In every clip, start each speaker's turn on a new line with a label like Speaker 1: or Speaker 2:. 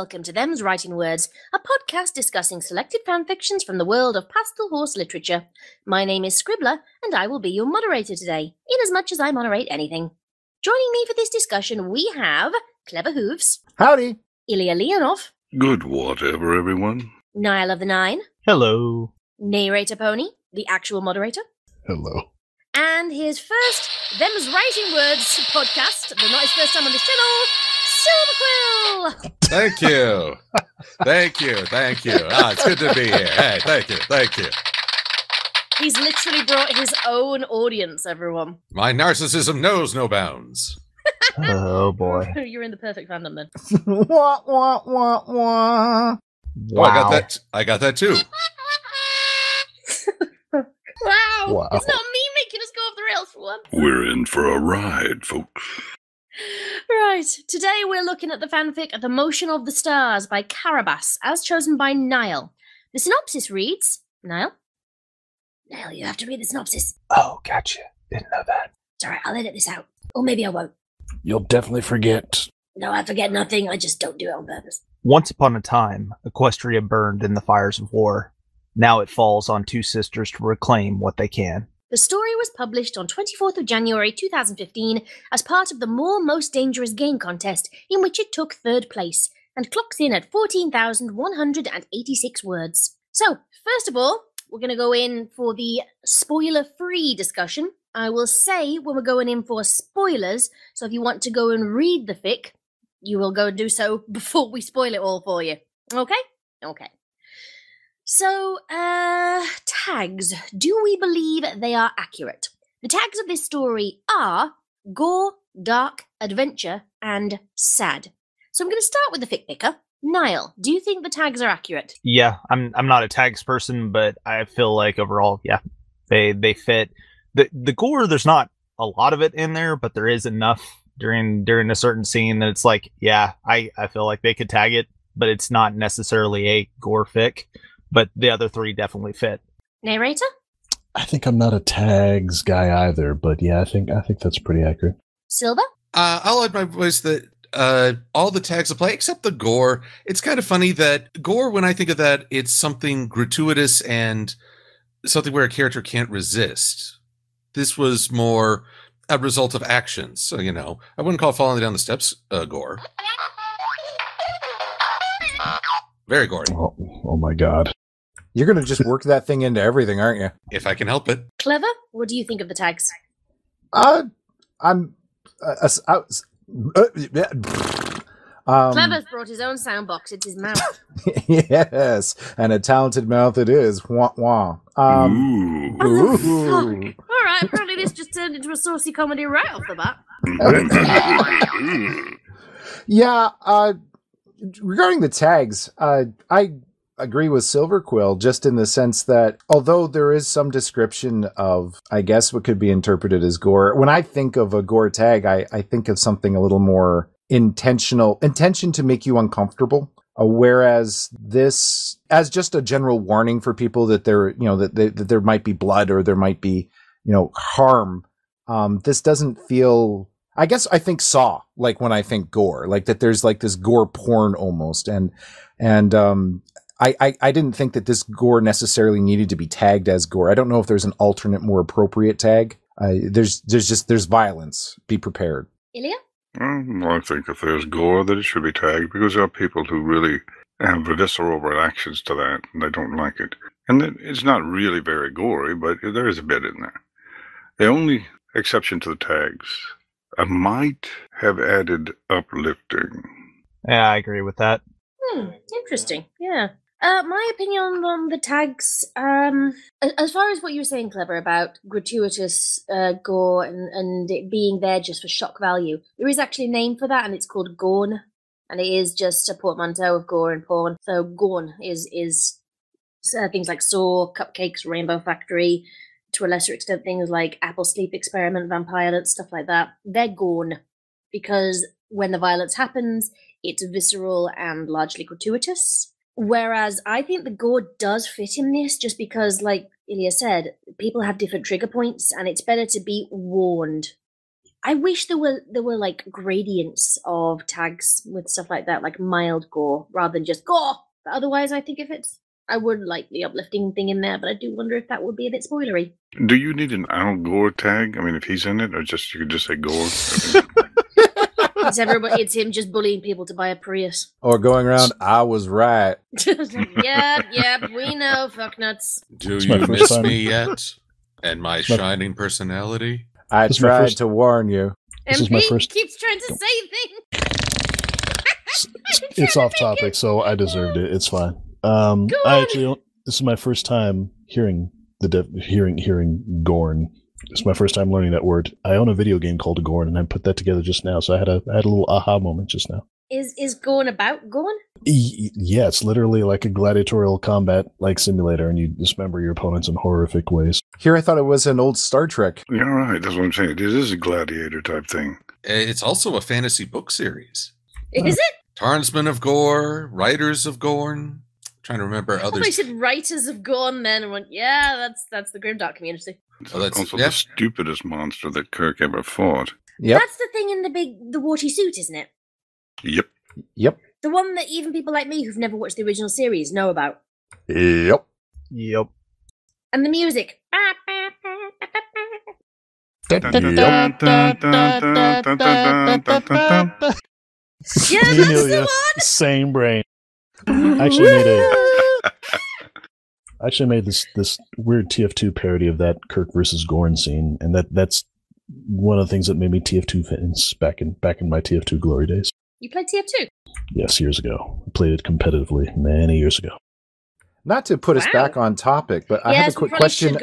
Speaker 1: welcome to Them's Writing Words, a podcast discussing selected fanfictions from the world of pastel horse literature. My name is Scribbler, and I will be your moderator today, inasmuch as I moderate anything. Joining me for this discussion, we have Clever Hooves.
Speaker 2: Howdy.
Speaker 1: Ilya Leonov.
Speaker 3: Good whatever, everyone.
Speaker 1: Niall of the Nine.
Speaker 4: Hello.
Speaker 1: Narrator Pony, the actual moderator.
Speaker 2: Hello.
Speaker 1: And his first Them's Writing Words podcast, though not his first time on this channel, Silverquill!
Speaker 3: Thank you. Thank you. It's good to be here. Hey, thank you.
Speaker 1: He's literally brought his own audience, everyone.
Speaker 3: My narcissism knows no bounds.
Speaker 4: Oh, boy.
Speaker 1: You're in the perfect fandom, then.
Speaker 2: Wah, wah, wah, wah.
Speaker 4: Wow.
Speaker 3: Oh, I got that too.
Speaker 1: Wow. It's not me making us go off the rails for once.
Speaker 3: We're in for a ride, folks.
Speaker 1: Right. Today we're looking at the fanfic The Motion of the Stars by Carabas, as chosen by Niall. The synopsis reads... Niall, you have to read the synopsis.
Speaker 4: Oh, gotcha. Didn't know that.
Speaker 1: It's alright, I'll edit this out. Or maybe I won't.
Speaker 2: You'll definitely forget.
Speaker 1: No, I forget nothing. I just don't do it on purpose.
Speaker 4: Once upon a time, Equestria burned in the fires of war. Now it falls on two sisters to reclaim what they can.
Speaker 1: The story was published on 24th of January 2015 as part of the More Most Dangerous Game contest, in which it took third place, and clocks in at 14,186 words. So, first of all, we're going to go in for the spoiler-free discussion. I will say when we're going in for spoilers, so if you want to go and read the fic, you will go and do so before we spoil it all for you. Okay? Okay. So, tags. Do we believe they are accurate? The tags of this story are gore, dark, adventure, and sad. So I'm going to start with the fic picker. Niall, do you think the tags are accurate?
Speaker 4: Yeah, I'm not a tags person, but I feel like overall, yeah, they fit. The gore, there's not a lot of it in there, but there is enough during a certain scene that it's like, yeah, I feel like they could tag it, but it's not necessarily a gore fic. But the other three definitely fit.
Speaker 1: Narrator?
Speaker 2: I think I'm not a tags guy either, but yeah, I think that's pretty accurate.
Speaker 1: Silver?
Speaker 3: I'll add my voice that all the tags apply except the gore. It's kind of funny that gore, when I think of that, it's something gratuitous and something where a character can't resist. This was more a result of actions. So, I wouldn't call falling down the steps gore. Very gory.
Speaker 2: Oh my God. You're going to just work that thing into everything, aren't you?
Speaker 3: If I can help it.
Speaker 1: Clever? What do you think of the tags? Clever's brought his own sound box. It's his mouth.
Speaker 2: Yes, and a talented mouth it is. Wah, wah.
Speaker 1: Ooh. All right, apparently this just turned into a saucy comedy right off the bat.
Speaker 2: Yeah, regarding the tags, I agree with Silverquill just in the sense that although there is some description of, I guess, what could be interpreted as gore, when I think of a gore tag, I think of something a little more intention to make you uncomfortable. Whereas this, as just a general warning for people that that there might be blood or there might be, harm. This doesn't feel. I guess I think Saw, like when I think gore, like that there's like this gore porn almost. And I didn't think that this gore necessarily needed to be tagged as gore. I don't know if there's an alternate, more appropriate tag. There's violence. Be prepared.
Speaker 1: Ilya?
Speaker 5: I think if there's gore, that it should be tagged because there are people who really have visceral reactions to that and they don't like it. And it's not really very gory, but there is a bit in there. The only exception to the tags, I might have added uplifting.
Speaker 4: Yeah, I agree with that.
Speaker 1: Interesting. Yeah. My opinion on the tags, as far as what you were saying, Clever, about gratuitous gore and it being there just for shock value, there is actually a name for that, and it's called gorn, and it is just a portmanteau of gore and porn. So gorn is things like Saw, Cupcakes, Rainbow Factory, to a lesser extent things like Apple Sleep Experiment, Vampire, stuff like that. They're gorn because when the violence happens, it's visceral and largely gratuitous. Whereas I think the gore does fit in this just because, like Ilya said, people have different trigger points and it's better to be warned I wish there were like gradients of tags with stuff like that, like mild gore rather than just gore. But otherwise, I think I would like the uplifting thing in there, but I do wonder if that would be a bit spoilery.
Speaker 5: Do you need an Al Gore tag? I mean, if he's in it, or just you could just say Gore.
Speaker 1: It's him just bullying people to buy a Prius.
Speaker 2: Or going around, I was right.
Speaker 1: Yep, we know, fucknuts.
Speaker 3: Do you miss me yet? And my shining personality?
Speaker 2: I tried to warn you.
Speaker 1: And Pete keeps trying to say things.
Speaker 6: It's off topic, so I deserved it. It's fine. This is my first time hearing hearing Gorn. It's my first time learning that word. I own a video game called Gorn, and I put that together just now. So I had a little aha moment just now.
Speaker 1: Is Gorn about Gorn?
Speaker 6: Yeah, it's literally like a gladiatorial combat like simulator, and you dismember your opponents in horrific ways.
Speaker 2: Here, I thought it was an old Star Trek.
Speaker 5: You're right. That's what I'm saying. It is a gladiator type thing.
Speaker 3: It's also a fantasy book series.
Speaker 1: Is it?
Speaker 3: Tarnsmen of Gore, Writers of Gorn. Trying to remember others.
Speaker 1: I said Writers of Gorn then and went, yeah, that's the Grimdark community.
Speaker 5: It's also the stupidest monster that Kirk ever fought.
Speaker 2: Yep.
Speaker 1: That's the thing in the warty suit, isn't it?
Speaker 5: Yep.
Speaker 1: The one that even people like me who've never watched the original series know about.
Speaker 2: Yep.
Speaker 1: And the music.
Speaker 6: Amelia, same brain. I actually made this weird TF2 parody of that Kirk versus Gorn scene, and that's one of the things that made me TF2 fans back in my TF2 glory days.
Speaker 1: You played TF2?
Speaker 6: Yes, years ago. I played it competitively many years ago.
Speaker 2: Not to put us back on topic, but I have a quick question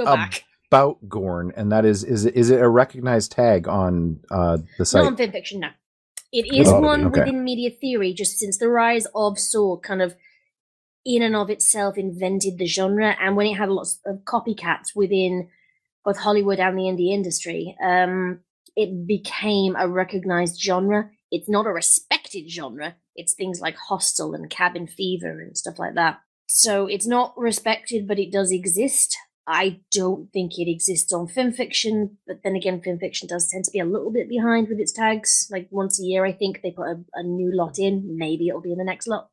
Speaker 2: about Gorn, and that is it a recognized tag on the site?
Speaker 1: Not on fanfiction, no. It is one within media theory, just since the rise of Saw kind of in and of itself invented the genre, and when it had lots of copycats within both Hollywood and the indie industry, it became a recognized genre. It's not a respected genre. It's things like Hostel and Cabin Fever and stuff like that. So it's not respected, but it does exist. I don't think it exists on fanfiction, but then again, fanfiction does tend to be a little bit behind with its tags. Like once a year, I think they put a new lot in. Maybe it'll be in the next lot.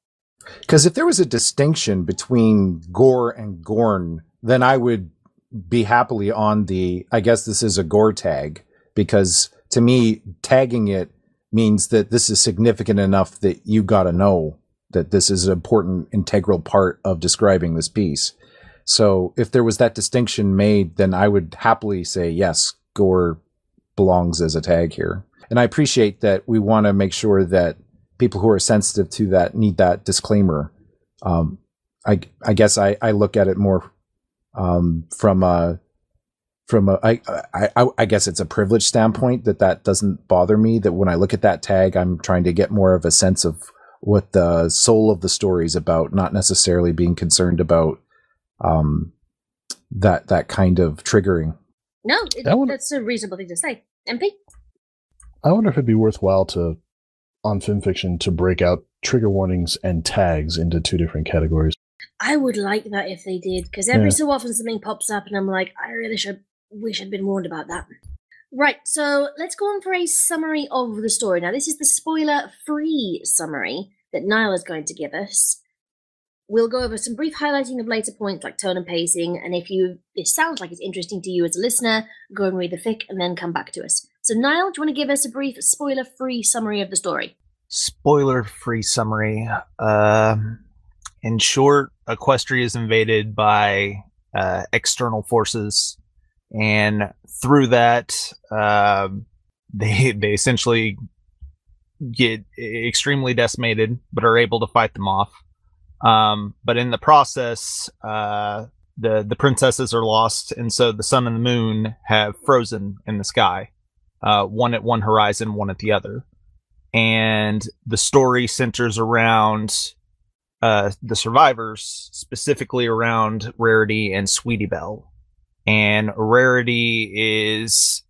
Speaker 2: Because if there was a distinction between Gore and Gorn, then I would be happily on I guess this is a Gore tag, because to me, tagging it means that this is significant enough that you got to know that this is an important, integral part of describing this piece. So if there was that distinction made, then I would happily say, yes, Gore belongs as a tag here. And I appreciate that we want to make sure that people who are sensitive to that need that disclaimer. I guess I look at it more I guess it's a privilege standpoint that doesn't bother me, that when I look at that tag, I'm trying to get more of a sense of what the soul of the story is about, not necessarily being concerned about that kind of triggering.
Speaker 1: No, that's a reasonable thing to say. MP?
Speaker 6: I wonder if it'd be worthwhile on fanfiction to break out trigger warnings and tags into two different categories.
Speaker 1: I would like that if they did, because every so often something pops up and I'm like, I really wish I'd been warned about that. Right, so let's go on for a summary of the story. Now, this is the spoiler-free summary that Niall is going to give us. We'll go over some brief highlighting of later points like tone and pacing, and if it sounds like it's interesting to you as a listener, go and read the fic and then come back to us. So Niall, do you want to give us a brief spoiler-free summary of the story?
Speaker 4: Spoiler-free summary. In short, Equestria is invaded by external forces, and through that, they essentially get extremely decimated, but are able to fight them off. But in the process, the princesses are lost, and so the sun and the moon have frozen in the sky, one at one horizon, one at the other. And the story centers around the survivors, specifically around Rarity and Sweetie Belle. And Rarity is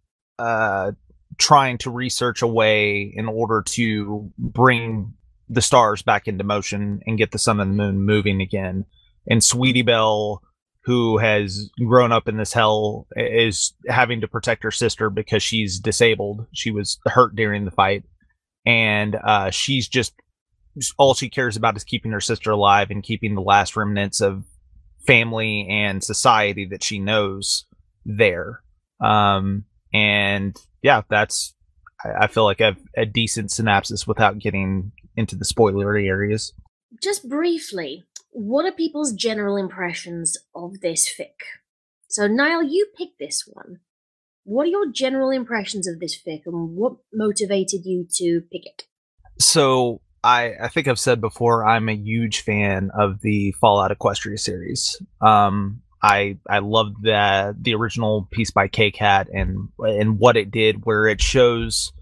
Speaker 4: trying to research a way in order to bring the stars back into motion and get the sun and the moon moving again. And Sweetie Belle, who has grown up in this hell, is having to protect her sister because she's disabled. She was hurt during the fight. And she's just, all she cares about is keeping her sister alive and keeping the last remnants of family and society that she knows there. And yeah, that's, I feel like I've a decent synopsis without getting into the spoilery areas.
Speaker 1: Just briefly, what are people's general impressions of this fic? So, Niall, you picked this one. What are your general impressions of this fic, and what motivated you to pick it?
Speaker 4: So, I think I've said before, I'm a huge fan of the Fallout Equestria series. I loved the original piece by K-Cat and what it did, where it shows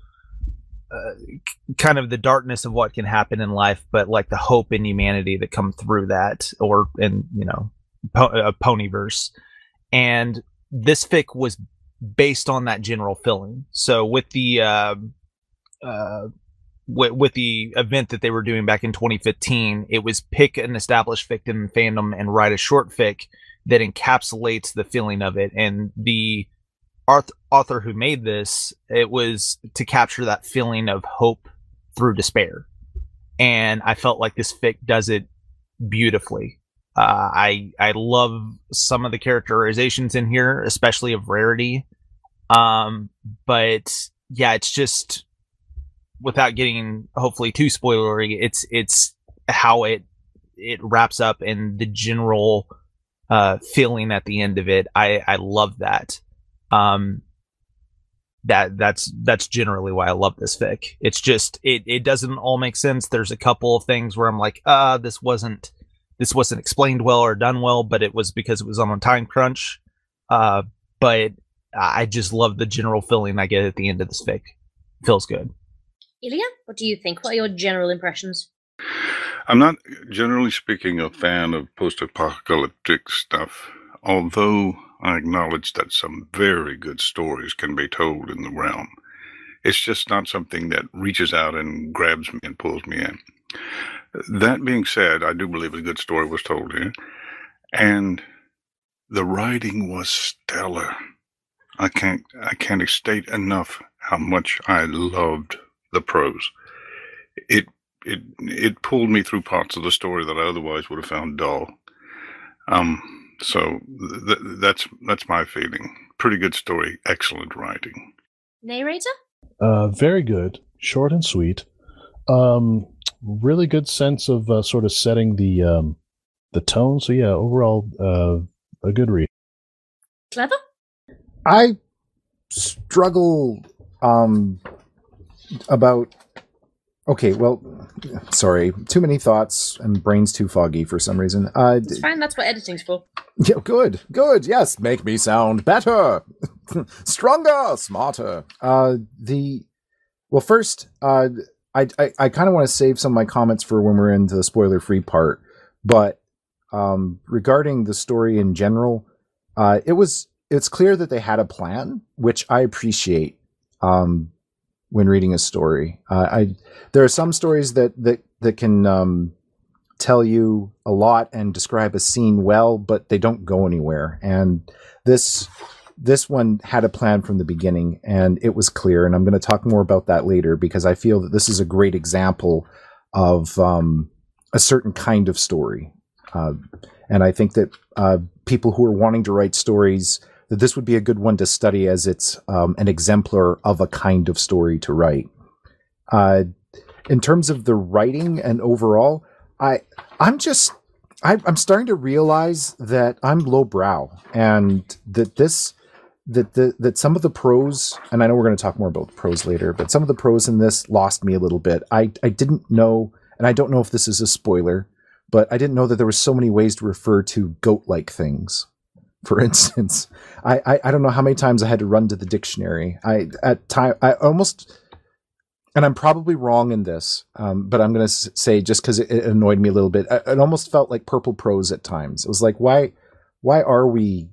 Speaker 4: kind of the darkness of what can happen in life, but like the hope and humanity that come through that, or in, you know, Ponyverse. And this fic was based on that general feeling. So with the with the event that they were doing back in 2015, it was pick an established fic in fandom and write a short fic that encapsulates the feeling of it. And the author who made this, it was to capture that feeling of hope through despair. And I felt like this fic does it beautifully. I love some of the characterizations in here, especially of Rarity. But yeah, it's just, without getting hopefully too spoilery, it's how it wraps up and the general feeling at the end of it. I love that. That's generally why I love this fic. It's just it doesn't all make sense. There's a couple of things where I'm like, this wasn't explained well or done well, but it was because it was on a time crunch. But I just love the general feeling I get at the end of this fic. Feels good.
Speaker 1: Ilya, what do you think? What are your general impressions?
Speaker 5: I'm not, generally speaking, a fan of post-apocalyptic stuff, although I acknowledge that some very good stories can be told in the realm. It's just not something that reaches out and grabs me and pulls me in. That being said, I do believe a good story was told here, and the writing was stellar. I can't state enough how much I loved the prose. It pulled me through parts of the story that I otherwise would have found dull. So that's my feeling. Pretty good story, excellent writing.
Speaker 1: Narrator?
Speaker 6: Very good, short and sweet. Really good sense of sort of setting the tone. So yeah, overall, a good read.
Speaker 1: Clever?
Speaker 2: I struggle about. Okay, well, sorry. Too many thoughts and brain's too foggy for some reason.
Speaker 1: It's fine, that's what editing's for.
Speaker 2: Yeah, good, yes, make me sound better, stronger, smarter. First, I kind of want to save some of my comments for when we're into the spoiler-free part, but regarding the story in general, it's clear that they had a plan, which I appreciate. When reading a story, there are some stories that can tell you a lot and describe a scene well, but they don't go anywhere. And this one had a plan from the beginning, and it was clear. And I'm going to talk more about that later because I feel that this is a great example of a certain kind of story. And I think that people who are wanting to write stories, that this would be a good one to study as it's an exemplar of a kind of story to write. In terms of the writing and overall, I'm starting to realize that I'm lowbrow and that that some of the prose, and I know we're going to talk more about the prose later, but some of the prose in this lost me a little bit. I didn't know, and I don't know if this is a spoiler, but I didn't know that there were so many ways to refer to goat-like things. For instance, I don't know how many times I had to run to the dictionary. I almost, and I'm probably wrong in this, but I'm going to say just because it annoyed me a little bit, it almost felt like purple prose at times. It was like, why are we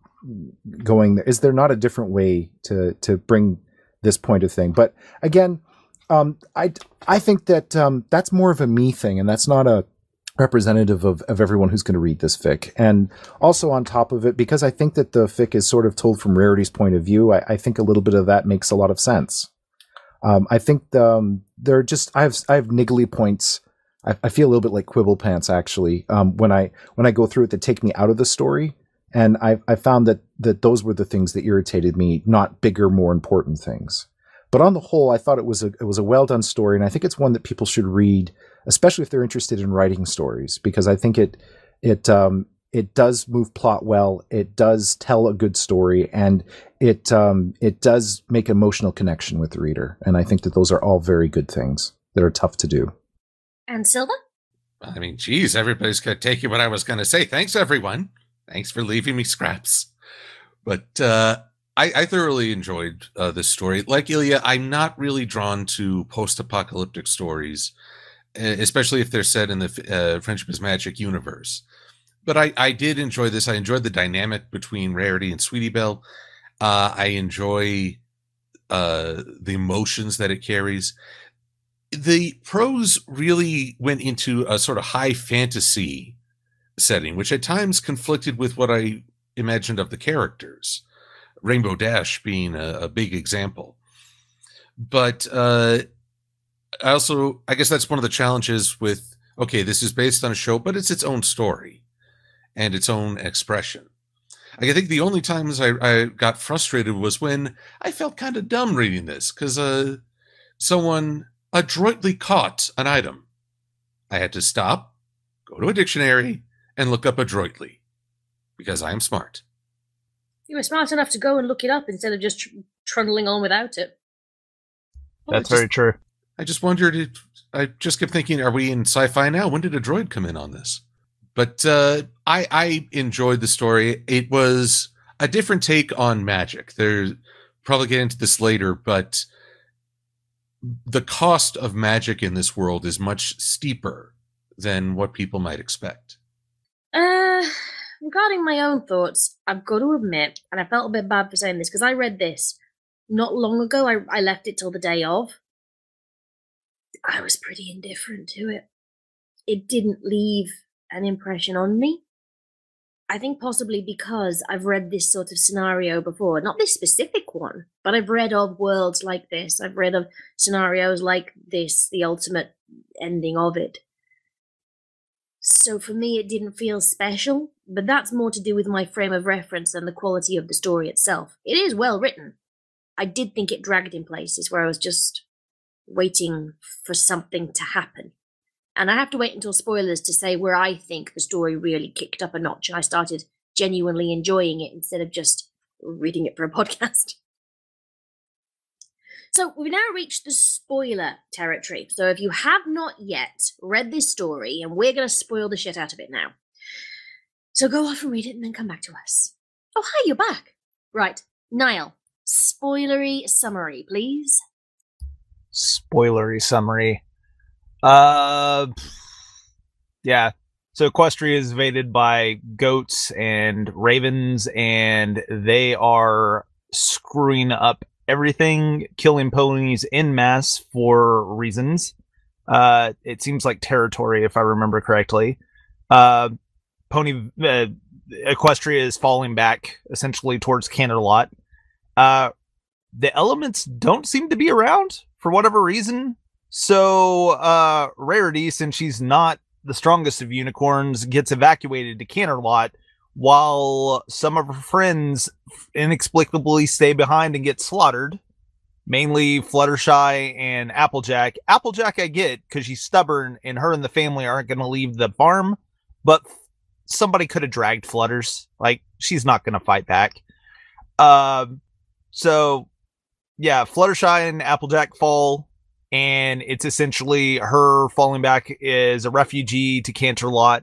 Speaker 2: going there? Is there not a different way to bring this point of thing? But again, I think that that's more of a me thing, and that's not a representative of everyone who's going to read this fic. And also on top of it, because I think that the fic is sort of told from Rarity's point of view, I think a little bit of that makes a lot of sense. I think there are just I have niggly points. I feel a little bit like Quibble Pants actually when I go through it that take me out of the story, and I found that those were the things that irritated me, not bigger, more important things. But on the whole, I thought it was a well done story, and I think it's one that people should read, especially if they're interested in writing stories, because I think it does move plot well, it does tell a good story, and it does make emotional connection with the reader. And I think that those are all very good things that are tough to do.
Speaker 1: And Silver?
Speaker 3: I mean, geez, everybody's going to take you what I was going to say. Thanks, everyone. Thanks for leaving me scraps. But I thoroughly enjoyed this story. Like Ilya, I'm not really drawn to post-apocalyptic stories, especially if they're set in the Friendship is Magic universe. But I did enjoy this. I enjoyed the dynamic between Rarity and Sweetie Belle. I enjoy the emotions that it carries. The prose really went into a sort of high fantasy setting, which at times conflicted with what I imagined of the characters. Rainbow Dash being a big example. But I guess that's one of the challenges with, okay, this is based on a show, but it's its own story and its own expression. I think the only times I got frustrated was when I felt kind of dumb reading this, because someone adroitly caught an item. I had to stop, go to a dictionary, and look up adroitly, because I am smart.
Speaker 1: You were smart enough to go and look it up instead of just trundling on without it.
Speaker 4: That's very true.
Speaker 3: I just wondered, I just kept thinking, are we in sci-fi now? When did a droid come in on this? But I enjoyed the story. It was a different take on magic. There's probably get into this later, but the cost of magic in this world is much steeper than what people might expect.
Speaker 1: Regarding my own thoughts, I've got to admit, and I felt a bit bad for saying this, because I read this not long ago. I left it till the day of. I was pretty indifferent to it. It didn't leave an impression on me. I think possibly because I've read this sort of scenario before. Not this specific one, but I've read of worlds like this. I've read of scenarios like this, the ultimate ending of it. So for me, it didn't feel special, but that's more to do with my frame of reference than the quality of the story itself. It is well written. I did think it dragged in places where I was just waiting for something to happen. And I have to wait until spoilers to say where I think the story really kicked up a notch and I started genuinely enjoying it instead of just reading it for a podcast. So we've now reached the spoiler territory. So if you have not yet read this story, and we're going to spoil the shit out of it now. So go off and read it and then come back to us. Oh, hi, you're back. Right. Niall, spoilery summary, please.
Speaker 4: Spoilery summary. Yeah. So Equestria is invaded by goats and ravens, and they are screwing up everything, killing ponies en masse for reasons. It seems like territory, if I remember correctly. Equestria is falling back essentially towards Canterlot. The elements don't seem to be around for whatever reason. So Rarity, since she's not the strongest of unicorns, gets evacuated to Canterlot, while some of her friends inexplicably stay behind and get slaughtered. Mainly Fluttershy and Applejack. Applejack I get, because she's stubborn and her and the family aren't going to leave the farm, but somebody could have dragged Flutters. Like, she's not going to fight back. So, yeah, Fluttershy and Applejack fall, and it's essentially her falling back as a refugee to Canterlot.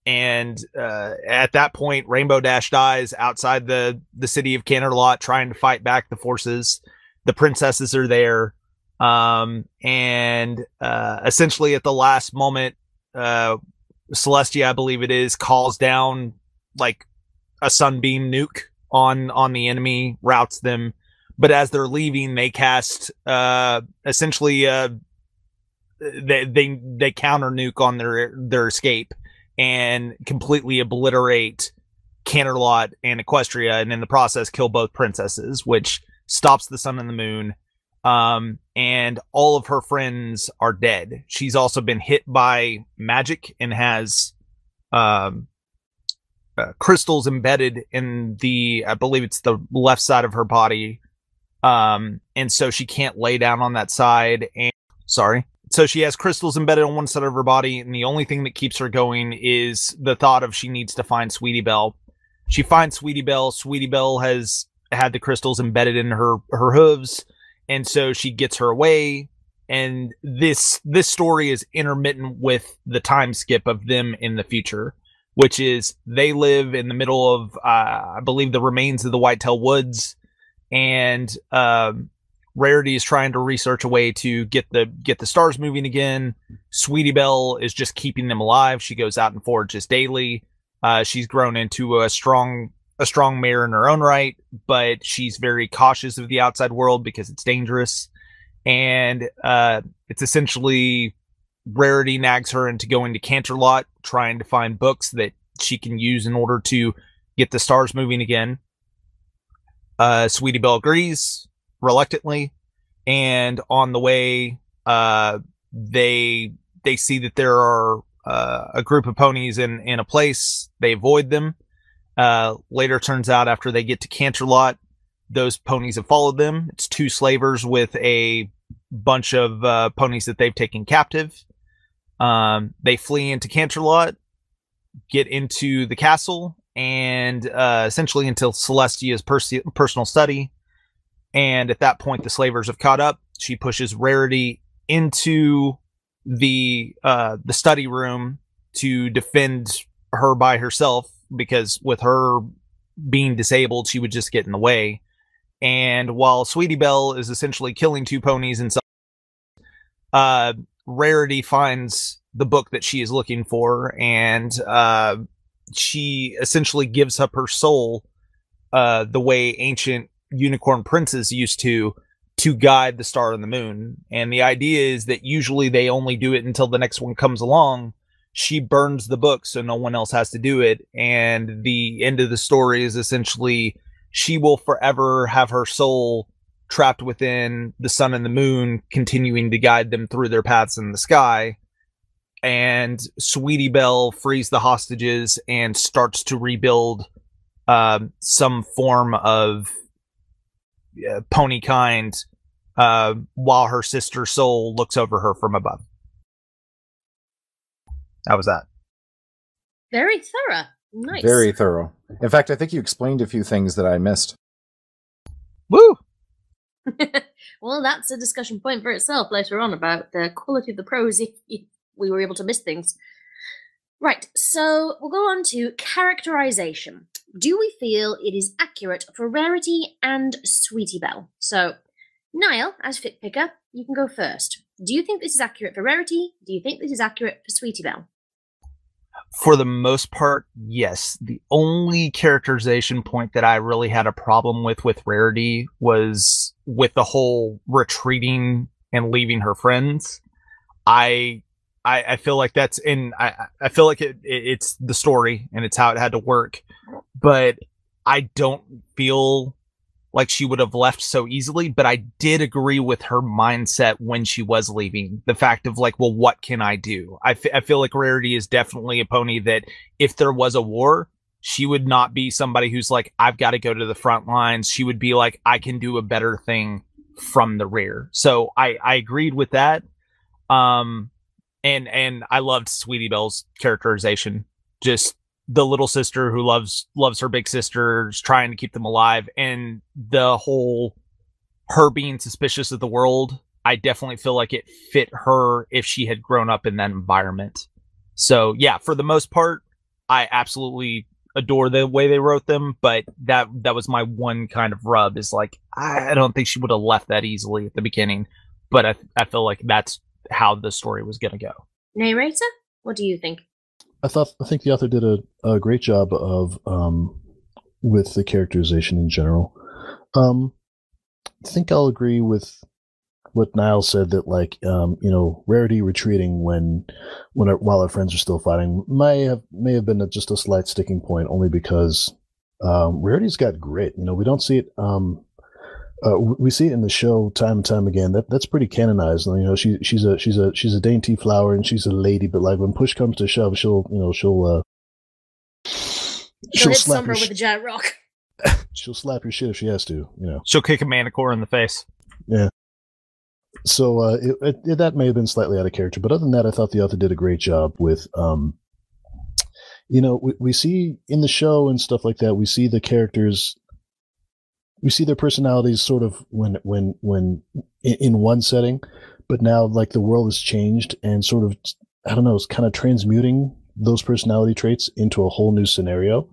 Speaker 4: And at that point, Rainbow Dash dies outside the city of Canterlot, trying to fight back the forces. The princesses are there. And essentially at the last moment, Celestia, I believe it is, calls down like a sunbeam nuke on the enemy, routs them. But as they're leaving, they cast essentially they counter nuke on their escape and completely obliterate Canterlot and Equestria, and in the process kill both princesses, which stops the sun and the moon. And all of her friends are dead. She's also been hit by magic and has crystals embedded in I believe it's the left side of her body. And so she can't lay down on that side. So she has crystals embedded on one side of her body, and the only thing that keeps her going is the thought of she needs to find Sweetie Belle. She finds Sweetie Belle. Sweetie Belle has had the crystals embedded in her hooves, and so she gets her away. And this story is intermittent with the time skip of them in the future, which is they live in the middle of, I believe, the remains of the Whitetail Woods, and Rarity is trying to research a way to get the stars moving again. Sweetie Belle is just keeping them alive. She goes out and forages daily. She's grown into a strong mare in her own right, but she's very cautious of the outside world because it's dangerous. And it's essentially Rarity nags her into going to Canterlot, trying to find books that she can use in order to get the stars moving again. Sweetie Belle agrees reluctantly, and on the way, they see that there are a group of ponies in a place. They avoid them. Later turns out, after they get to Canterlot, those ponies have followed them. It's two slavers with a bunch of ponies that they've taken captive. They flee into Canterlot, get into the castle, and essentially until Celestia's personal study. And at that point, the slavers have caught up. She pushes Rarity into the study room to defend her by herself, because with her being disabled, she would just get in the way. And while Sweetie Belle is essentially killing two ponies and Rarity finds the book that she is looking for, and she essentially gives up her soul the way ancient unicorn princes used to guide the star and the moon. And the idea is that usually they only do it until the next one comes along. She burns the book so no one else has to do it. And the end of the story is essentially she will forever have her soul trapped within the sun and the moon, continuing to guide them through their paths in the sky. And Sweetie Belle frees the hostages and starts to rebuild some form of pony kind, while her sister soul looks over her from above. How was that?
Speaker 1: Very thorough. Nice.
Speaker 2: Very thorough. In fact, I think you explained a few things that I missed.
Speaker 4: Woo!
Speaker 1: Well, that's a discussion point for itself later on about the quality of the prose if we were able to miss things. Right, so we'll go on to characterization. Do we feel it is accurate for Rarity and Sweetie Belle? So, Niall, as fic picker, you can go first. Do you think this is accurate for Rarity? Do you think this is accurate for Sweetie Belle?
Speaker 4: For the most part, yes. The only characterization point that I really had a problem with Rarity was with the whole retreating and leaving her friends. I feel like that's in. I feel like it's the story and it's how it had to work, but I don't feel like she would have left so easily. But I did agree with her mindset when she was leaving. The fact of like, well, what can I do? I feel like Rarity is definitely a pony that if there was a war, she would not be somebody who's like, I've got to go to the front lines. She would be like, I can do a better thing from the rear. So I agreed with that. And I loved Sweetie Belle's characterization. Just the little sister who loves her big sisters, trying to keep them alive, and the whole her being suspicious of the world. I definitely feel like it fit her if she had grown up in that environment. So yeah, for the most part, I absolutely adore the way they wrote them, but that was my one kind of rub, is like, I don't think she would have left that easily at the beginning, but I feel like that's how the story was going to go.
Speaker 1: Narrator, what do you think?
Speaker 6: I think the author did a great job of with the characterization in general. I think I'll agree with what Niall said, that like Rarity retreating while our friends are still fighting may have been just a slight sticking point, only because Rarity's got grit. We don't see it. We see it in the show time and time again. That's pretty canonized. She's a dainty flower and she's a lady, but like when push comes to shove, she'll
Speaker 1: hit
Speaker 6: slap
Speaker 1: Summer with a giant rock.
Speaker 6: She'll slap your shit if she has to.
Speaker 4: She'll kick a manicore in the face.
Speaker 6: Yeah. So that may have been slightly out of character, but other than that, I thought the author did a great job with. We see in the show and stuff like that. We see the characters. We see their personalities sort of when in one setting, but now like the world has changed and sort of, I don't know, it's kind of transmuting those personality traits into a whole new scenario.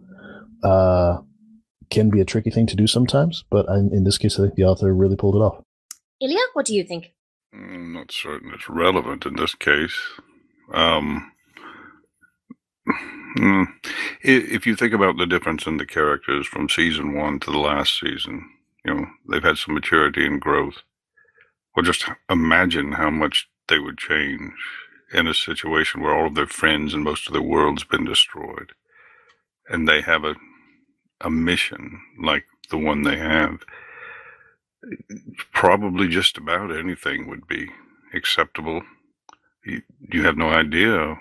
Speaker 6: Can be a tricky thing to do sometimes, but in this case, I think the author really pulled it off.
Speaker 1: Ilya, what do you think?
Speaker 5: I'm not certain it's relevant in this case. If you think about the difference in the characters from season 1 to the last season, they've had some maturity and growth. Well, just imagine how much they would change in a situation where all of their friends and most of their world's been destroyed, and they have a mission like the one they have. Probably just about anything would be acceptable. You have no idea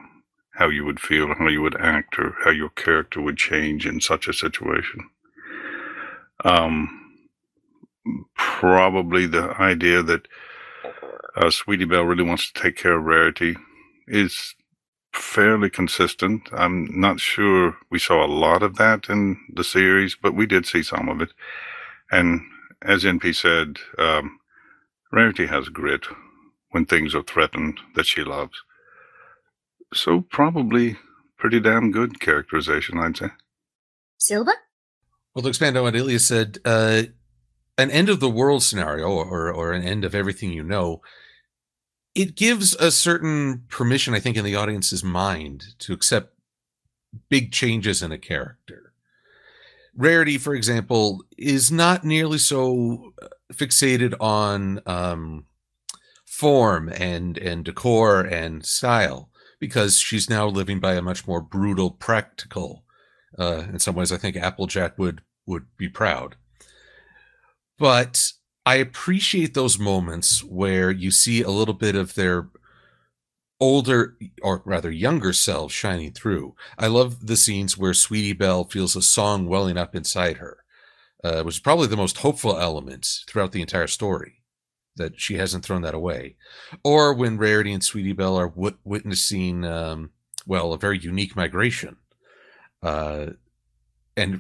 Speaker 5: how you would feel, how you would act, or how your character would change in such a situation. Probably the idea that Sweetie Belle really wants to take care of Rarity is fairly consistent. I'm not sure we saw a lot of that in the series, but we did see some of it. And as NP said, Rarity has grit when things are threatened that she loves. So probably pretty damn good characterization, I'd say.
Speaker 1: Silva?
Speaker 3: Well, to expand on what Ilya said, an end of the world scenario or an end of everything it gives a certain permission, I think, in the audience's mind to accept big changes in a character. Rarity, for example, is not nearly so fixated on form and decor and style, because she's now living by a much more brutal, practical. In some ways, I think Applejack would be proud. But I appreciate those moments where you see a little bit of their older, or rather younger selves shining through. I love the scenes where Sweetie Belle feels a song welling up inside her, which is probably the most hopeful element throughout the entire story, that she hasn't thrown that away. Or when Rarity and Sweetie Belle are witnessing, a very unique migration. And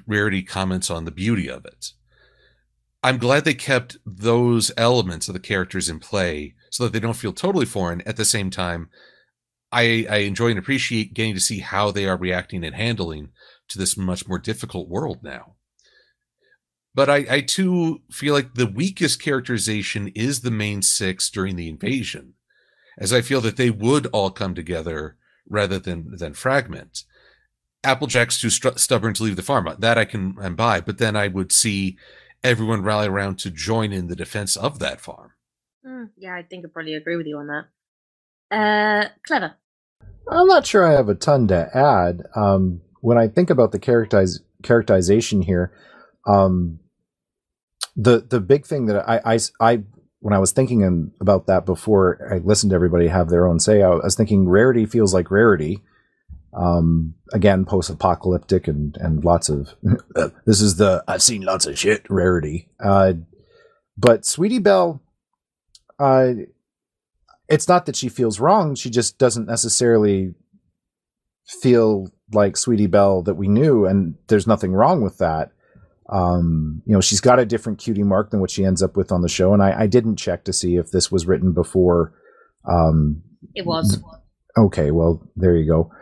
Speaker 3: Rarity comments on the beauty of it. I'm glad they kept those elements of the characters in play so that they don't feel totally foreign. At the same time, I enjoy and appreciate getting to see how they are reacting and handling to this much more difficult world now. But I too feel like the weakest characterization is the main 6 during the invasion, as I feel that they would all come together rather than fragment. Applejack's too stubborn to leave the farm. That I can buy, but then I would see everyone rally around to join in the defense of that farm.
Speaker 1: Yeah, I think I probably agree with you on that. Clever.
Speaker 2: I'm not sure I have a ton to add. When I think about the characterization here, the big thing that I when I was thinking about that before I listened to everybody have their own say, I was thinking Rarity feels like Rarity. Again, post-apocalyptic and lots of this is the I've seen lots of shit Rarity. But Sweetie Belle, it's not that she feels wrong, she just doesn't necessarily feel like Sweetie Belle that we knew, and there's nothing wrong with that. She's got a different cutie mark than what she ends up with on the show, and I didn't check to see if this was written before.
Speaker 1: It was.
Speaker 2: Okay, well, there you go.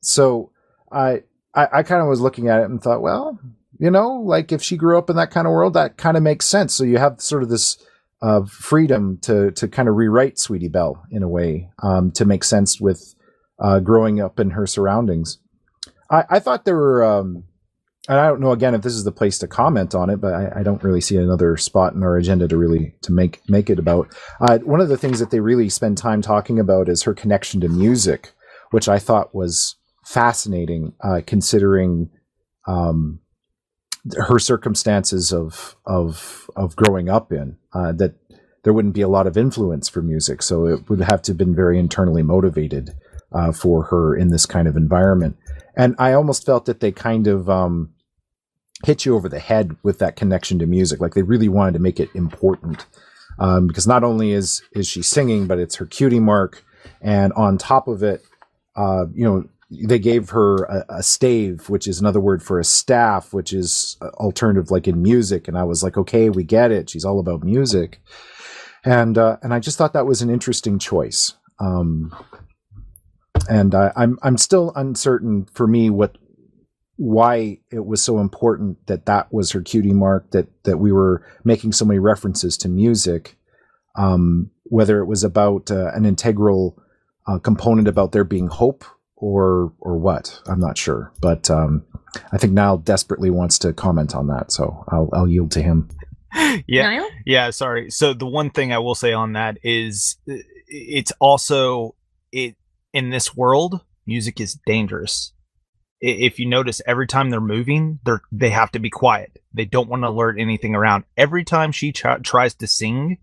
Speaker 2: So I kind of was looking at it and thought, well, like if she grew up in that kind of world, that kind of makes sense. So you have sort of this freedom to kind of rewrite Sweetie Belle in a way, to make sense with growing up in her surroundings. I thought there were and I don't know again if this is the place to comment on it, but I don't really see another spot in our agenda to make it about. One of the things that they really spend time talking about is her connection to music, which I thought was fascinating, considering her circumstances of growing up in that there wouldn't be a lot of influence for music, so it would have to have been very internally motivated for her in this kind of environment. And I almost felt that they kind of hit you over the head with that connection to music. Like they really wanted to make it important because not only is she singing, but it's her cutie mark. And on top of it, they gave her a stave, which is another word for a staff, which is alternative like in music. And I was like, okay, we get it. She's all about music. And I just thought that was an interesting choice. And I'm still uncertain for me why it was so important that was her cutie mark, that we were making so many references to music, whether it was about an integral component about there being hope or what, I'm not sure. But I think Niall desperately wants to comment on that, so I'll yield to him.
Speaker 4: Niall? Yeah, sorry. So the one thing I will say on that is it's also in this world, music is dangerous. If you notice, every time they're moving, they have to be quiet. They don't want to alert anything around. Every time she tries to sing,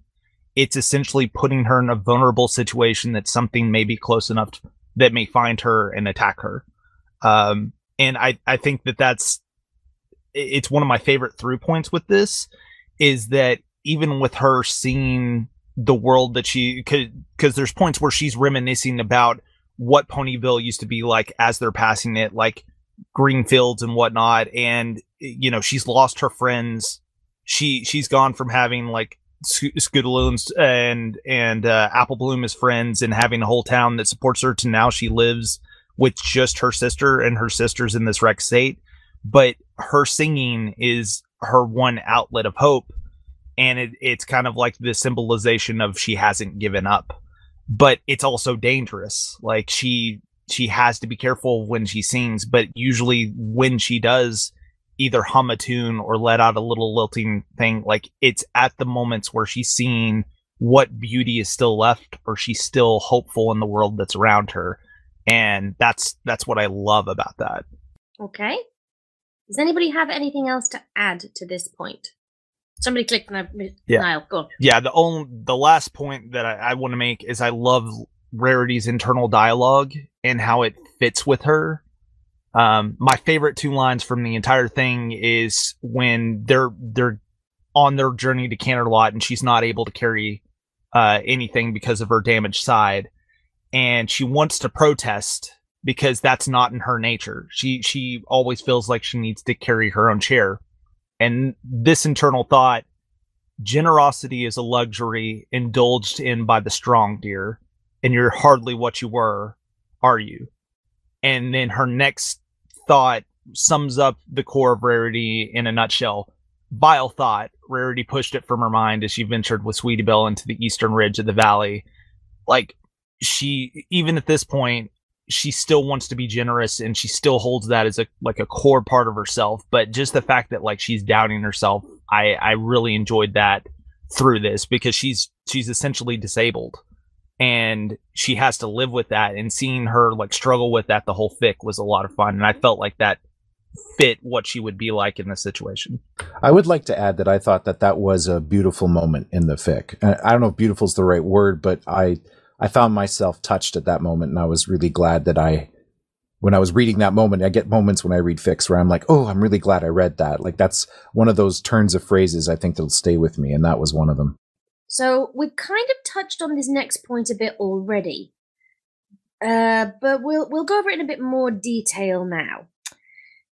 Speaker 4: it's essentially putting her in a vulnerable situation that something may be close enough that may find her and attack her. And I think it's one of my favorite through points with this, is that even with her seeing the world that because there's points where she's reminiscing about what Ponyville used to be like as they're passing it, like green fields and whatnot. And, she's lost her friends. She's gone from having like Scoodaloons and Apple Bloom as friends and having a whole town that supports her, to now she lives with just her sister, and her sister's in this wrecked state. But her singing is her one outlet of hope. And it's kind of like the symbolization of she hasn't given up. But it's also dangerous. Like she has to be careful when she sings, but usually when she does either hum a tune or let out a little lilting thing, like it's at the moments where she's seeing what beauty is still left, or she's still hopeful in the world that's around her. And that's what I love about that.
Speaker 1: Okay. Does anybody have anything else to add to this point? Somebody clicked Niall, go on. Yeah,
Speaker 4: the last point that I want to make is I love Rarity's internal dialogue and how it fits with her. My favorite two lines from the entire thing is when they're on their journey to Canterlot and she's not able to carry anything because of her damaged side, and she wants to protest because that's not in her nature. She always feels like she needs to carry her own chair. And this internal thought, generosity is a luxury indulged in by the strong, dear, and you're hardly what you were, are you? And then her next thought sums up the core of Rarity in a nutshell. Vile thought. Rarity pushed it from her mind as she ventured with Sweetie Belle into the eastern ridge of the valley. Like, she, even at this point, she still wants to be generous, and she still holds that as a core part of herself. But just the fact that like she's doubting herself, I really enjoyed that through this, because she's essentially disabled and she has to live with that, and seeing her like struggle with that the whole fic was a lot of fun, and I felt like that fit what she would be like in this situation.
Speaker 2: I would like to add that I thought that was a beautiful moment in the fic. I don't know if beautiful is the right word, but I found myself touched at that moment, and I was really glad that when I was reading that moment, I get moments when I read fics where I'm like, oh, I'm really glad I read that. Like, that's one of those turns of phrases I think that'll stay with me, and that was one of them.
Speaker 1: So we've kind of touched on this next point a bit already, but we'll go over it in a bit more detail now.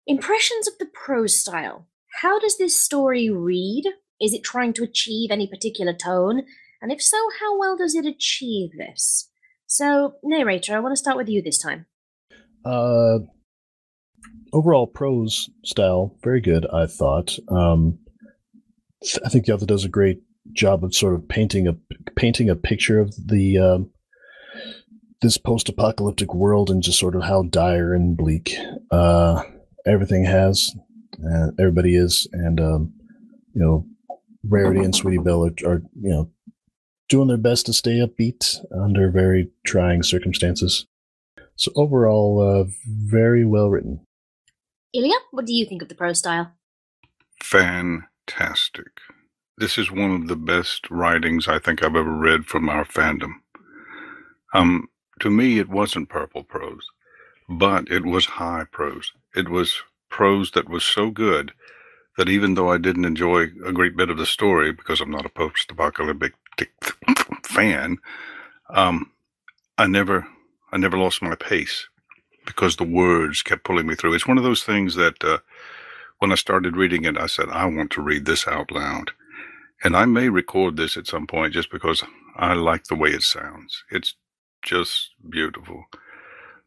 Speaker 1: Impressions of the prose style. How does this story read? Is it trying to achieve any particular tone? And if so, how well does it achieve this? So, narrator, I want to start with you this time.
Speaker 6: Overall prose style, very good, I thought. I think the author does a great job of sort of painting a picture of the this post-apocalyptic world, and just sort of how dire and bleak everything has Everybody is, and Rarity and Sweetie Belle are doing their best to stay upbeat under very trying circumstances. So overall, very well written.
Speaker 1: Ilya, what do you think of the prose style?
Speaker 5: Fantastic. This is one of the best writings I think I've ever read from our fandom. To me, it wasn't purple prose, but it was high prose. It was prose that was so good that even though I didn't enjoy a great bit of the story, because I'm not a post-apocalyptic fan, I never lost my pace because the words kept pulling me through. It's one of those things that when I started reading it, I said, I want to read this out loud. And I may record this at some point just because I like the way it sounds. It's just beautiful.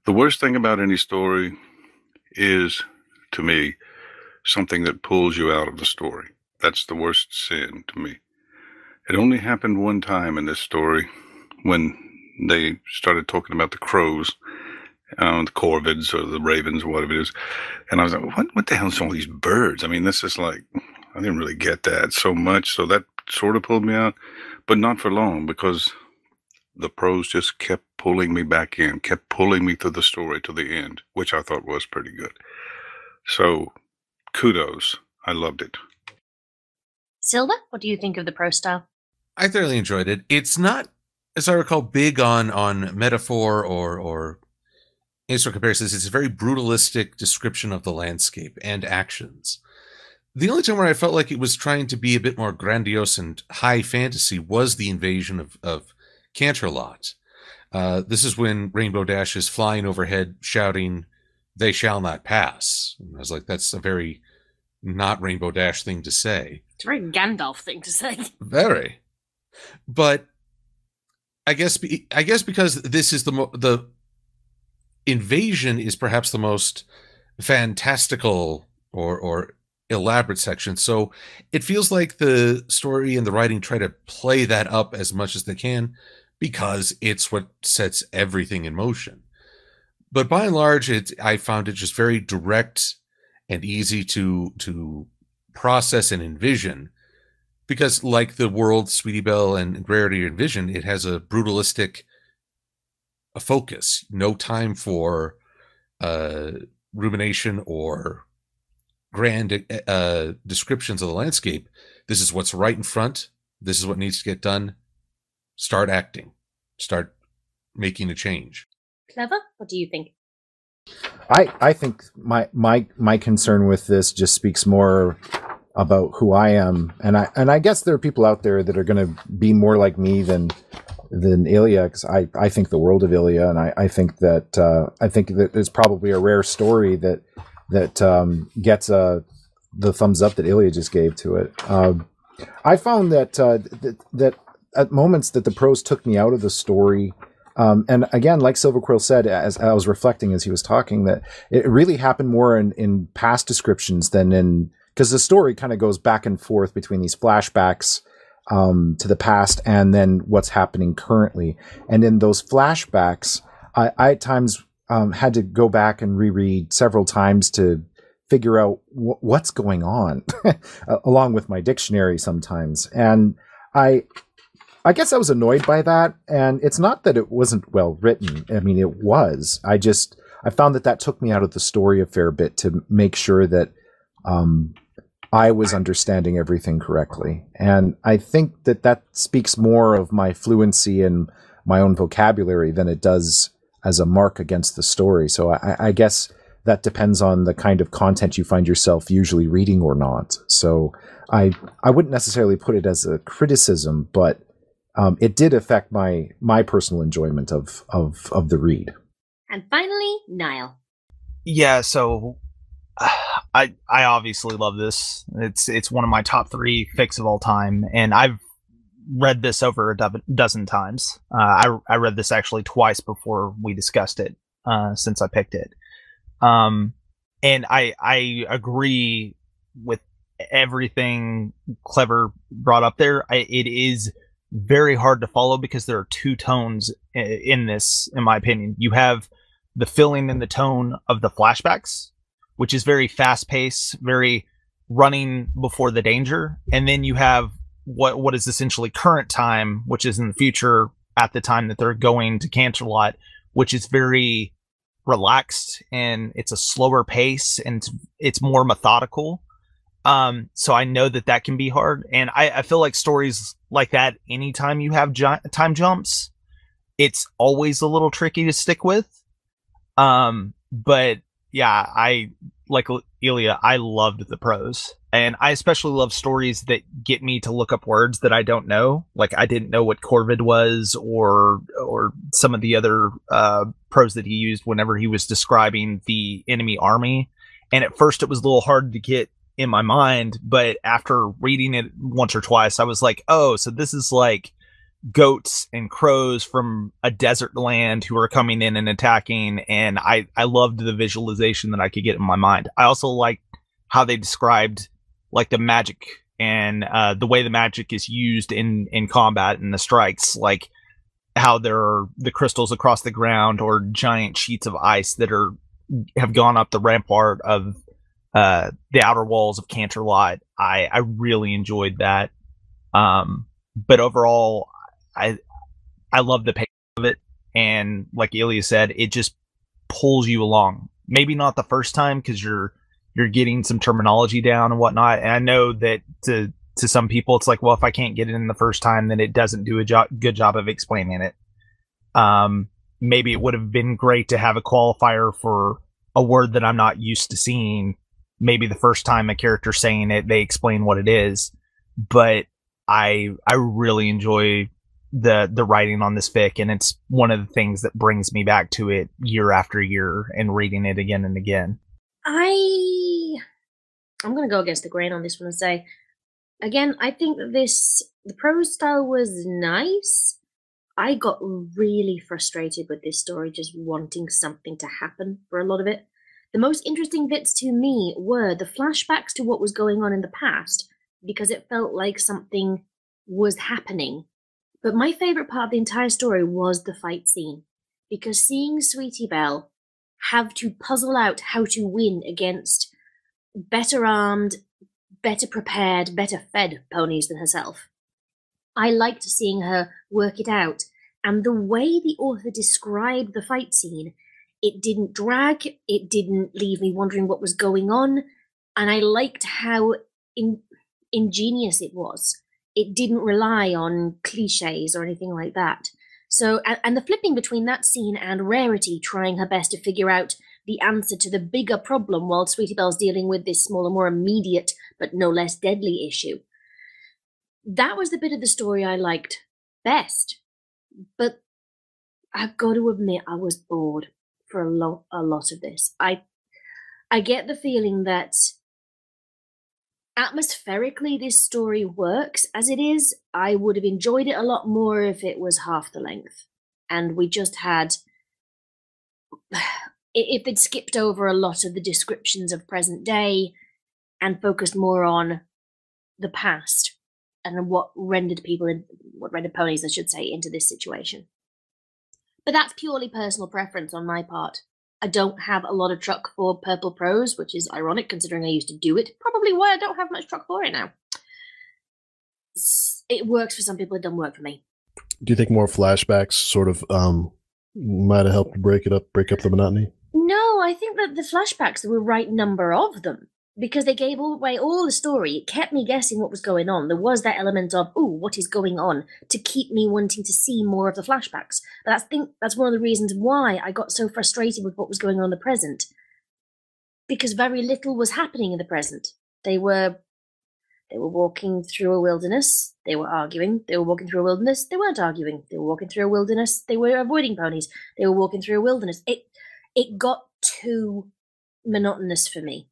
Speaker 5: The worst thing about any story is, to me, something that pulls you out of the story. That's the worst sin to me. It only happened one time in this story when they started talking about the crows, the corvids or the ravens or whatever it is. And I was like, what the hell is all these birds? I mean, this is like, I didn't really get that so much. So that sort of pulled me out, but not for long, because the prose just kept pulling me back in, kept pulling me through the story to the end, which I thought was pretty good. So kudos. I loved it.
Speaker 1: Silva, what do you think of the prose style?
Speaker 3: I thoroughly enjoyed it. It's not, as I recall, big on metaphor or any sort of comparisons. It's a very brutalistic description of the landscape and actions. The only time where I felt like it was trying to be a bit more grandiose and high fantasy was the invasion of Canterlot. This is when Rainbow Dash is flying overhead shouting, "They shall not pass." And I was like, that's a very not Rainbow Dash thing to say.
Speaker 1: It's a very Gandalf thing to say.
Speaker 3: Very. But I guess because this is the invasion is perhaps the most fantastical or elaborate section. So it feels like the story and the writing try to play that up as much as they can because it's what sets everything in motion. But by and large, I found it just very direct and easy to process and envision, because like the world Sweetie Belle and Rarity envision, it has a brutalistic focus. No time for rumination or grand descriptions of the landscape. This is what's right in front. This is what needs to get done. Start acting. Start making a change.
Speaker 1: Clever, what do you think?
Speaker 2: I think my concern with this just speaks more about who I am, and I guess there are people out there that are going to be more like me than Ilya, because I think the world of Ilya, and I think that it's probably a rare story that gets the thumbs up that Ilya just gave to it. I found that that at moments that the prose took me out of the story. And again, like Silverquill said, as I was reflecting as he was talking, that it really happened more in past descriptions than in, because the story kind of goes back and forth between these flashbacks to the past and then what's happening currently. And in those flashbacks, I at times had to go back and reread several times to figure out what's going on, along with my dictionary sometimes. And I guess I was annoyed by that, and it's not that it wasn't well written. I mean, it was. I found that took me out of the story a fair bit to make sure that I was understanding everything correctly. And I think that speaks more of my fluency and my own vocabulary than it does as a mark against the story. So I guess that depends on the kind of content you find yourself usually reading or not. So I wouldn't necessarily put it as a criticism, but it did affect my personal enjoyment of the read.
Speaker 1: And finally, Niall.
Speaker 4: Yeah, so I obviously love this. It's one of my top 3 fics of all time, and I've read this over a dozen times. I read this actually twice before we discussed it, since I picked it. And I agree with everything Clever brought up there. It is very hard to follow because there are 2 tones in this, in my opinion. You have the filling in the tone of the flashbacks, which is very fast paced, very running before the danger. And then you have what is essentially current time, which is in the future at the time that they're going to Canterlot, which is very relaxed and it's a slower pace and it's more methodical. So I know that can be hard. And I feel like stories like that, anytime you have time jumps, it's always a little tricky to stick with. But yeah, I like Ilya, I loved the prose, and I especially love stories that get me to look up words that I don't know. Like I didn't know what corvid was, or some of the other prose that he used whenever he was describing the enemy army. And at first it was a little hard to get in my mind, but after reading it once or twice, I was like, oh, so this is like goats and crows from a desert land who are coming in and attacking. And I loved the visualization that I could get in my mind. I also liked how they described like the magic and the way the magic is used in combat and the strikes, like how there are the crystals across the ground or giant sheets of ice that have gone up the rampart of the outer walls of Canterlot. I really enjoyed that. But overall, I love the pace of it, and like Ilya said, it just pulls you along. Maybe not the first time because you're getting some terminology down and whatnot. And I know that to some people, it's like, well, if I can't get it in the first time, then it doesn't do a good job of explaining it. Maybe it would have been great to have a qualifier for a word that I'm not used to seeing. Maybe the first time a character saying it, they explain what it is. But I really enjoy the writing on this fic, and it's one of the things that brings me back to it year after year and reading it again and again.
Speaker 1: I'm gonna go against the grain on this one and say, again, I think that the prose style was nice. I got really frustrated with this story, just wanting something to happen for a lot of it. The most interesting bits to me were the flashbacks to what was going on in the past, because it felt like something was happening. But my favourite part of the entire story was the fight scene, because seeing Sweetie Belle have to puzzle out how to win against better armed, better prepared, better fed ponies than herself. I liked seeing her work it out, and the way the author described the fight scene, it didn't drag, it didn't leave me wondering what was going on, and I liked how ingenious it was. It didn't rely on cliches or anything like that. So, and the flipping between that scene and Rarity trying her best to figure out the answer to the bigger problem while Sweetie Belle's dealing with this smaller, more immediate, but no less deadly issue. That was the bit of the story I liked best. But I've got to admit, I was bored for a lot of this. I get the feeling that atmospherically this story works as it is. I would have enjoyed it a lot more if it was half the length and we just had, if they'd skipped over a lot of the descriptions of present day and focused more on the past and what rendered ponies, I should say, into this situation. But that's purely personal preference on my part. I don't have a lot of truck for purple prose, which is ironic considering I used to do it. Probably why I don't have much truck for it now. It works for some people, it doesn't work for me.
Speaker 6: Do you think more flashbacks sort of might have helped break up the monotony?
Speaker 1: No, I think that the flashbacks, there were right number of them. Because they gave away all the story. It kept me guessing what was going on. There was that element of, ooh, what is going on? To keep me wanting to see more of the flashbacks. But I think that's one of the reasons why I got so frustrated with what was going on in the present. Because very little was happening in the present. They were walking through a wilderness. They were arguing. They were walking through a wilderness. They weren't arguing. They were walking through a wilderness. They were avoiding ponies. They were walking through a wilderness. It got too monotonous for me.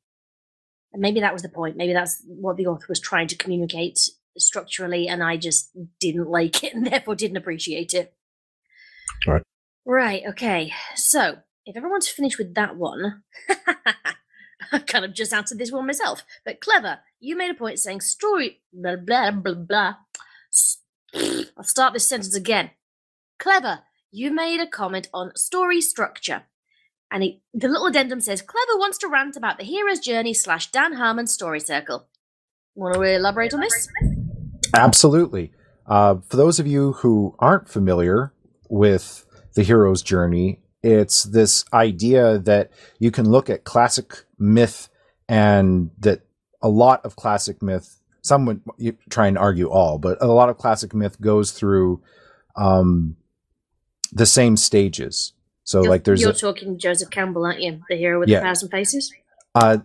Speaker 1: And maybe that was the point. Maybe that's what the author was trying to communicate structurally, and I just didn't like it and therefore didn't appreciate it.
Speaker 6: All right.
Speaker 1: Right, okay. So, if everyone's finished with that one, I've kind of just answered this one myself. But Clever, you made a point saying story, blah, blah, blah, blah. I'll start this sentence again. Clever, you made a comment on story structure. And the little addendum says, Clever wants to rant about the hero's journey / Dan Harmon's story circle. Want to elaborate on this?
Speaker 2: Absolutely. For those of you who aren't familiar with the hero's journey, it's this idea that you can look at classic myth, and that a lot of classic myth, some would try and argue all, but a lot of classic myth goes through the same stages. So
Speaker 1: you're talking Joseph Campbell, aren't you? The hero with 1,000 faces?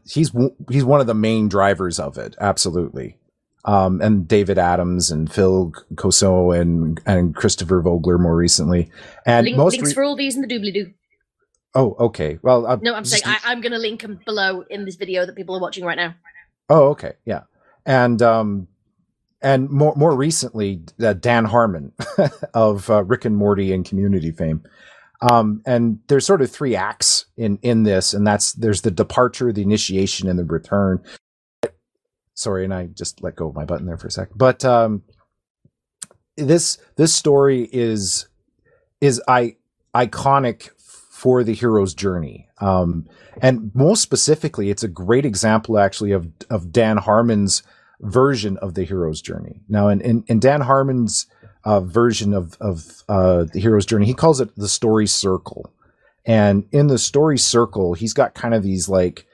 Speaker 2: He's one of the main drivers of it, absolutely. And David Adams and Phil Cousseau and Christopher Vogler more recently. And
Speaker 1: links for all these in the doobly-doo.
Speaker 2: Oh, okay. Well,
Speaker 1: no, I'm saying I'm going to link them below in this video that people are watching right now.
Speaker 2: Oh, okay, yeah. And more recently, Dan Harmon of Rick and Morty and Community fame. And there's sort of 3 acts in this, and there's the departure, the initiation, and the return. Sorry, and I just let go of my button there for a sec. But this story is iconic for the hero's journey, and most specifically, it's a great example actually of Dan Harmon's version of the hero's journey. Now, in Dan Harmon's version of the hero's journey, he calls it the story circle, and in the story circle, he's got kind of these like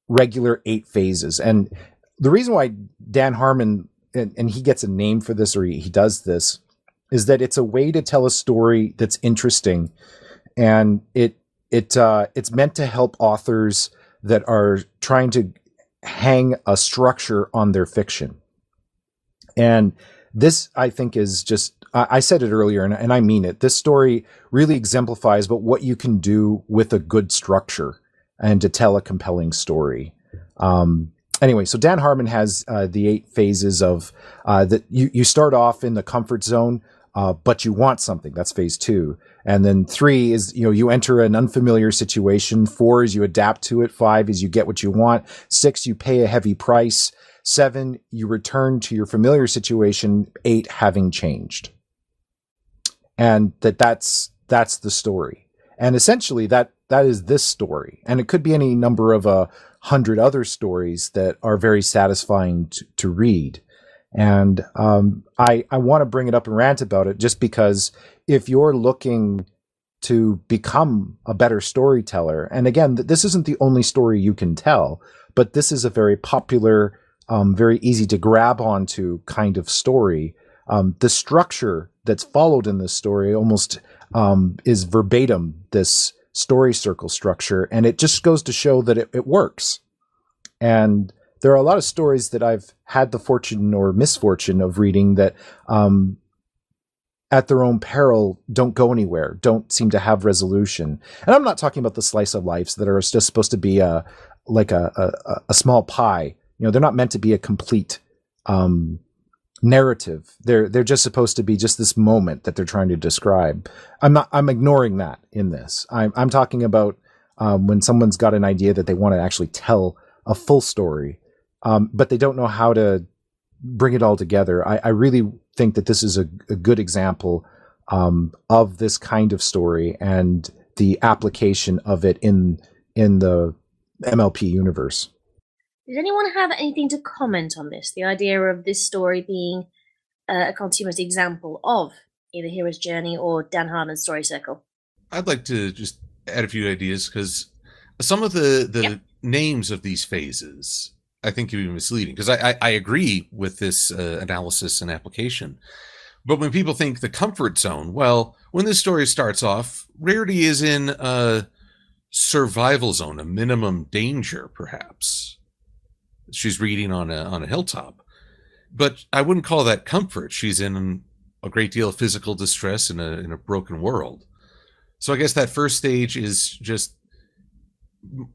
Speaker 2: regular 8 phases. And the reason why Dan Harmon, and he gets a name for this, or he does this, is that it's a way to tell a story that's interesting, and it's meant to help authors that are trying to hang a structure on their fiction. And this, I think, is just, I said it earlier, and I mean it. This story really exemplifies what you can do with a good structure and to tell a compelling story. Anyway, so Dan Harmon has the 8 phases of that. You start off in the comfort zone, but you want something. That's phase 2. And then 3 is, you enter an unfamiliar situation. 4 is you adapt to it. 5 is you get what you want. 6, you pay a heavy price. 7, you return to your familiar situation. 8, having changed. And that's the story. And essentially that is this story. And it could be any number of 100 other stories that are very satisfying to read. And I want to bring it up and rant about it just because if you're looking to become a better storyteller, and again, this isn't the only story you can tell, but this is a very popular, very easy to grab onto kind of story. The structure that's followed in this story almost is verbatim this story circle structure, and it just goes to show that it works. And there are a lot of stories that I've had the fortune or misfortune of reading that at their own peril don't go anywhere, don't seem to have resolution. And I'm not talking about the slice of lives that are just supposed to be like a small pie. They're not meant to be a complete narrative. They're just supposed to be just this moment that they're trying to describe. I'm ignoring that in this. I'm talking about when someone's got an idea that they want to actually tell a full story, but they don't know how to bring it all together. I really think that this is a good example of this kind of story and the application of it in the MLP universe.
Speaker 1: Does anyone have anything to comment on this? The idea of this story being a consummate example of either Hero's Journey or Dan Harmon's story circle?
Speaker 3: I'd like to just add a few ideas, because some of the names of these phases I think can be misleading, because I agree with this analysis and application. But when people think the comfort zone, well, when this story starts off, Rarity is in a survival zone, a minimum danger, perhaps. She's reading on a hilltop. But I wouldn't call that comfort. She's in a great deal of physical distress in a broken world. So I guess that first stage is just,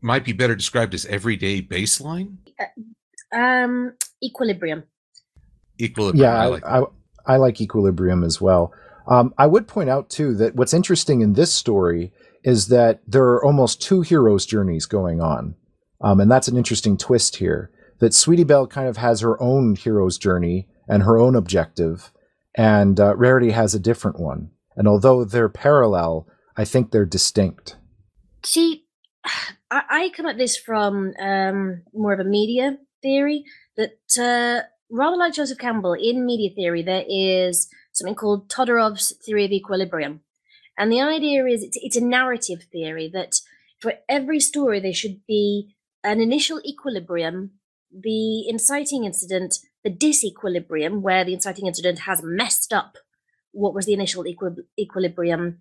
Speaker 3: might be better described as everyday baseline.
Speaker 1: Equilibrium.
Speaker 3: Equilibrium.
Speaker 2: Yeah, I like equilibrium as well. I would point out too that what's interesting in this story is that there are almost 2 heroes' journeys going on, and that's an interesting twist here. That Sweetie Belle kind of has her own hero's journey and her own objective, and Rarity has a different one. And although they're parallel, I think they're distinct.
Speaker 1: See, I come at this from more of a media theory that rather like Joseph Campbell, in media theory, there is something called Todderov's theory of equilibrium. And the idea is it's a narrative theory that for every story there should be an initial equilibrium, the inciting incident, the disequilibrium, where the inciting incident has messed up what was the initial equilibrium,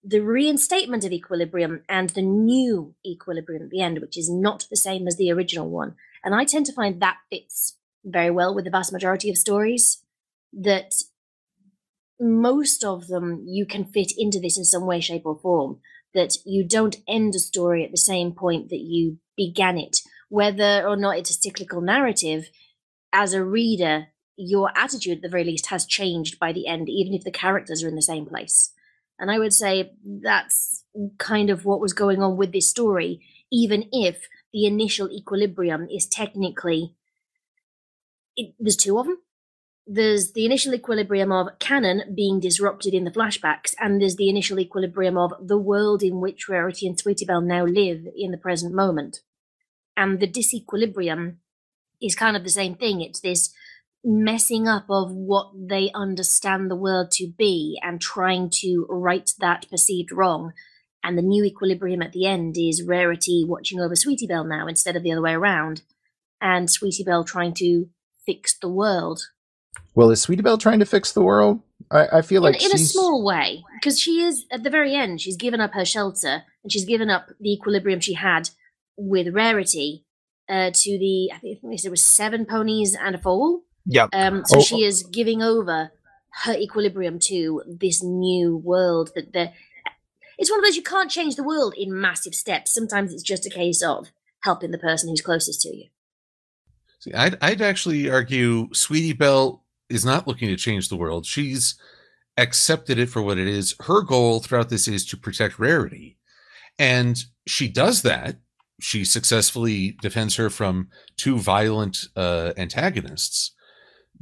Speaker 1: the reinstatement of equilibrium, and the new equilibrium at the end, which is not the same as the original one. And I tend to find that fits very well with the vast majority of stories, that most of them you can fit into this in some way, shape, or form, that you don't end a story at the same point that you began it. Whether or not it's a cyclical narrative, as a reader, your attitude at the very least has changed by the end, even if the characters are in the same place. And I would say that's kind of what was going on with this story, even if the initial equilibrium is technically... there's two of them. There's the initial equilibrium of canon being disrupted in the flashbacks, and there's the initial equilibrium of the world in which Rarity and Sweetie Belle now live in the present moment. And the disequilibrium is kind of the same thing. It's this messing up of what they understand the world to be and trying to right that perceived wrong. And the new equilibrium at the end is Rarity watching over Sweetie Belle now instead of the other way around, and Sweetie Belle trying to fix the world.
Speaker 2: Well, is Sweetie Belle trying to fix the world? I feel like
Speaker 1: in a small way, because she is, at the very end, she's given up her shelter, and she's given up the equilibrium she had with Rarity to the, I think it was 7 ponies and a foal.
Speaker 4: Yep.
Speaker 1: So she is giving over her equilibrium to this new world. It's one of those, you can't change the world in massive steps. Sometimes it's just a case of helping the person who's closest to you.
Speaker 3: See, I'd actually argue Sweetie Belle is not looking to change the world. She's accepted it for what it is. Her goal throughout this is to protect Rarity. And she does that. She successfully defends her from 2 violent antagonists.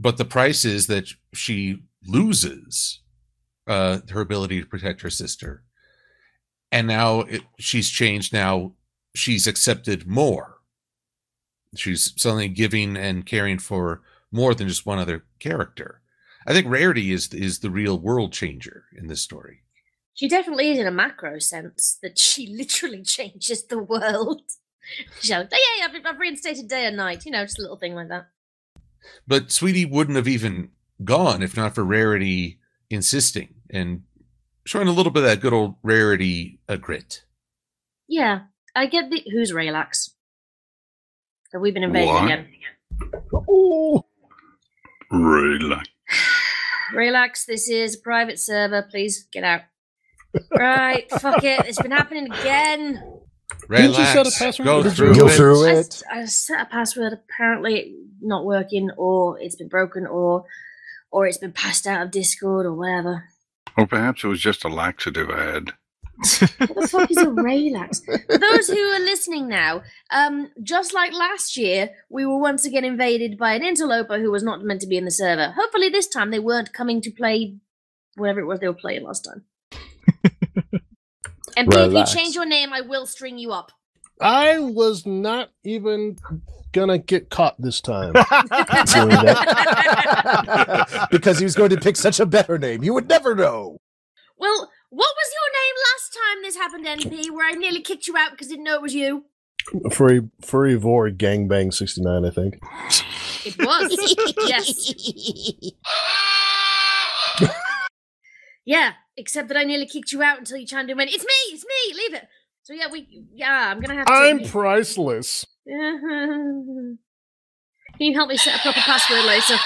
Speaker 3: But the price is that she loses her ability to protect her sister. And now she's changed. Now she's accepted more. She's suddenly giving and caring for more than just one other character. I think Rarity is the real world changer in this story.
Speaker 1: She definitely is in a macro sense, that she literally changes the world. She's like, yeah, I've reinstated day and night, just a little thing like that.
Speaker 3: But Sweetie wouldn't have even gone if not for Rarity insisting and showing a little bit of that good old Rarity grit.
Speaker 1: Yeah, I get the... Who's Relax? Have we been invaded again?
Speaker 6: Oh,
Speaker 5: Relax.
Speaker 1: Relax, this is a private server. Please get out. Right, fuck it. It's been happening again.
Speaker 3: Relax.
Speaker 6: Didn't you set a password?
Speaker 3: Go
Speaker 2: Go through it.
Speaker 1: I set a password, apparently not working, or it's been broken, or it's been passed out of Discord, or whatever.
Speaker 5: Or perhaps it was just a laxative ad.
Speaker 1: What the fuck is a Relax? For those who are listening now, just like last year, we were once again invaded by an interloper who was not meant to be in the server. Hopefully this time they weren't coming to play whatever it was they were playing last time. And if you change your name, I will string you up.
Speaker 6: I was not even gonna get caught this time doing that.
Speaker 2: Because he was going to pick such a better name. You would never know.
Speaker 1: Well, what was your name last time this happened, NP, where I nearly kicked you out because I didn't know it was you?
Speaker 6: Furry Vor Gangbang 69, I think.
Speaker 1: It was. Yes. Yeah, except that I nearly kicked you out until you chimed in and went, it's me, leave it. So yeah, I'm gonna have to...
Speaker 6: I'm priceless.
Speaker 1: Can you help me set a proper password later?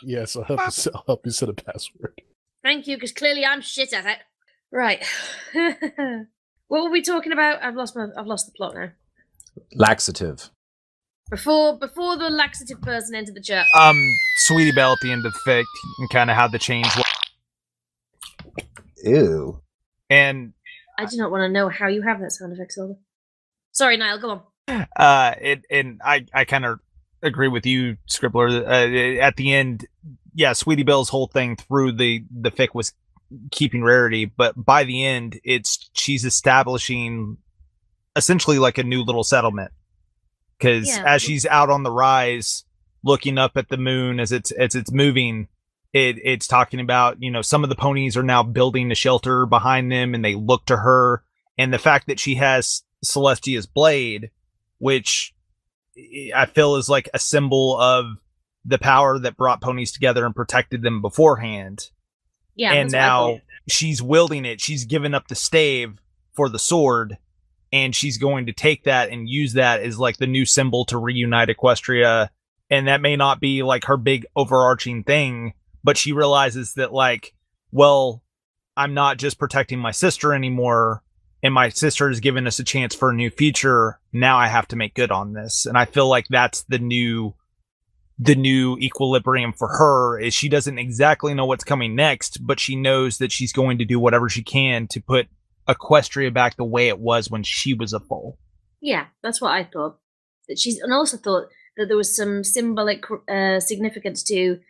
Speaker 6: Yes, I'll help you set a password.
Speaker 1: Thank you, because clearly I'm shit at it. Right. What were we talking about? I've lost the plot now.
Speaker 2: Laxative.
Speaker 1: Before the laxative person entered the chat.
Speaker 4: Sweetie Belle at the end of the fic, and kind of how the change was.
Speaker 2: Ew.
Speaker 4: And
Speaker 1: I do not want to know how you have that sound effect, Silver. Sorry, Niall, go on.
Speaker 4: And I kind of agree with you, Scribbler. At the end, yeah, Sweetie Belle's whole thing through the fic was keeping Rarity, but by the end, she's establishing essentially like a new little settlement. Because as she's out on the rise, looking up at the moon as it's moving, it's talking about, you know, some of the ponies are now building a shelter behind them, and they look to her, and the fact that she has Celestia's blade, which I feel is like a symbol of the power that brought ponies together and protected them beforehand. Yeah, and now she's wielding it. She's given up the stave for the sword, and she's going to take that and use that as like the new symbol to reunite Equestria. And that may not be like her big overarching thing, but she realizes that, like, well, I'm not just protecting my sister anymore, and my sister has given us a chance for a new future. Now I have to make good on this. And I feel like that's the new equilibrium for her, is she doesn't exactly know what's coming next, but she knows that she's going to do whatever she can to put Equestria back the way it was when she was a foal.
Speaker 1: Yeah, that's what I thought. And I also thought that there was some symbolic significance to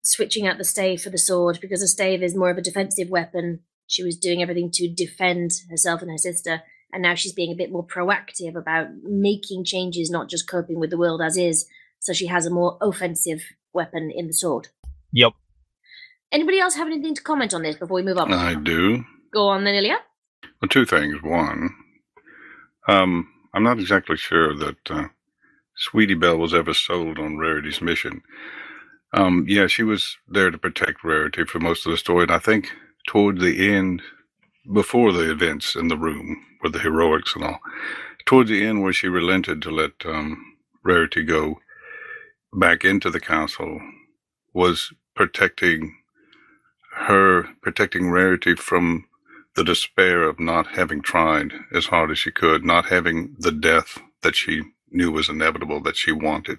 Speaker 1: switching out the stave for the sword, because the stave is more of a defensive weapon. She was doing everything to defend herself and her sister, and now she's being a bit more proactive about making changes, not just coping with the world as is. So she has a more offensive weapon in the sword.
Speaker 4: Yep.
Speaker 1: Anybody else have anything to comment on this before we move on?
Speaker 5: I do.
Speaker 1: Go on then, Ilya.
Speaker 5: Well, two things. One, I'm not exactly sure that Sweetie Belle was ever sold on Rarity's mission. Yeah, she was there to protect Rarity for most of the story, and I think toward the end, before the events in the room with the heroics and all, toward the end where she relented to let Rarity go back into the council, was protecting Rarity from the despair of not having tried as hard as she could, not having the death that she knew was inevitable, that she wanted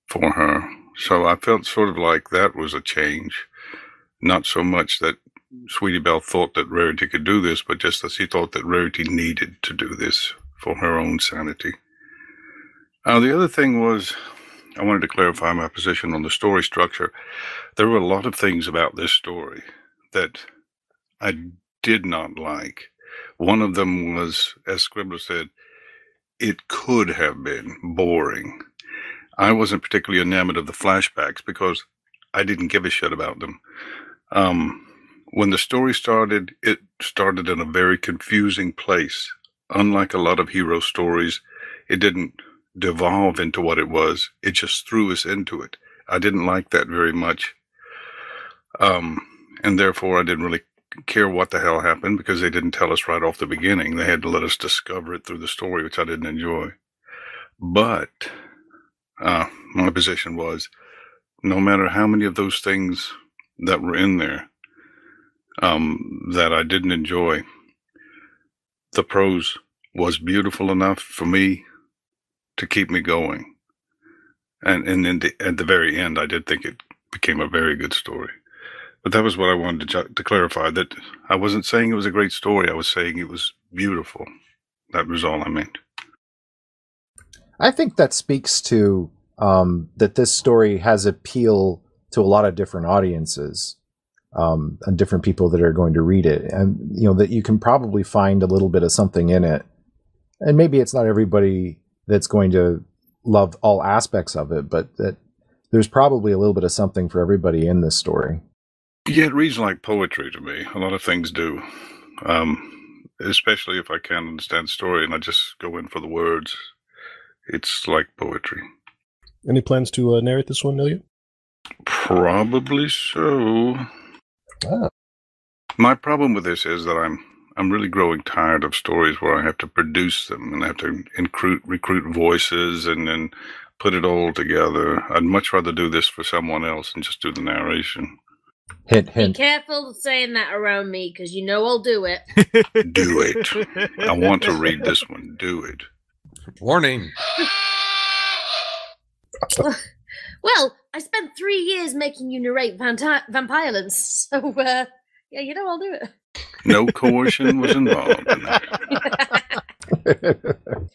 Speaker 5: for her. So I felt sort of like that was a change. Not so much that Sweetie Belle thought that Rarity could do this, but just that she thought that Rarity needed to do this for her own sanity. The other thing was, I wanted to clarify my position on the story structure. There were a lot of things about this story that I did not like. One of them was, as Scribbler said, it could have been boring. I wasn't particularly enamored of the flashbacks because I didn't give a shit about them. When the story started, it started in a very confusing place. Unlike a lot of hero stories, it didn't devolve into what it was. It just threw us into it. I didn't like that very much. And therefore I didn't really care what the hell happened, because they didn't tell us right off the beginning. They had to let us discover it through the story, which I didn't enjoy. But my position was, no matter how many of those things that were in there that I didn't enjoy, the prose was beautiful enough for me to keep me going. And at the very end, I did think it became a very good story. But that was what I wanted to clarify, that I wasn't saying it was a great story. I was saying it was beautiful. That was all I meant.
Speaker 2: I think that speaks to that this story has appeal to a lot of different audiences, and different people that are going to read it. And, you know, that you can probably find a little bit of something in it. And maybe it's not everybody that's going to love all aspects of it, but that there's probably a little bit of something for everybody in this story.
Speaker 5: Yeah, it reads like poetry to me. A lot of things do. Especially if I can't understand the story and I just go in for the words. It's like poetry.
Speaker 6: Any plans to narrate this one, Ilya?
Speaker 5: Probably so.
Speaker 6: Ah.
Speaker 5: My problem with this is that I'm really growing tired of stories where I have to produce them and I have to recruit voices and then put it all together. I'd much rather do this for someone else and just do the narration.
Speaker 2: Hint, hint.
Speaker 1: Be careful saying that around me, because you know I'll do it.
Speaker 5: Do it. I want to read this one. Do it.
Speaker 3: Warning.
Speaker 1: Well, I spent 3 years making you narrate vampirelance, so yeah, you know I'll do it.
Speaker 5: No coercion was involved in that.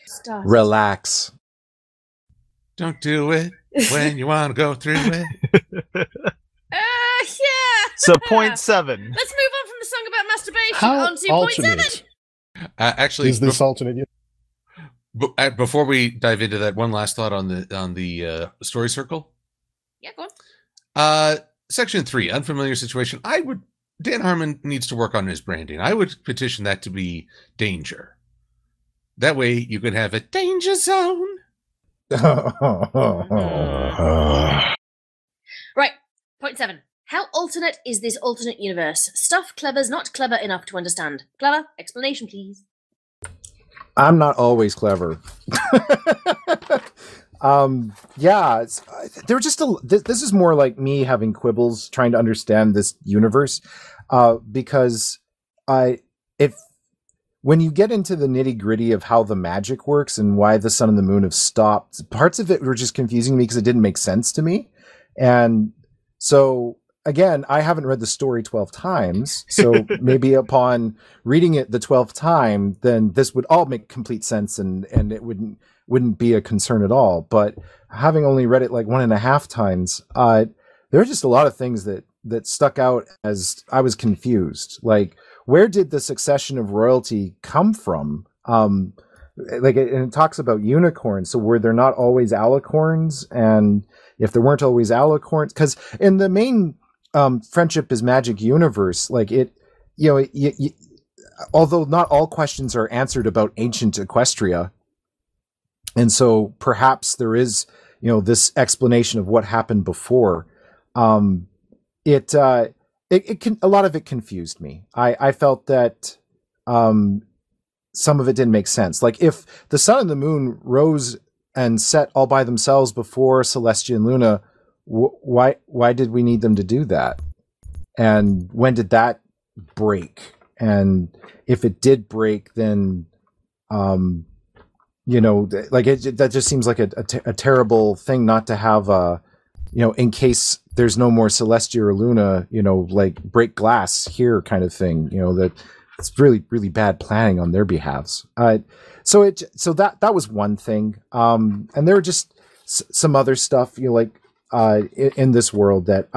Speaker 1: Stop.
Speaker 2: Relax.
Speaker 3: Don't do it when you want to go through it.
Speaker 1: Yeah.
Speaker 4: So 0.7.
Speaker 1: Let's move on from the song about masturbation
Speaker 6: How
Speaker 1: on to 0.7.
Speaker 6: alternate
Speaker 3: Actually,
Speaker 6: is this alternate?
Speaker 3: before we dive into that, one last thought on the story circle.
Speaker 1: Yeah, go on.
Speaker 3: Section 3, unfamiliar situation. Dan Harmon needs to work on his branding. I would petition that to be danger. That way you could have a danger zone.
Speaker 1: Right, 0.7. How alternate is this alternate universe? Stuff Clever's not clever enough to understand. Clever, explanation please.
Speaker 2: I'm not always clever. Yeah, there were just this is more like me having quibbles trying to understand this universe, because when you get into the nitty gritty of how the magic works and why the sun and the moon have stopped, parts of it were just confusing me because it didn't make sense to me. And so again, I haven't read the story 12 times, so maybe upon reading it the 12th time, then this would all make complete sense and it wouldn't be a concern at all. But having only read it like 1.5 times, there are just a lot of things that stuck out as I was confused. Like, where did the succession of royalty come from? And it talks about unicorns. So were there not always alicorns? And if there weren't always alicorns, because in the main Friendship is Magic universe, like although not all questions are answered about ancient Equestria, and so perhaps there is, this explanation of what happened before. It can, a lot of it confused me. I felt that some of it didn't make sense. Like, if the sun and the moon rose and set all by themselves before Celestia and Luna, why did we need them to do that? And when did that break? And if it did break, then that just seems like a terrible thing not to have in case there's no more Celestia or Luna, like break glass here kind of thing, that it's really, really bad planning on their behalves. So that was one thing. And there were just some other stuff, in this world that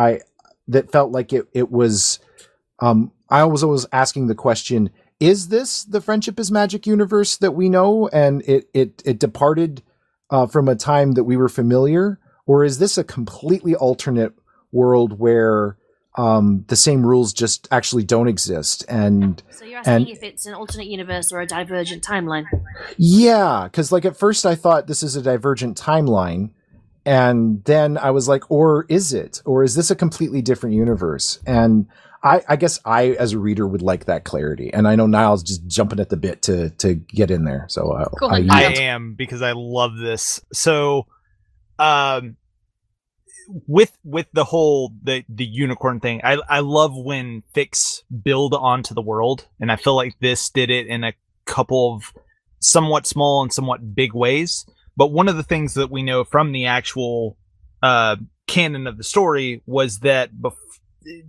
Speaker 2: felt like it was, I was always asking the question, is this the Friendship is Magic universe that we know? And it departed from a time that we were familiar, or is this a completely alternate world where the same rules just actually don't exist? And
Speaker 1: so you're asking if it's an alternate universe or a divergent timeline?
Speaker 2: Yeah, because at first I thought this is a divergent timeline, and then I was like, or is it? Or is this a completely different universe? And I guess I, as a reader, would like that clarity. And I know Niall's just jumping at the bit to get in there. So
Speaker 1: cool.
Speaker 4: I am, because I love this. So with the whole the unicorn thing, I love when fics build onto the world, and I feel like this did it in a couple of somewhat small and somewhat big ways. But one of the things that we know from the actual canon of the story was that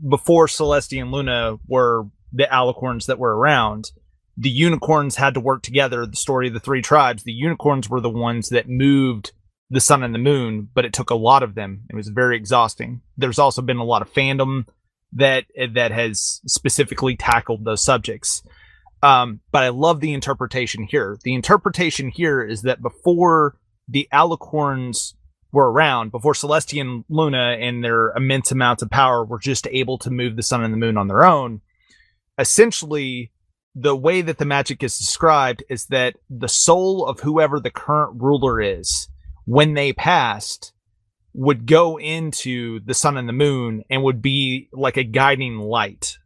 Speaker 4: before Celestia and Luna were the alicorns that were around, the unicorns had to work together. The story of the 3 tribes, the unicorns were the ones that moved the sun and the moon, but it took a lot of them. It was very exhausting. There's also been a lot of fandom that has specifically tackled those subjects. But I love the interpretation here. The interpretation here is that before the alicorns were around, before Celestia and Luna and their immense amounts of power were just able to move the sun and the moon on their own, essentially the way that the magic is described is that the soul of whoever the current ruler is, when they passed, would go into the sun and the moon and would be like a guiding light.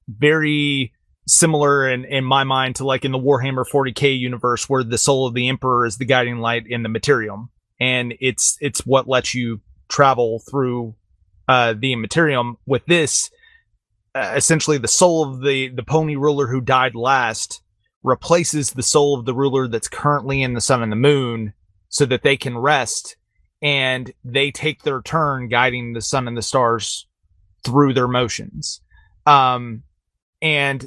Speaker 4: Very similar in my mind to like in the Warhammer 40k universe, where the soul of the emperor is the guiding light in the Materium. And it's what lets you travel through the Immaterium. With this, essentially the soul of the pony ruler who died last replaces the soul of the ruler that's currently in the sun and the moon, so that they can rest, and they take their turn guiding the sun and the stars through their motions. And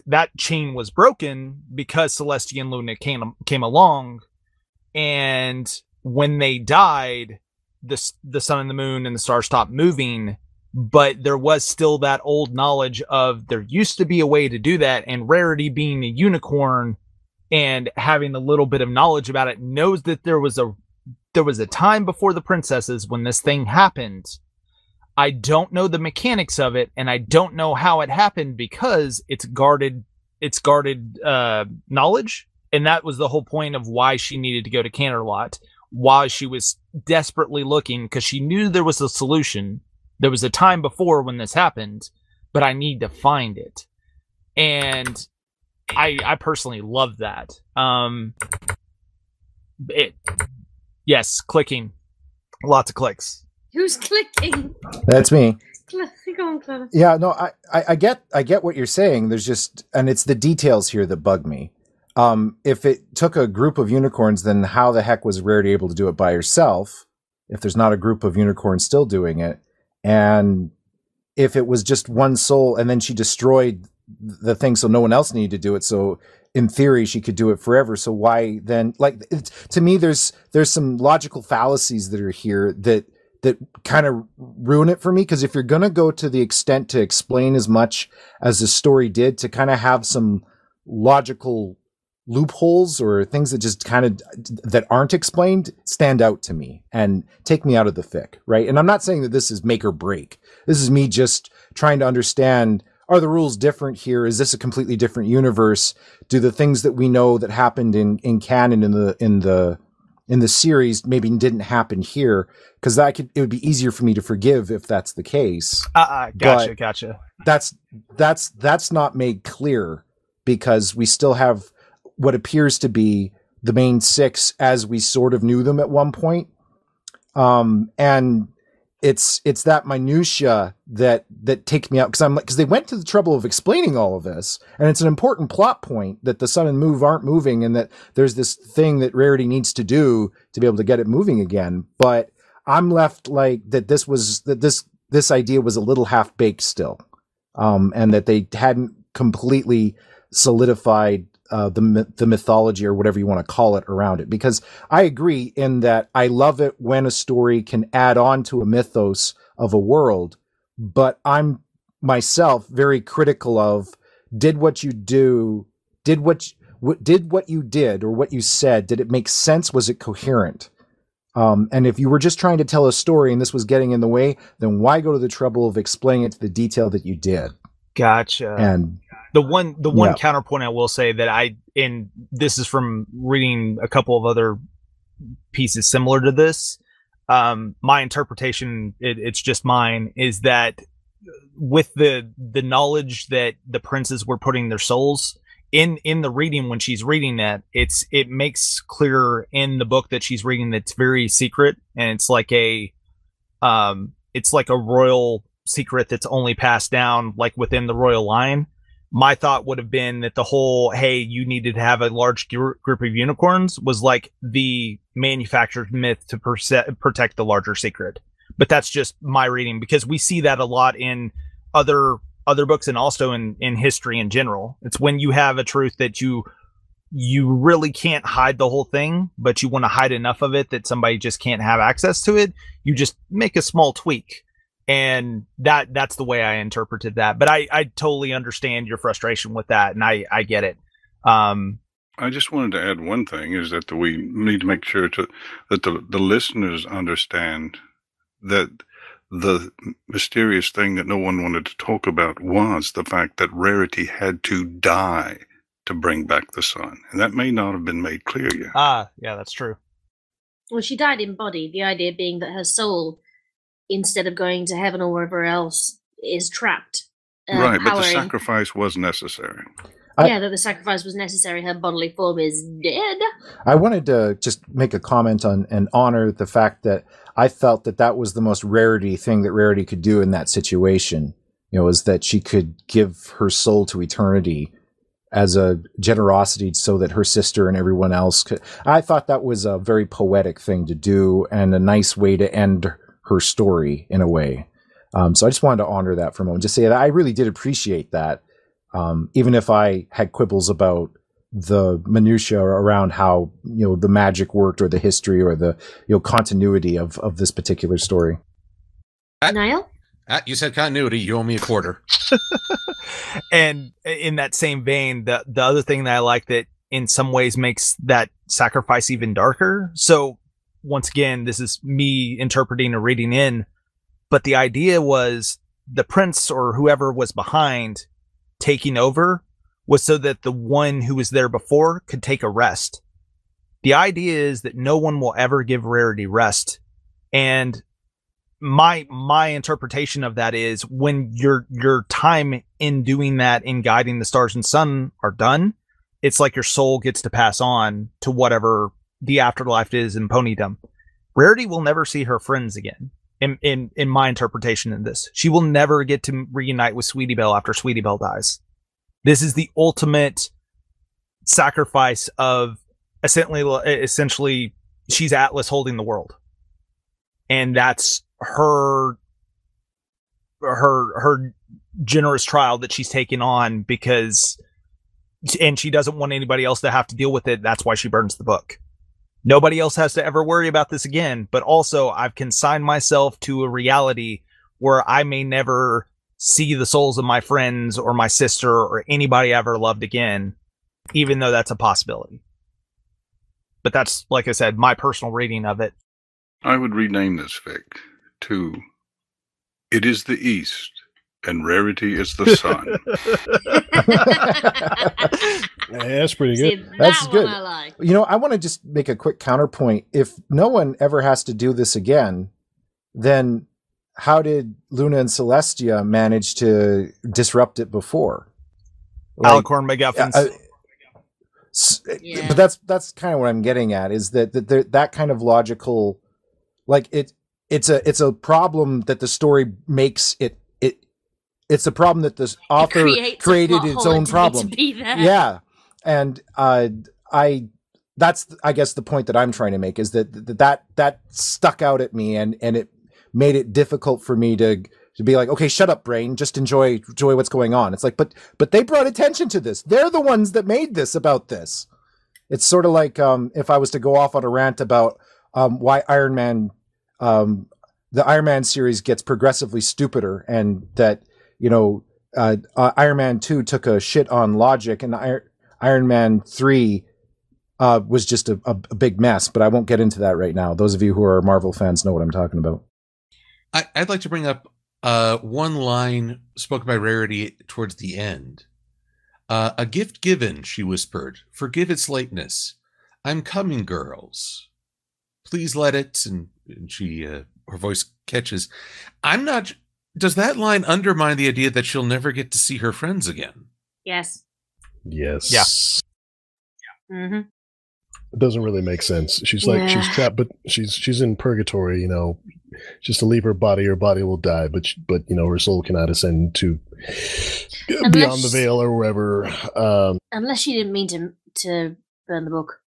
Speaker 4: that chain was broken because Celestia and Luna came along, and when they died, the sun and the moon and the stars stopped moving. but there was still that old knowledge of there used to be a way to do that, and Rarity being a unicorn and having a little bit of knowledge about it knows that there was a time before the princesses when this thing happened. I don't know the mechanics of it, and I don't know how it happened because it's guarded knowledge, and that was the whole point of why she needed to go to Canterlot, while she was desperately looking, because she knew there was a solution. There was a time before when this happened, but I need to find it. And I personally love that. Yes, clicking. Lots of clicks.
Speaker 1: Who's clicking?
Speaker 2: That's me.
Speaker 1: Go on, Clara.
Speaker 2: Yeah, no, I get what you're saying. There's just, and it's the details here that bug me. If it took a group of unicorns, then how the heck was Rarity able to do it by herself? If there's not a group of unicorns still doing it, and if it was just one soul, and then she destroyed the thing, so no one else needed to do it. So in theory, she could do it forever. So why then? Like, to me, there's some logical fallacies that are here that kind of ruin it for me. Because if you're going to go to the extent to explain as much as the story did, to kind of have some logical loopholes or things that just kind of that aren't explained stand out to me and take me out of the fic, right? And I'm not saying that this is make or break. This is me just trying to understand, are the rules different here? Is this a completely different universe? Do the things that we know that happened in canon in the series maybe didn't happen here? Because it would be easier for me to forgive if that's the case.
Speaker 4: Gotcha.
Speaker 2: That's not made clear, because we still have what appears to be the main six as we sort of knew them at one point. And it's that minutia that takes me out, because they went to the trouble of explaining all of this, and it's an important plot point that the sun and moon aren't moving, and that there's this thing that Rarity needs to do to be able to get it moving again. But I'm left like that this idea was a little half baked still, and that they hadn't completely solidified the mythology, or whatever you want to call it, around it. Because I agree in that I love it when a story can add on to a mythos of a world, but I'm myself very critical of, did what you did, or what you said, did it make sense? Was it coherent? And if you were just trying to tell a story and this was getting in the way, then why go to the trouble of explaining it to the detail that you did?
Speaker 4: Gotcha.
Speaker 2: And
Speaker 4: the one counterpoint I will say that and this is from reading a couple of other pieces similar to this, my interpretation, it's just mine, is that with the knowledge that the princes were putting their souls in the reading, when she's reading that, it makes clear in the book that she's reading that's very secret, and it's like a royal secret that's only passed down like within the royal line. My thought would have been that the whole, hey, you needed to have a large group of unicorns, was like the manufacturer's myth to protect the larger secret. But that's just my reading, because we see that a lot in other books, and also in history in general. It's when you have a truth that you really can't hide the whole thing, but you want to hide enough of it that somebody just can't have access to it. You just make a small tweak. And that's the way I interpreted that. But I totally understand your frustration with that, and I get it.
Speaker 5: I just wanted to add one thing, is that we need to make sure that the listeners understand that the mysterious thing that no one wanted to talk about was the fact that Rarity had to die to bring back the sun. And that may not have been made clear yet.
Speaker 4: Yeah, that's true.
Speaker 1: Well, she died in body, the idea being that her soul, instead of going to heaven or wherever else, is trapped.
Speaker 5: Right, but the sacrifice was necessary.
Speaker 1: That the sacrifice was necessary. Her bodily form is dead.
Speaker 2: I wanted to just make a comment on and honor the fact that I felt that was the most Rarity thing that Rarity could do in that situation. Is that she could give her soul to eternity as a generosity so that her sister and everyone else could. I thought that was a very poetic thing to do, and a nice way to end her story in a way. So I just wanted to honor that for a moment. Just say that I really did appreciate that. Even if I had quibbles about the minutia around how, the magic worked, or the history, or the, continuity of this particular story.
Speaker 1: Niall?
Speaker 3: You said continuity. You owe me a quarter.
Speaker 4: And in that same vein, the other thing that I like that in some ways makes that sacrifice even darker. So once again, this is me interpreting or reading in, but the idea was the prince or whoever was behind taking over was so that the one who was there before could take a rest. The idea is that no one will ever give Rarity rest. And my interpretation of that is when your time in doing that, in guiding the stars and sun are done, it's like your soul gets to pass on to whatever the afterlife is in ponydom. Rarity will never see her friends again. In my interpretation of this, she will never get to reunite with Sweetie Belle after Sweetie Belle dies. This is the ultimate sacrifice of essentially she's Atlas holding the world. And that's her generous trial that she's taking on because, and she doesn't want anybody else to have to deal with it. That's why she burns the book. Nobody else has to ever worry about this again. But also I've consigned myself to a reality where I may never see the souls of my friends or my sister or anybody I ever loved again, even though that's a possibility. But that's, like I said, my personal reading of it.
Speaker 5: I would rename this fic to It is the East and Rarity is the Sun.
Speaker 6: Yeah, that's pretty good.
Speaker 1: See,
Speaker 2: That's
Speaker 1: that
Speaker 2: good.
Speaker 1: one I like.
Speaker 2: You know, I want to just make a quick counterpoint. If no one ever has to do this again, then how did Luna and Celestia manage to disrupt it before?
Speaker 4: Alicorn MacGuffins.
Speaker 1: Yeah.
Speaker 2: But that's kind of what I'm getting at, is that kind of logical, like it's a problem that the story makes it's a problem that this author created its own problem. Yeah. And that's I guess the point that I'm trying to make is that stuck out at me and it made it difficult for me to be like, okay, shut up, brain, just enjoy what's going on. It's like, but they brought attention to this. They're the ones that made this about this. It's sort of like if I was to go off on a rant about why Iron Man, the Iron Man series gets progressively stupider, and that, you know, Iron Man 2 took a shit on logic, and Iron Man 3 was just a big mess. But I won't get into that right now. Those of you who are Marvel fans know what I'm talking about.
Speaker 3: I'd like to bring up one line spoken by Rarity towards the end. A gift given, she whispered. Forgive its lateness. I'm coming, girls. Please let it. And she, her voice catches. I'm not. Does that line undermine the idea that she'll never get to see her friends again?
Speaker 1: Yes.
Speaker 6: Yes.
Speaker 4: Yeah.
Speaker 1: Mm-hmm.
Speaker 6: It doesn't really make sense. She's like, she's trapped, but she's in purgatory, you know, just to leave her body will die, but you know, her soul cannot ascend to beyond the veil or wherever.
Speaker 1: Unless she didn't mean to burn the book.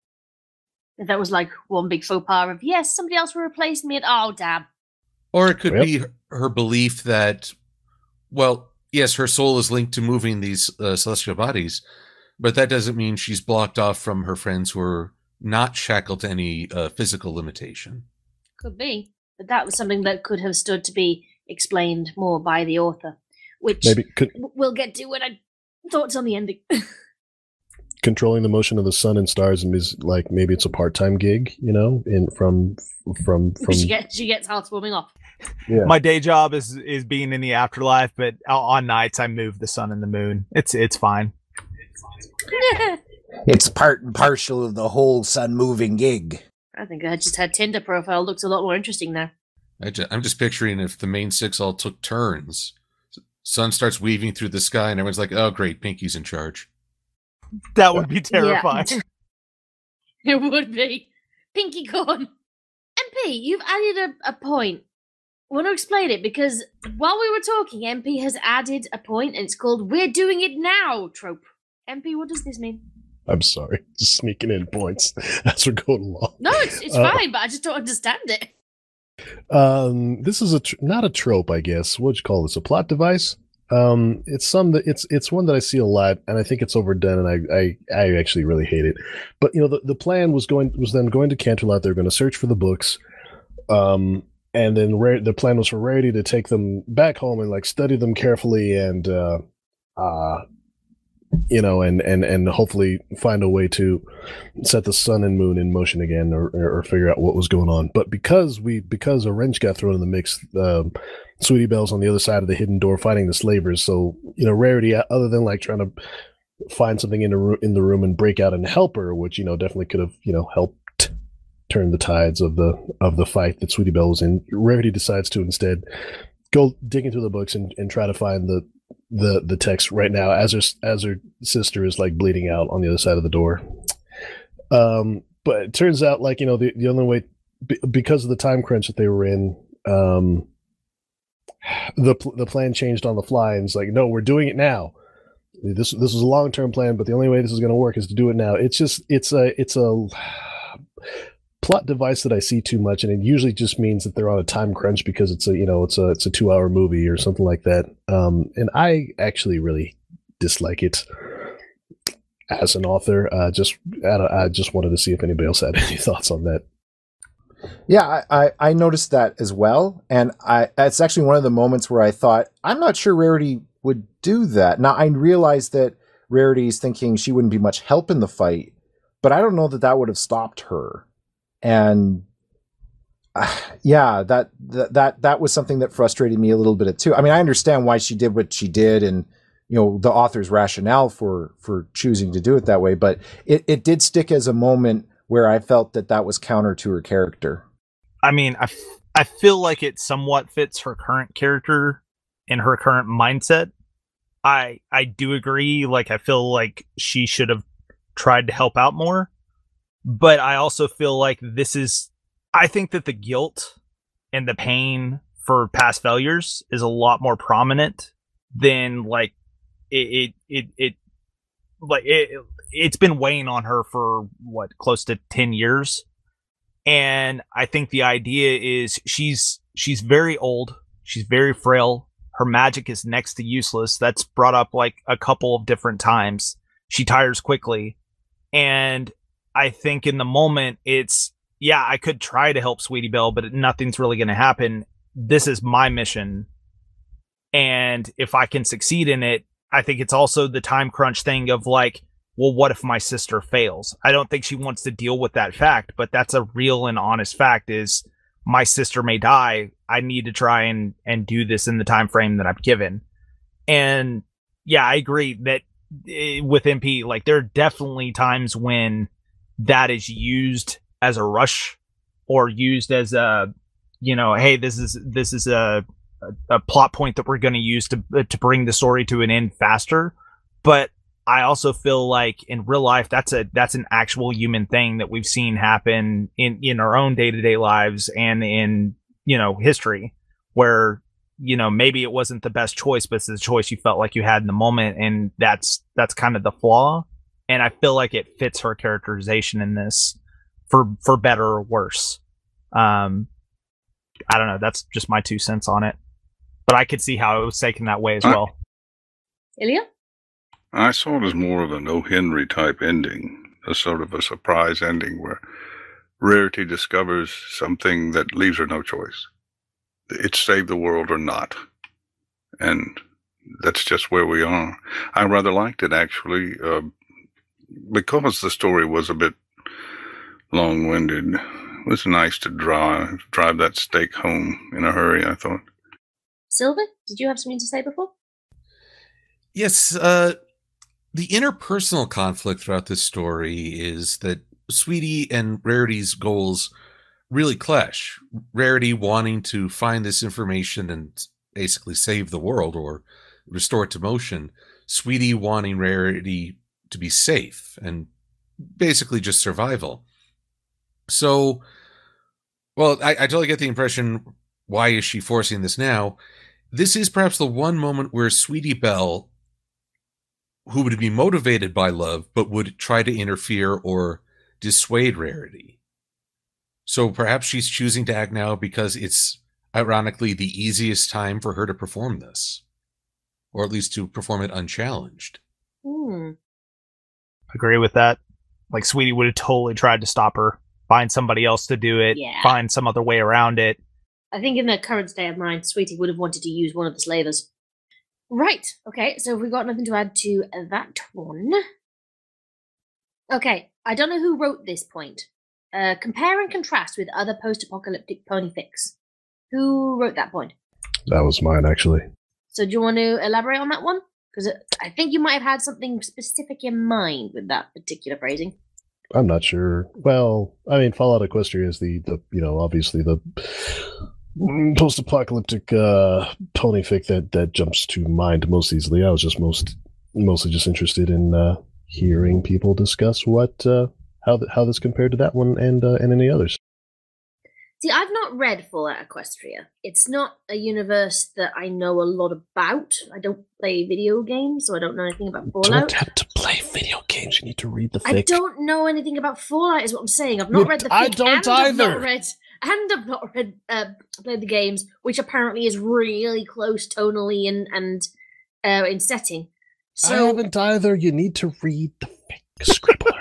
Speaker 1: If that was like one big faux pas of, yes, somebody else will replace me, and oh, damn.
Speaker 3: Or it could be her belief that, well, yes, her soul is linked to moving these celestial bodies, but that doesn't mean she's blocked off from her friends who are not shackled to any physical limitation.
Speaker 1: Could be. But that was something that could have stood to be explained more by the author, which we'll get to when I thoughts on the ending.
Speaker 6: Controlling the motion of the sun and stars is like, maybe it's a part-time gig, you know, from
Speaker 1: she gets half swarming off.
Speaker 6: Yeah.
Speaker 4: My day job is being in the afterlife, but on nights I move the sun and the moon. It's fine.
Speaker 2: It's part and parcel of the whole sun moving gig.
Speaker 1: I think I just had Tinder profile looks a lot more interesting now.
Speaker 3: I'm just picturing if the main six all took turns. Sun starts weaving through the sky and everyone's like, oh great, Pinky's in charge.
Speaker 4: That would be terrifying.
Speaker 1: Yeah. It would be. Pinky gone. MP, you've added a point. I want to explain it, because while we were talking, MP has added a point, and it's called "We're doing it now" trope. MP, what does this mean?
Speaker 6: I'm sorry, just sneaking in points as we're going along.
Speaker 1: No, it's fine, but I just don't understand it.
Speaker 6: This is not a trope, I guess. What'd you call this? A plot device? It's one that I see a lot, and I think it's overdone, and I actually really hate it. But you know, the plan was then going to Canterlot. They're going to search for the books, and and then the plan was for Rarity to take them back home and like study them carefully and and hopefully find a way to set the sun and moon in motion again, or figure out what was going on. But because a wrench got thrown in the mix, Sweetie Belle's on the other side of the hidden door fighting the slavers. So Rarity, other than like trying to find something in the room and break out and help her, which definitely could have helped turn the tides of the fight that Sweetie Belle was in, Rarity decides to instead go dig into the books and try to find the text right now as her sister is like bleeding out on the other side of the door. But it turns out like the only way, because of the time crunch that they were in, the plan changed on the fly, and it's like, no, we're doing it now. This was a long-term plan, but the only way this is going to work is to do it now. It's a plot device that I see too much, and it usually just means that they're on a time crunch because it's a 2-hour movie or something like that. And I actually really dislike it as an author. I just wanted to see if anybody else had any thoughts on that.
Speaker 2: Yeah, I noticed that as well, and it's actually one of the moments where I thought, I'm not sure Rarity would do that. Now, I realized that Rarity's thinking she wouldn't be much help in the fight, but I don't know that would have stopped her. And that was something that frustrated me a little bit too. I mean, I understand why she did what she did, and the author's rationale for choosing to do it that way, but it did stick as a moment where I felt that was counter to her character.
Speaker 4: I mean, I feel like it somewhat fits her current character and her current mindset. I do agree. Like, I feel like she should have tried to help out more. But I also feel like I think that the guilt and the pain for past failures is a lot more prominent than like it's been weighing on her for close to 10 years. And I think the idea is she's very old. She's very frail. Her magic is next to useless. That's brought up like a couple of different times. She tires quickly. And I think in the moment I could try to help Sweetie Belle, but nothing's really going to happen. This is my mission. And if I can succeed in it, I think it's also the time crunch thing of like, well, what if my sister fails? I don't think she wants to deal with that fact, but that's a real and honest fact is my sister may die. I need to try and do this in the time frame that I've given. And yeah, I agree that with MP, like there are definitely times when that is used as a rush or used as a, hey, this is a plot point that we're going to use to bring the story to an end faster. But I also feel like in real life, that's an actual human thing that we've seen happen in our own day-to-day lives and in, history where, maybe it wasn't the best choice, but it's the choice you felt like you had in the moment. And that's kind of the flaw. And I feel like it fits her characterization in this for better or worse. I don't know. That's just my 2 cents on it, but I could see how it was taken that way as well.
Speaker 1: Ilya?
Speaker 5: I saw it as more of a No Henry type ending, a sort of a surprise ending where Rarity discovers something that leaves her no choice. It's save the world or not. And that's just where we are. I rather liked it, actually, because the story was a bit long-winded. It was nice to drive that stake home in a hurry, I thought.
Speaker 1: Silver, did you have something to say before?
Speaker 3: Yes, the interpersonal conflict throughout this story is that Sweetie and Rarity's goals really clash. Rarity wanting to find this information and basically save the world or restore it to motion. Sweetie wanting Rarity to be safe and basically just survival. So, well, I totally get the impression, why is she forcing this now? This is perhaps the one moment where Sweetie Belle, who would be motivated by love, but would try to interfere or dissuade Rarity. So perhaps she's choosing to act now because it's, ironically, the easiest time for her to perform this. Or at least to perform it unchallenged.
Speaker 4: Agree with that. Like, Sweetie would have totally tried to stop her. Find somebody else to do it. Yeah. Find some other way around it.
Speaker 1: I think in the current state of mind, Sweetie would have wanted to use one of the slavers. Right. Okay. So we've got nothing to add to that one. Okay. I don't know who wrote this point. Compare and contrast with other post-apocalyptic ponyfics. Who wrote that point?
Speaker 6: That was mine, actually.
Speaker 1: So do you want to elaborate on that one? Because I think you might have had something specific in mind with that particular phrasing.
Speaker 6: I'm not sure. Well, I mean, Fallout Equestria is the obviously the post-apocalyptic ponyfic that jumps to mind most easily. I was just mostly just interested in hearing people discuss how this compared to that one and any others.
Speaker 1: See, I've not read Fallout Equestria. It's not a universe that I know a lot about. I don't play video games, so I don't know anything about Fallout.
Speaker 6: You don't have to play video games. You need to read the fic.
Speaker 1: I don't know anything about Fallout, is what I'm saying. I've not read the fic.
Speaker 6: I don't either.
Speaker 1: I've not read played the games, which apparently is really close tonally and in setting. So
Speaker 6: I haven't either. You need to read the fic, Scribbler.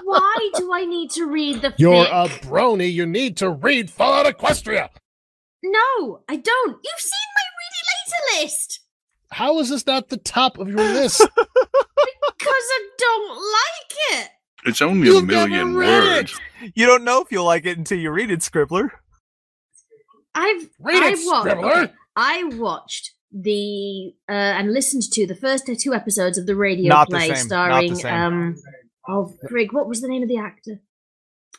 Speaker 1: Why do I need to read the fic?
Speaker 6: You're a brony. You need to read Fallout Equestria.
Speaker 1: No, I don't. You've seen my read it later list.
Speaker 6: How is this not the top of your list?
Speaker 1: Because I don't like it.
Speaker 5: It's only a million words.
Speaker 4: You don't know if you'll like it until you read it, Scribbler.
Speaker 1: I watched the and listened to the first 2 episodes of the radio play starring frig, what was the name of the actor?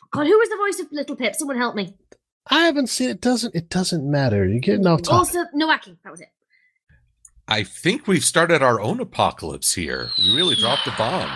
Speaker 1: God, who was the voice of Little Pip? Someone help me.
Speaker 6: I haven't seen it. It doesn't matter. You're getting off topic.
Speaker 1: Also, Nowaki. That was it.
Speaker 3: I think we've started our own apocalypse here. We really dropped the bomb.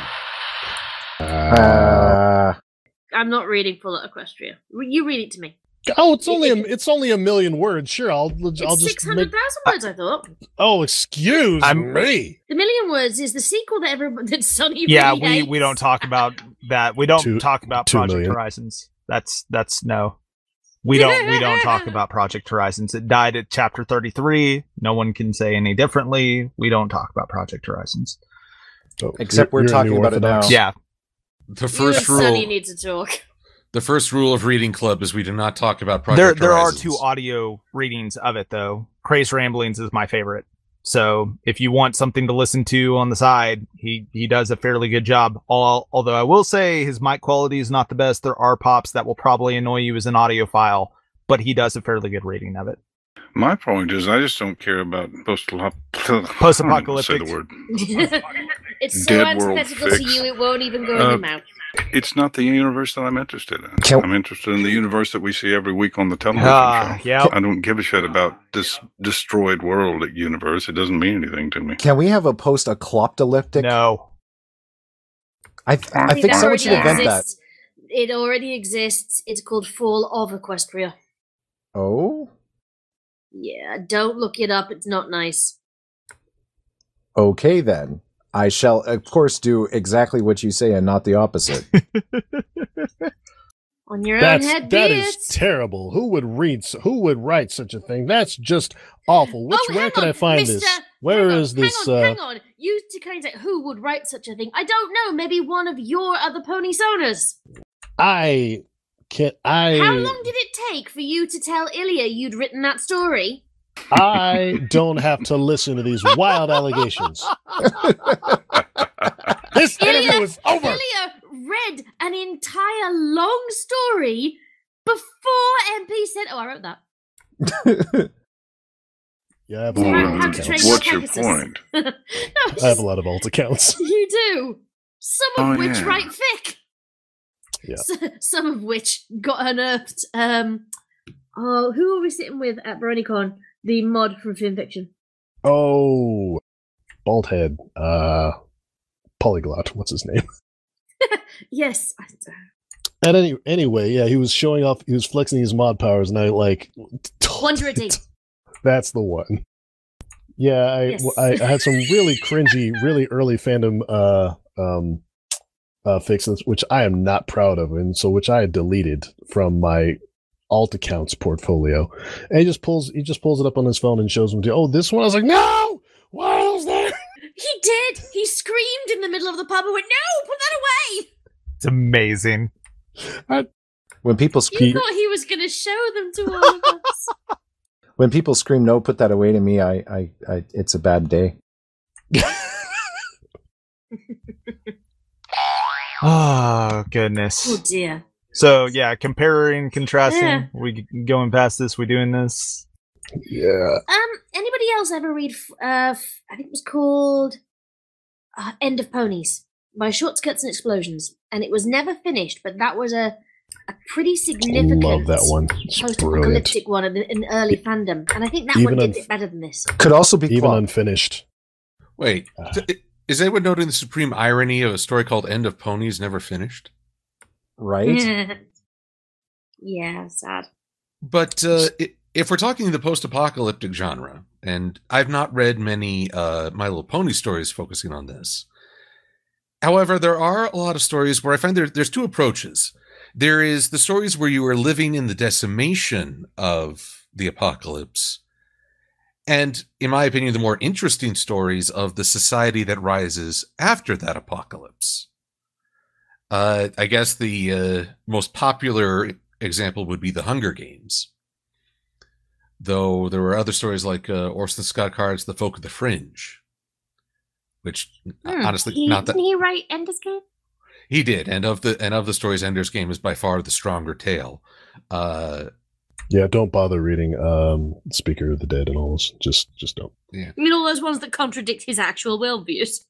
Speaker 1: I'm not reading Fallout Equestria. You read it to me.
Speaker 6: Oh, it's only a million words. Sure, I'll just
Speaker 1: 600,000 words. I thought.
Speaker 6: Oh, excuse me.
Speaker 1: The million words is the sequel that Sonny.
Speaker 4: Yeah,
Speaker 1: really
Speaker 4: we don't talk about that. We don't talk about Project
Speaker 6: million.
Speaker 4: Horizons. That's no. We don't talk about Project Horizons. It died at chapter 33. No one can say any differently. We don't talk about Project Horizons.
Speaker 6: Oh,
Speaker 2: Except we're talking about it now.
Speaker 4: Yeah.
Speaker 3: The first rule.
Speaker 1: Sonny need to talk.
Speaker 3: The first rule of Reading Club is we do not talk about Project Horizons.
Speaker 4: There are 2 audio readings of it, though. Craze Ramblings is my favorite. So if you want something to listen to on the side, he does a fairly good job. Although I will say his mic quality is not the best. There are pops that will probably annoy you as an audiophile, but he does a fairly good reading of it.
Speaker 5: My point is, I just don't care about
Speaker 4: post-apocalyptic.
Speaker 5: Say the word.
Speaker 1: It's so antithetical to you, it won't even go in your mouth.
Speaker 5: It's not the universe that I'm interested in. I'm interested in the universe that we see every week on the television show.
Speaker 4: Yep.
Speaker 5: I don't give a shit about this destroyed world universe. It doesn't mean anything to me.
Speaker 2: Can we have a post-apocalyptic?
Speaker 4: No.
Speaker 2: I think someone should invent that.
Speaker 1: It already exists. It's called Fall of Equestria.
Speaker 2: Oh?
Speaker 1: Yeah, don't look it up. It's not nice.
Speaker 2: Okay, then. I shall, of course, do exactly what you say and not the opposite.
Speaker 1: On your own head,
Speaker 6: that is terrible. Who would write such a thing? That's just awful. Where can I find this? Where is this?
Speaker 1: Hang on. You to kind of say who would write such a thing? I don't know. Maybe one of your other pony owners.
Speaker 6: How
Speaker 1: long did it take for you to tell Ilya you'd written that story?
Speaker 6: I don't have to listen to these wild allegations. This interview is over.
Speaker 1: Ilya read an entire long story before MP said, "Oh, I wrote that."
Speaker 6: Yeah, I have a lot of alt accounts.
Speaker 5: What's your point?
Speaker 6: I have a lot of alt accounts.
Speaker 1: You do. Some of which write fic.
Speaker 6: Yeah.
Speaker 1: Some of which got unearthed. Who are we sitting with at BronyCon? The mod from fanfiction.
Speaker 6: Oh, Baldhead. Polyglot. What's his name?
Speaker 1: Yes.
Speaker 6: And anyway, yeah, he was showing off. He was flexing his mod powers, and I
Speaker 1: Wonderity.
Speaker 6: That's the one. Yeah,
Speaker 1: Yes.
Speaker 6: I had some really cringy, really early fandom fixes, which I am not proud of, and so which I had deleted from my alt accounts portfolio. And he just pulls it up on his phone and shows me, oh, this one. I was like, no, why else there?
Speaker 1: He did. He screamed in the middle of the pub and went, "No, put that away."
Speaker 4: It's amazing.
Speaker 2: When people
Speaker 1: You
Speaker 2: scream,
Speaker 1: thought he was going to show them to all of us.
Speaker 2: when people scream, "No, put that away!" to me, I it's a bad day.
Speaker 4: Oh, goodness.
Speaker 1: Oh, dear.
Speaker 4: So, yeah, comparing, contrasting.
Speaker 1: Yeah.
Speaker 4: We going past this? We doing this?
Speaker 6: Yeah.
Speaker 1: Anybody else ever read, I think it was called End of Ponies by Shortcuts and Explosions. And it was never finished, but that was a pretty significant
Speaker 6: Love that one. It's brilliant.
Speaker 1: post-apocalyptic one in early fandom. And I think that
Speaker 6: Even
Speaker 1: one did it better than this.
Speaker 2: Could also be
Speaker 6: Even
Speaker 2: Clock.
Speaker 6: unfinished.
Speaker 3: Wait, is anyone noting the supreme irony of a story called End of Ponies never finished?
Speaker 2: Right?
Speaker 1: Yeah, sad.
Speaker 3: But if we're talking the post-apocalyptic genre, and I've not read many My Little Pony stories focusing on this. However, there are a lot of stories where I find there's two approaches. There is the stories where you are living in the decimation of the apocalypse, and, in my opinion, the more interesting stories of the society that rises after that apocalypse. I guess the most popular example would be the Hunger Games. Though there were other stories like Orson Scott Card's The Folk of the Fringe, which honestly not that
Speaker 1: didn't he write Ender's Game?
Speaker 3: he did, and of the stories, Ender's Game is by far the stronger tale.
Speaker 6: Yeah, don't bother reading Speaker of the Dead and all those. Just don't.
Speaker 3: Yeah.
Speaker 1: You mean all those ones that contradict his actual worldviews?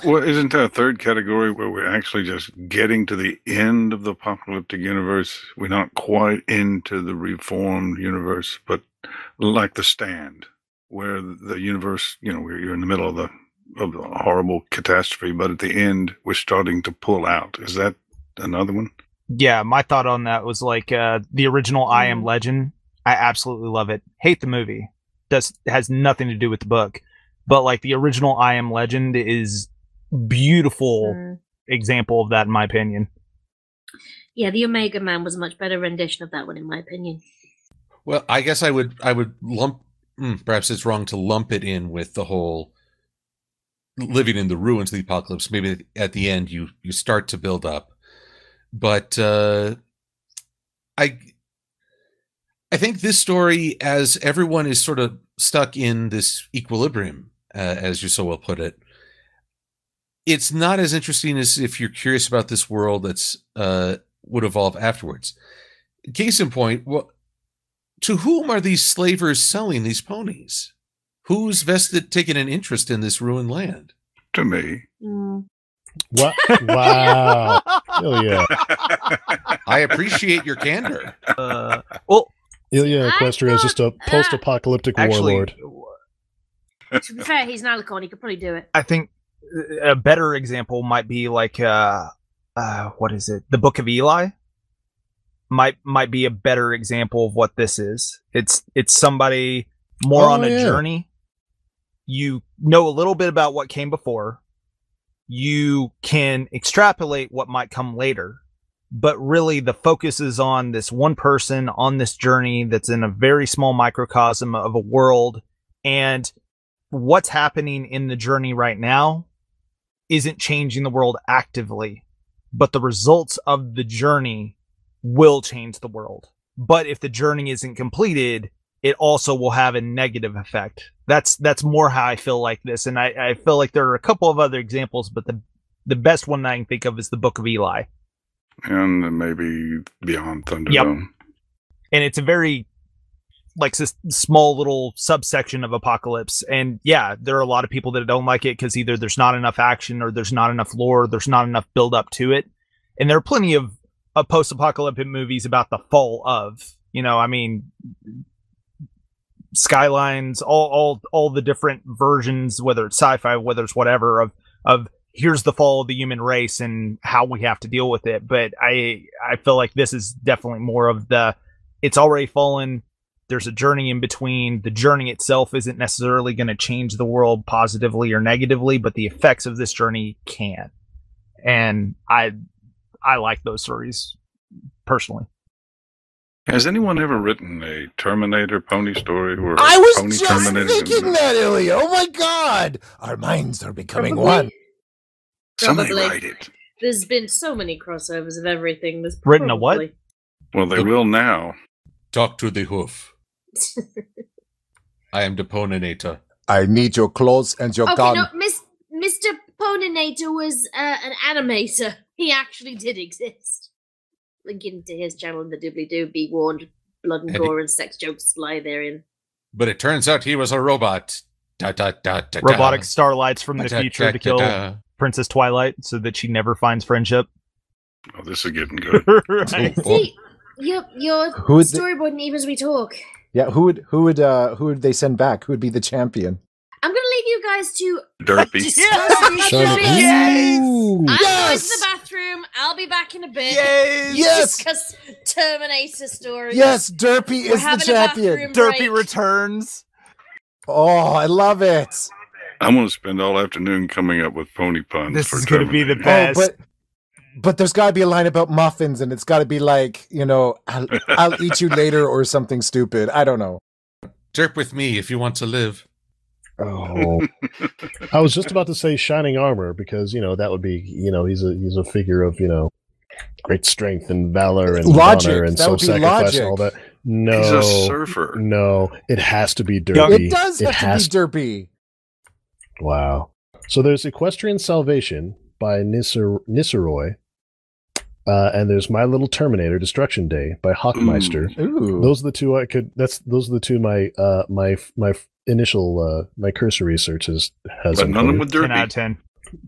Speaker 5: Well, isn't there a third category where we're actually just getting to the end of the apocalyptic universe? We're not quite into the reformed universe, but like The Stand, where the universe, you're in the middle of the horrible catastrophe, but at the end, we're starting to pull out. Is that another one?
Speaker 4: Yeah, my thought on that was like the original I Am Legend. I absolutely love it. Hate the movie. Has nothing to do with the book. But like the original I Am Legend is beautiful example of that in my opinion.
Speaker 1: Yeah, the Omega Man was a much better rendition of that one in my opinion.
Speaker 3: Well, I guess I would lump. Perhaps it's wrong to lump it in with the whole living in the ruins of the apocalypse. Maybe at the end you start to build up, but I think this story, as everyone is sort of stuck in this equilibrium, as you so well put it, it's not as interesting as if you're curious about this world that's would evolve afterwards. Case in point, to whom are these slavers selling these ponies? Who's taking an interest in this ruined land?
Speaker 5: To me.
Speaker 6: What? Wow. Hell yeah.
Speaker 3: I appreciate your candor.
Speaker 6: Ilya Equestria is just a post-apocalyptic warlord.
Speaker 1: To be fair, he's an alicorn. He could probably do it.
Speaker 4: I think a better example might be like what is it? The Book of Eli might be a better example of what this is. It's somebody more on a journey. You know a little bit about what came before. You can extrapolate what might come later, but really the focus is on this one person on this journey that's in a very small microcosm of a world, and what's happening in the journey right now isn't changing the world actively, but the results of the journey will change the world. But if the journey isn't completed, it also will have a negative effect. That's more how I feel like this. And I feel like there are a couple of other examples, but the best one I can think of is the Book of Eli.
Speaker 5: And maybe Beyond Thunderdome.
Speaker 4: Yep. And it's a very small little subsection of apocalypse. And yeah, there are a lot of people that don't like it because either there's not enough action or there's not enough lore, there's not enough build up to it. And there are plenty of post-apocalyptic movies about the fall of, Skylines, all the different versions, whether it's sci-fi, whether it's whatever, of here's the fall of the human race and how we have to deal with it. But I feel like this is definitely more of it's already fallen. There's a journey in between. The journey itself isn't necessarily going to change the world positively or negatively, but the effects of this journey can. And I like those stories personally.
Speaker 5: Has anyone ever written a Terminator pony story? Or
Speaker 2: I was
Speaker 5: pony
Speaker 2: just
Speaker 5: Terminator
Speaker 2: thinking that, Ilya. Oh my god! Our minds are becoming one.
Speaker 5: Somebody
Speaker 1: Probably.
Speaker 5: write it.
Speaker 1: There's been so many crossovers of everything. There's
Speaker 4: Written a what?
Speaker 5: Well, they will now.
Speaker 3: Talk to the hoof. I am the Poninator.
Speaker 2: I need your clothes and your
Speaker 1: Okay,
Speaker 2: gun.
Speaker 1: no, Mr. Poninator was an animator. He actually did exist. Linking to his channel in the doobly-doo, be warned, blood and gore and sex jokes lie therein.
Speaker 3: But it turns out he was a robot.
Speaker 4: Robotic starlights from the future to kill Princess Twilight so that she never finds friendship.
Speaker 5: Oh, this is getting good.
Speaker 4: Right.
Speaker 1: See, your storyboarding even as we talk.
Speaker 2: Yeah, who would they send back? Who would be the champion?
Speaker 1: I'm gonna leave you guys to
Speaker 5: Derpy.
Speaker 1: discuss these
Speaker 6: Shiny.
Speaker 1: things.
Speaker 4: Yes!
Speaker 1: I'm going to
Speaker 2: Yes!
Speaker 1: the bathroom. I'll be back in a bit.
Speaker 2: Yes!
Speaker 1: Discuss Terminator stories.
Speaker 2: Yes, Derpy
Speaker 1: We're
Speaker 2: is the
Speaker 1: having a
Speaker 2: champion.
Speaker 1: bathroom
Speaker 4: Derpy
Speaker 1: break.
Speaker 4: returns.
Speaker 2: Oh, I love it.
Speaker 5: I'm going to spend all afternoon coming up with pony puns.
Speaker 4: This
Speaker 5: for
Speaker 4: is going to be the
Speaker 5: Terminator.
Speaker 4: best.
Speaker 2: But there's got to be a line about muffins, and it's got to be like, I'll eat you later or something stupid. I don't know.
Speaker 3: Derp with me if you want to live.
Speaker 6: Oh, I was just about to say shining armor because that would be he's a figure of great strength and valor and
Speaker 2: Logic.
Speaker 6: honor and
Speaker 2: That would be
Speaker 6: self-sacrifice and all
Speaker 2: logic.
Speaker 6: that. No,
Speaker 5: He's a surfer.
Speaker 6: No, it has to be Derpy.
Speaker 2: It does have to be Derpy.
Speaker 6: Wow. So there's Equestrian Salvation by Nisseroy. And there's My Little Terminator Destruction Day by Hawkmeister.
Speaker 2: Ooh.
Speaker 6: Those are the two those are the two my initial my cursory search has
Speaker 5: But none of them with
Speaker 4: 10 out of
Speaker 5: Derpy.
Speaker 4: 10.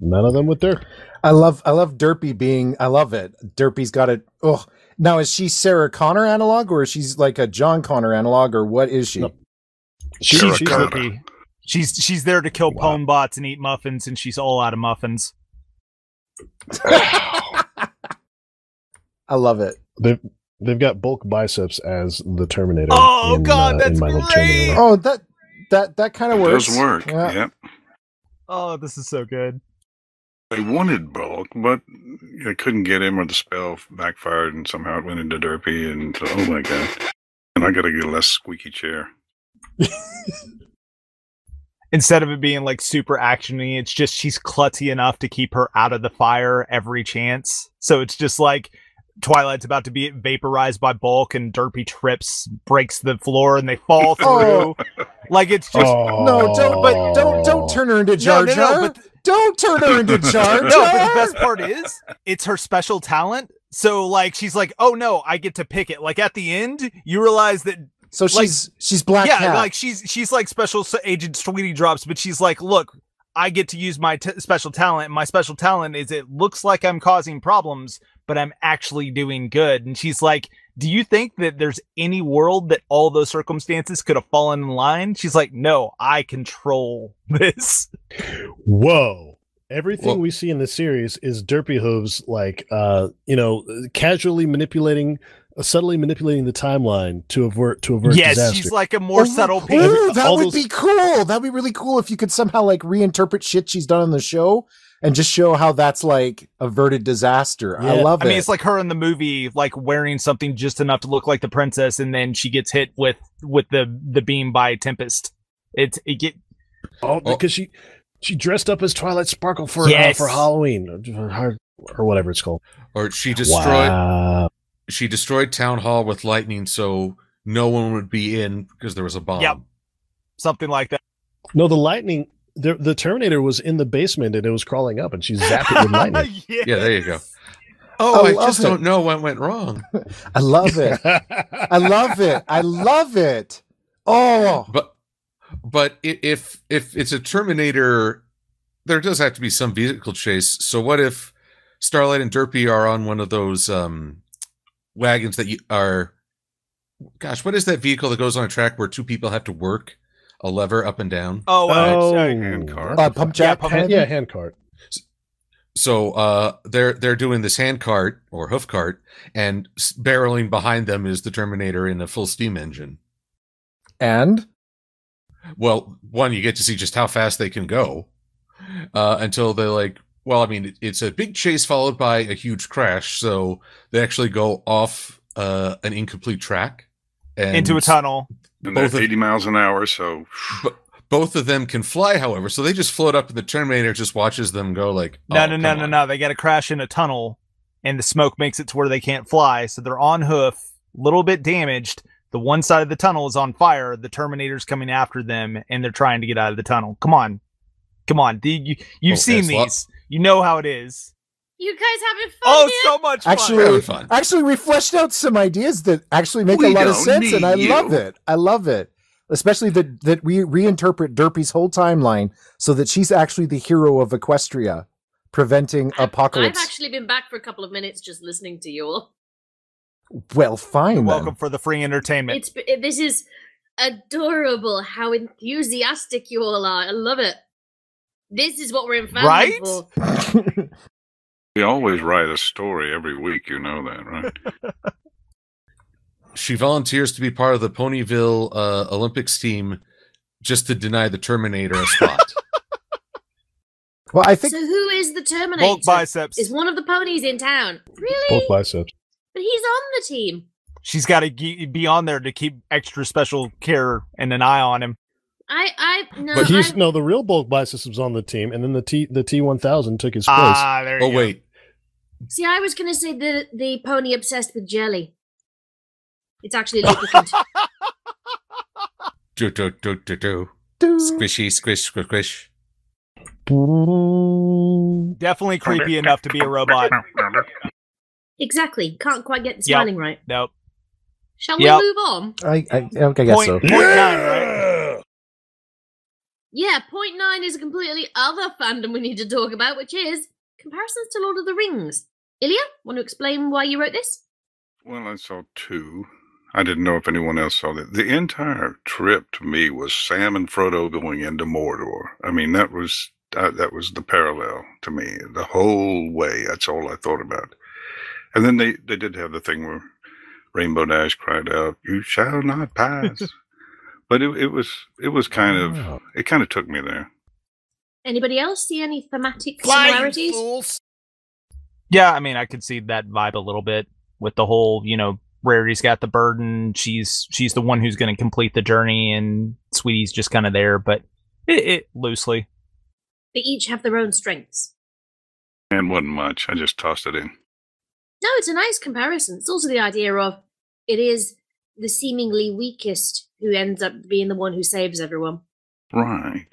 Speaker 6: none of them with Derp.
Speaker 2: I love Derpy being. I love it. Derpy's got it. Oh, now is she Sarah Connor analog or is she like a John Connor analog or what is she?
Speaker 6: No.
Speaker 4: She's
Speaker 5: Terracotta.
Speaker 4: Derpy. She's there to kill pwn bots and eat muffins, and she's all out of muffins.
Speaker 2: I love it.
Speaker 6: They've got bulk biceps as the Terminator.
Speaker 4: Oh, God, that's
Speaker 6: in My Little
Speaker 4: great!
Speaker 6: Terminator.
Speaker 2: Oh, that kind of
Speaker 5: It
Speaker 2: works.
Speaker 5: does work.
Speaker 2: Yeah.
Speaker 5: Yep.
Speaker 4: Oh, this is so good.
Speaker 5: They wanted bulk, but they couldn't get him, or the spell backfired, and somehow it went into Derpy. And so, oh my god! And I got to get a less squeaky chair.
Speaker 4: Instead of it being like super actiony, it's just she's klutzy enough to keep her out of the fire every chance. So it's just like Twilight's about to be vaporized by bulk, and Derpy trips, breaks the floor, and they fall through. Like it's just
Speaker 2: No, don't turn her into Jar Jar.
Speaker 4: but
Speaker 2: Don't turn her into Jar Jar.
Speaker 4: no, but the best part is it's her special talent. So like she's like, oh no, I get to pick it. Like at the end, you realize that.
Speaker 2: So she's Black
Speaker 4: Yeah,
Speaker 2: Cat.
Speaker 4: like she's like Special Agent Sweetie Drops, but she's like, look, I get to use my special talent. My special talent is it looks like I'm causing problems, but I'm actually doing good. And she's like, do you think that there's any world that all those circumstances could have fallen in line? She's like, no, I control this.
Speaker 6: Whoa. Everything
Speaker 3: Well-
Speaker 6: we see in the series is Derpy Hooves, like, casually subtly manipulating the timeline to avert
Speaker 4: Yes,
Speaker 6: disaster.
Speaker 4: she's like a more subtle piece.
Speaker 2: Ooh, that
Speaker 6: all
Speaker 2: would
Speaker 6: those-
Speaker 2: be cool. That'd be really cool if you could somehow like reinterpret shit she's done on the show and just show how that's like averted disaster. I
Speaker 6: Yeah.
Speaker 2: love it.
Speaker 4: I mean, it's like her in the movie, like wearing something just enough to look like the princess, and then she gets hit with the beam by Tempest.
Speaker 6: because she dressed up as Twilight Sparkle for
Speaker 4: Yes.
Speaker 6: for Halloween or whatever it's called.
Speaker 3: Or she destroyed
Speaker 6: Wow.
Speaker 3: she destroyed Town Hall with lightning, so no one would be in because there was a bomb.
Speaker 4: Yep. Something like that.
Speaker 6: No, the lightning. The Terminator was in the basement and it was crawling up, and she zapped it with lightning.
Speaker 3: Yeah, there you go. Oh,
Speaker 2: I
Speaker 3: I
Speaker 2: love
Speaker 3: just
Speaker 2: it.
Speaker 3: don't know what went wrong.
Speaker 2: I love it. I love it. I love it. Oh,
Speaker 3: But if it's a Terminator, there does have to be some vehicle chase. So what if Starlight and Derpy are on one of those wagons that you are? Gosh, what is that vehicle that goes on a track where two people have to work a lever up and down?
Speaker 5: hand cart.
Speaker 2: pump jack.
Speaker 6: hand cart.
Speaker 3: So they're doing this hand cart or hoof cart, and barreling behind them is the Terminator in a full steam engine.
Speaker 2: And
Speaker 3: Well, one, you get to see just how fast they can go until they're like, well, I mean, it's a big chase followed by a huge crash. So they actually go off an incomplete track and
Speaker 4: Into a tunnel.
Speaker 5: And
Speaker 3: both
Speaker 5: that's
Speaker 3: of-
Speaker 5: 80 miles an hour, so
Speaker 3: Both of them can fly, however, so they just float up, and the Terminator just watches them go like,
Speaker 4: No,
Speaker 3: oh,
Speaker 4: no,
Speaker 3: come
Speaker 4: no, no,
Speaker 3: on.
Speaker 4: no. They got to crash in a tunnel and the smoke makes it to where they can't fly. So they're on hoof, a little bit damaged. The one side of the tunnel is on fire. The Terminator's coming after them, and they're trying to get out of the tunnel. Come on. You've seen these. You know how it is.
Speaker 1: You guys having fun here?
Speaker 4: So much fun.
Speaker 2: Actually, we fleshed out some ideas that actually make a lot of sense, and I love it. I love it. Especially that we reinterpret Derpy's whole timeline so that she's actually the hero of Equestria, preventing apocalypse.
Speaker 1: I've actually been back for a couple of minutes just listening to you all.
Speaker 2: Well, fine.
Speaker 4: You're welcome for the free entertainment.
Speaker 1: This is adorable how enthusiastic you all are. I love it. This is what we're in fandom for.
Speaker 5: We always write a story every week, you know that, right?
Speaker 3: She volunteers to be part of the Ponyville Olympics team just to deny the Terminator a spot.
Speaker 2: Well, I think.
Speaker 1: So who is the Terminator?
Speaker 4: Bulk biceps.
Speaker 1: Is one of the ponies in town? Really?
Speaker 6: Both biceps.
Speaker 1: But he's on the team.
Speaker 4: She's got to be on there to keep extra special care and an eye on him.
Speaker 6: No, the real Bulk biceps was on the team, and then the T1000 took his place.
Speaker 4: There you go.
Speaker 3: Wait.
Speaker 1: See, I was going to say the pony obsessed with jelly. It's actually lubricant.
Speaker 3: Do. Squishy, squish, squish, squish.
Speaker 4: Definitely creepy enough to be a robot.
Speaker 1: Exactly. Can't quite get the spelling right.
Speaker 4: Nope.
Speaker 1: Shall we move on?
Speaker 2: I guess so.
Speaker 4: Point 9, right?
Speaker 1: Yeah, point 9 is a completely other fandom we need to talk about, which is comparisons to Lord of the Rings. Ilya, want to explain why you wrote this?
Speaker 5: Well, I saw 2. I didn't know if anyone else saw that. The entire trip to me was Sam and Frodo going into Mordor. I mean, that was the parallel to me the whole way. That's all I thought about. And then they did have the thing where Rainbow Dash cried out, "You shall not pass." But it was kind of, it kind of took me there.
Speaker 1: Anybody else see any thematic similarities?
Speaker 4: Fools. Yeah, I mean, I could see that vibe a little bit with the whole, Rarity's got the burden. She's the one who's going to complete the journey, and Sweetie's just kind of there, but it loosely.
Speaker 1: They each have their own strengths.
Speaker 5: And wasn't much. I just tossed it in.
Speaker 1: No, it's a nice comparison. It's also the idea of it is the seemingly weakest who ends up being the one who saves everyone.
Speaker 5: Right.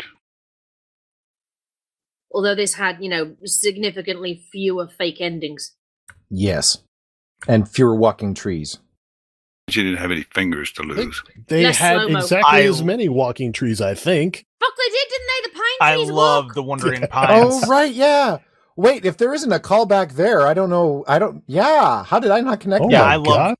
Speaker 1: Although this had, significantly fewer fake endings.
Speaker 2: Yes. And fewer walking trees.
Speaker 5: She didn't have any fingers to lose.
Speaker 6: They
Speaker 1: Less
Speaker 6: had
Speaker 1: slow-mo.
Speaker 6: exactly as many walking trees, I think.
Speaker 1: Fuck, they did, didn't they? The pine
Speaker 4: I
Speaker 1: trees
Speaker 4: love
Speaker 1: walk.
Speaker 4: the Wandering Pines.
Speaker 2: Oh, right, yeah. Wait, if there isn't a callback there, I don't know. How did I not connect
Speaker 6: Oh
Speaker 2: that?
Speaker 6: my God.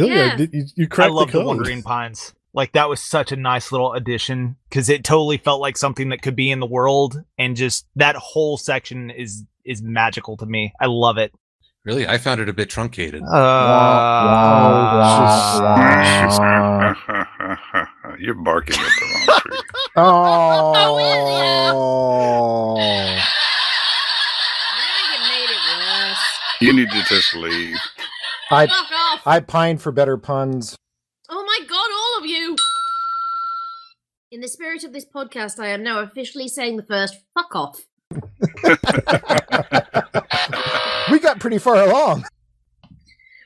Speaker 1: Yeah.
Speaker 6: You cracked
Speaker 4: I love
Speaker 6: the
Speaker 4: the
Speaker 6: code.
Speaker 4: Wandering Pines. Like, that was such a nice little addition, because it totally felt like something that could be in the world, and just that whole section is magical to me. I love it.
Speaker 3: Really? I found it a bit truncated.
Speaker 5: You're barking at the wrong tree.
Speaker 2: Oh.
Speaker 1: Now you made it worse.
Speaker 5: You need to just leave.
Speaker 1: Fuck off.
Speaker 2: I pine for better puns.
Speaker 1: Oh my god, all of you! In the spirit of this podcast, I am now officially saying the first fuck off.
Speaker 2: We got pretty far along.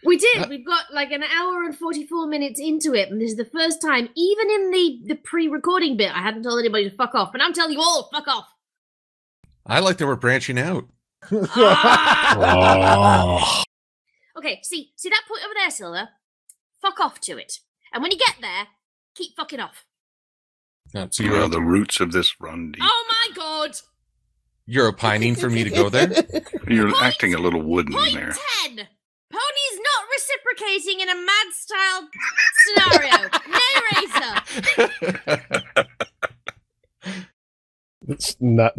Speaker 1: We did. We've got like an hour and 44 minutes into it, and this is the first time, even in the pre-recording bit, I hadn't told anybody to fuck off, and I'm telling you all, fuck off.
Speaker 3: I like that we're branching out.
Speaker 1: Ah! Okay, see that point over there, Silver? Fuck off to it. And when you get there, keep fucking off.
Speaker 3: So you're
Speaker 5: The roots of this run deep.
Speaker 1: Oh my god!
Speaker 3: You're opining for me to go there?
Speaker 5: You're
Speaker 1: Point-
Speaker 5: acting a little wooden
Speaker 1: Point
Speaker 5: there.
Speaker 1: 10! Pony's not reciprocating in a mad style scenario. Narrator!
Speaker 6: It's not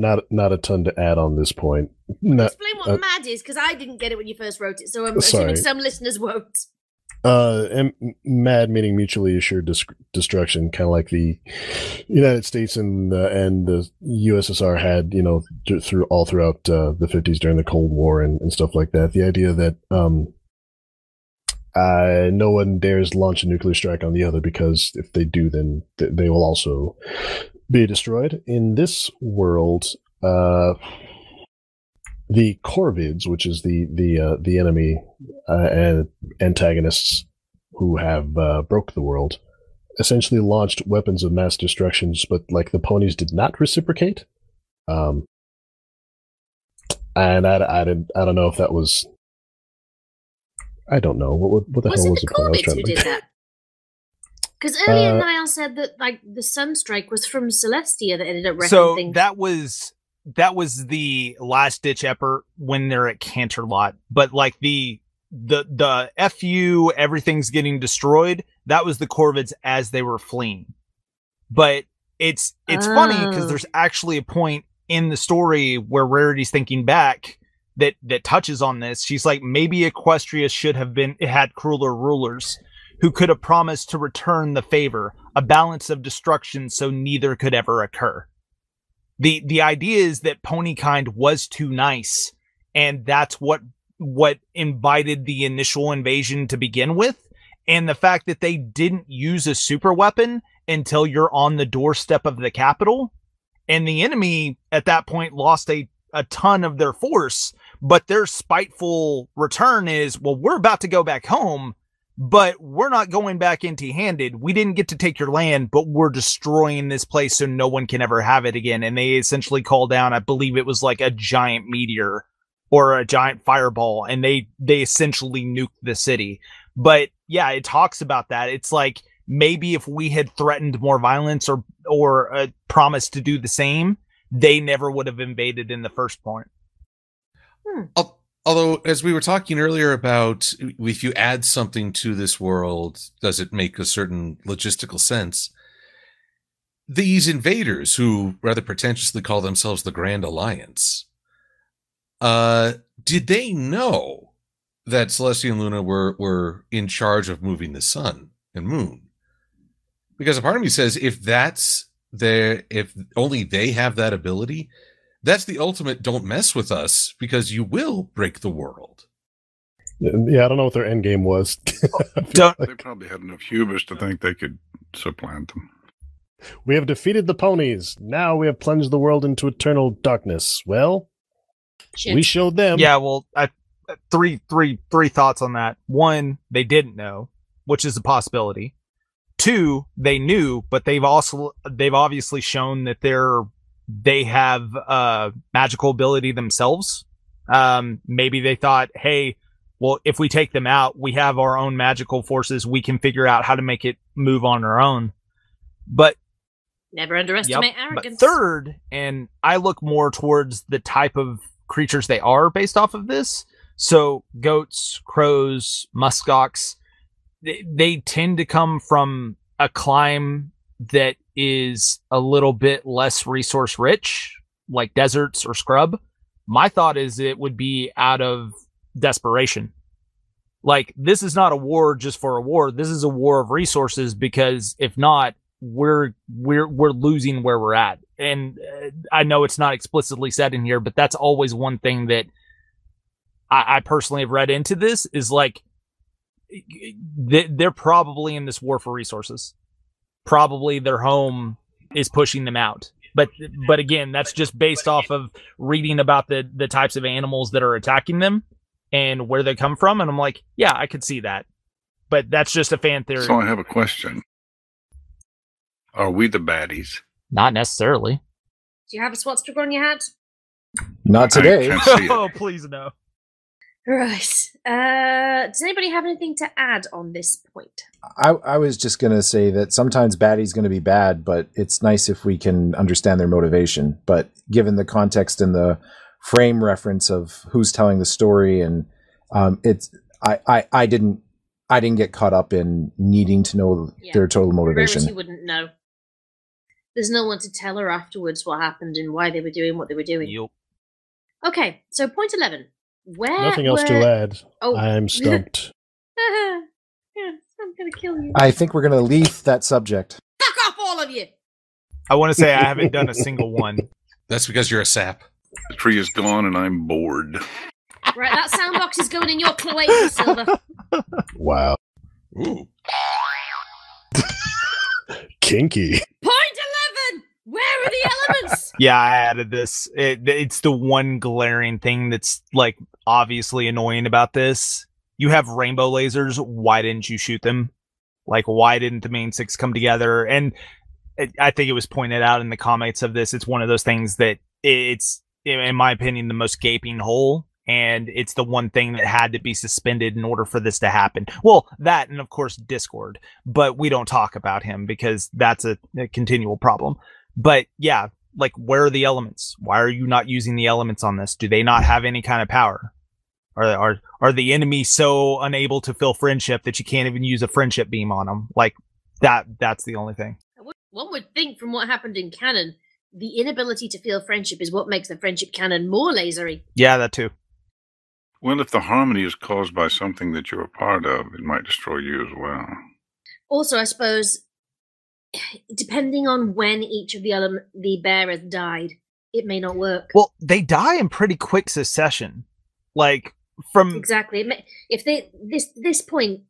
Speaker 6: a ton to add on this point.
Speaker 1: Explain what mad is, because I didn't get it when you first wrote it, so I'm assuming some listeners won't.
Speaker 6: MAD meaning mutually assured destruction, kind of like the United States and the USSR had, throughout the 50s during the Cold War and stuff like that. The idea that no one dares launch a nuclear strike on the other, because if they do, then they will also be destroyed. In this world, the Corvids, which is the enemy antagonists who have broke the world, essentially launched weapons of mass destruction, but like the ponies did not reciprocate. And I don't know if that was. I don't know what the hell was the point I was trying to
Speaker 1: did that? Because earlier Niall said that like the Sunstrike was from Celestia that ended up wrecking things.
Speaker 4: That was the last ditch effort when they're at Canterlot, but like the FU, everything's getting destroyed. That was the Corvids as they were fleeing. But it's funny because there's actually a point in the story where Rarity's thinking back that touches on this. She's like, maybe Equestria should have had crueler rulers who could have promised to return the favor, a balance of destruction so neither could ever occur. The idea is that Ponykind was too nice, and that's what invited the initial invasion to begin with. And the fact that they didn't use a super weapon until you're on the doorstep of the capital, and the enemy at that point lost a ton of their force, but their spiteful return is, well, we're about to go back home, but we're not going back empty-handed. We didn't get to take your land, but we're destroying this place so no one can ever have it again. And they essentially call down, I believe it was like a giant meteor or a giant fireball, and they essentially nuked the city. But yeah, it talks about that. It's like, maybe if we had threatened more violence or promised to do the same, they never would have invaded in the first point.
Speaker 3: Although, as we were talking earlier about if you add something to this world, does it make a certain logistical sense? These invaders, who rather pretentiously call themselves the Grand Alliance, did they know that Celestia and Luna were in charge of moving the sun and moon? Because a part of me says, if only they have that ability, that's the ultimate don't mess with us, because you will break the world.
Speaker 6: Yeah, I don't know what their end game was.
Speaker 5: They probably had enough hubris to think they could supplant them.
Speaker 6: We have defeated the ponies. Now we have plunged the world into eternal darkness. Well, we showed them.
Speaker 4: Yeah, well, three thoughts on that. One, they didn't know, which is a possibility. Two, they knew, but they've obviously shown that they have magical ability themselves. Maybe they thought, hey, well, if we take them out, we have our own magical forces. We can figure out how to make it move on our own. But
Speaker 1: never underestimate arrogance.
Speaker 4: But third, and I look more towards the type of creatures they are based off of this. So goats, crows, muskox, they tend to come from a clime that is a little bit less resource rich, like deserts or scrub. My thought is it would be out of desperation. Like, this is not a war just for a war. This is a war of resources, because if not, we're losing where we're at. And I know it's not explicitly said in here, but that's always one thing that I personally have read into this, is like, they're probably in this war for resources. Probably their home is pushing them out. But again, that's just based off of reading about the types of animals that are attacking them and where they come from. And I'm like, yeah, I could see that. But that's just a fan theory.
Speaker 5: So I have a question. Are we the baddies?
Speaker 4: Not necessarily.
Speaker 1: Do you have a SWAT sticker on your hat?
Speaker 2: Not today.
Speaker 5: I can't see it.
Speaker 4: Oh, please no.
Speaker 1: Right. Does anybody have anything to add on this point?
Speaker 2: I was just going to say that sometimes baddie's going to be bad, but it's nice if we can understand their motivation. But given the context and the frame reference of who's telling the story, and I didn't get caught up in needing to know their total motivation.
Speaker 1: Rarity wouldn't know. There's no one to tell her afterwards what happened and why they were doing what they were doing.
Speaker 4: Yep.
Speaker 1: Okay, so point 11.
Speaker 6: Nothing else to add. Oh. I'm stumped.
Speaker 1: Yes, I'm gonna kill you.
Speaker 2: I think we're gonna leave that subject.
Speaker 1: Fuck off, all of you!
Speaker 4: I want to say I haven't done a single one.
Speaker 3: That's because you're a sap.
Speaker 5: The tree is gone and I'm bored.
Speaker 1: Right, that sound box is going in your cloaca, Silver.
Speaker 6: Wow.
Speaker 3: Ooh.
Speaker 6: Kinky.
Speaker 1: Point 11! Where are the elements?
Speaker 4: Yeah, I added this. It's the one glaring thing that's like obviously annoying about this. You have rainbow lasers. Why didn't you shoot them? Like, why didn't the main six come together? And I think it was pointed out in the comments of this. It's one of those things that it's, in my opinion, the most gaping hole. And it's the one thing that had to be suspended in order for this to happen. Well, that and, of course, Discord. But we don't talk about him because that's a continual problem. But, yeah, like, where are the elements? Why are you not using the elements on this? Do they not have any kind of power? Are the enemy so unable to feel friendship that you can't even use a friendship beam on them? Like, that's the only thing.
Speaker 1: One would think from what happened in canon, the inability to feel friendship is what makes the friendship canon more lasery.
Speaker 4: Yeah, that too.
Speaker 5: Well, if the harmony is caused by something that you're a part of, it might destroy you as well.
Speaker 1: Also, I suppose, depending on when each of the bearers died, it may not work.
Speaker 4: Well, they die in pretty quick succession. Like, from...
Speaker 1: Exactly. If this point,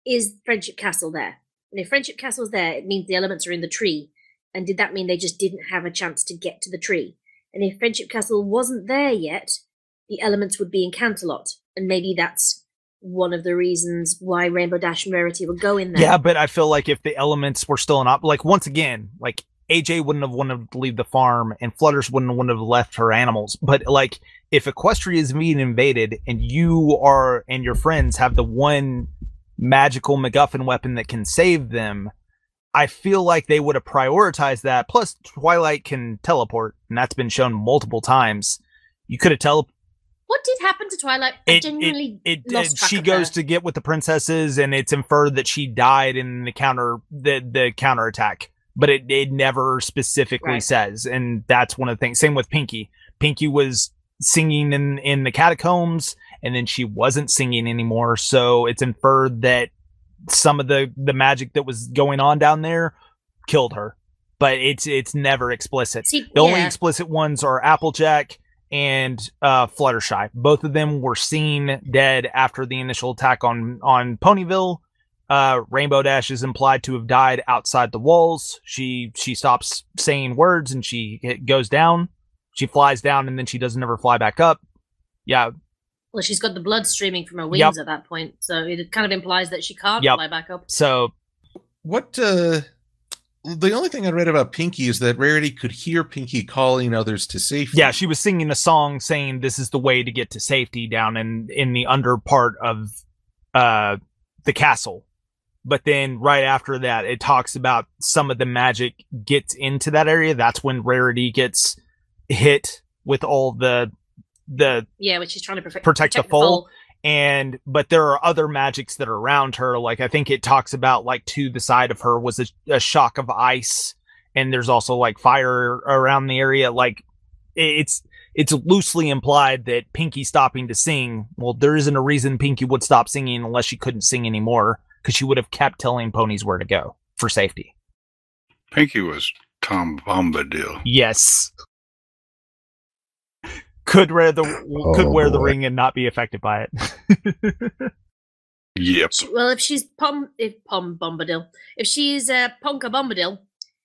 Speaker 1: is Friendship Castle there? And if Friendship Castle's there, it means the elements are in the tree. And did that mean they just didn't have a chance to get to the tree? And if Friendship Castle wasn't there yet, the elements would be in Canterlot. And maybe that's one of the reasons why Rainbow Dash and Rarity would go in there.
Speaker 4: Yeah, but I feel like if the elements were still in like, once again, like, AJ wouldn't have wanted to leave the farm and Flutters wouldn't have left her animals. But, like, if Equestria is being invaded and you are and your friends have the one magical MacGuffin weapon that can save them, I feel like they would have prioritized that. Plus, Twilight can teleport, and that's been shown multiple times. You could have teleported.
Speaker 1: What did happen to Twilight? I genuinely lost track
Speaker 4: she
Speaker 1: of
Speaker 4: goes
Speaker 1: her.
Speaker 4: to get with the princesses, and it's inferred that she died in the counterattack, but it never specifically says, and that's one of the things. Same with Pinky. Pinky was singing in the catacombs, and then she wasn't singing anymore, so it's inferred that some of the magic that was going on down there killed her, but it's never explicit. The only explicit ones are Applejack and Fluttershy. Both of them were seen dead after the initial attack on Ponyville. Rainbow Dash is implied to have died outside the walls. She stops saying words and she goes down. She flies down and then she doesn't ever fly back up. Yeah.
Speaker 1: Well, she's got the blood streaming from her wings at that point, so it kind of implies that she can't fly back up.
Speaker 4: So,
Speaker 3: what? The only thing I read about Pinky is that Rarity could hear Pinky calling others to safety.
Speaker 4: Yeah, she was singing a song saying this is the way to get to safety down in the under part of the castle. But then right after that, it talks about some of the magic gets into that area. That's when Rarity gets hit with all the
Speaker 1: which she's trying to
Speaker 4: protect the foal. But there are other magics that are around her. Like, I think it talks about, like, to the side of her was a shock of ice, and there's also, like, fire around the area. Like, it's loosely implied that Pinky stopping to sing, well, there isn't a reason Pinky would stop singing unless she couldn't sing anymore, because she would have kept telling ponies where to go for safety.
Speaker 5: Pinky was Tom Bombadil.
Speaker 4: Yes. Could wear the ring and not be affected by it.
Speaker 5: Yep.
Speaker 1: Well, if she's Bombadil, if she's Ponka Bombadil,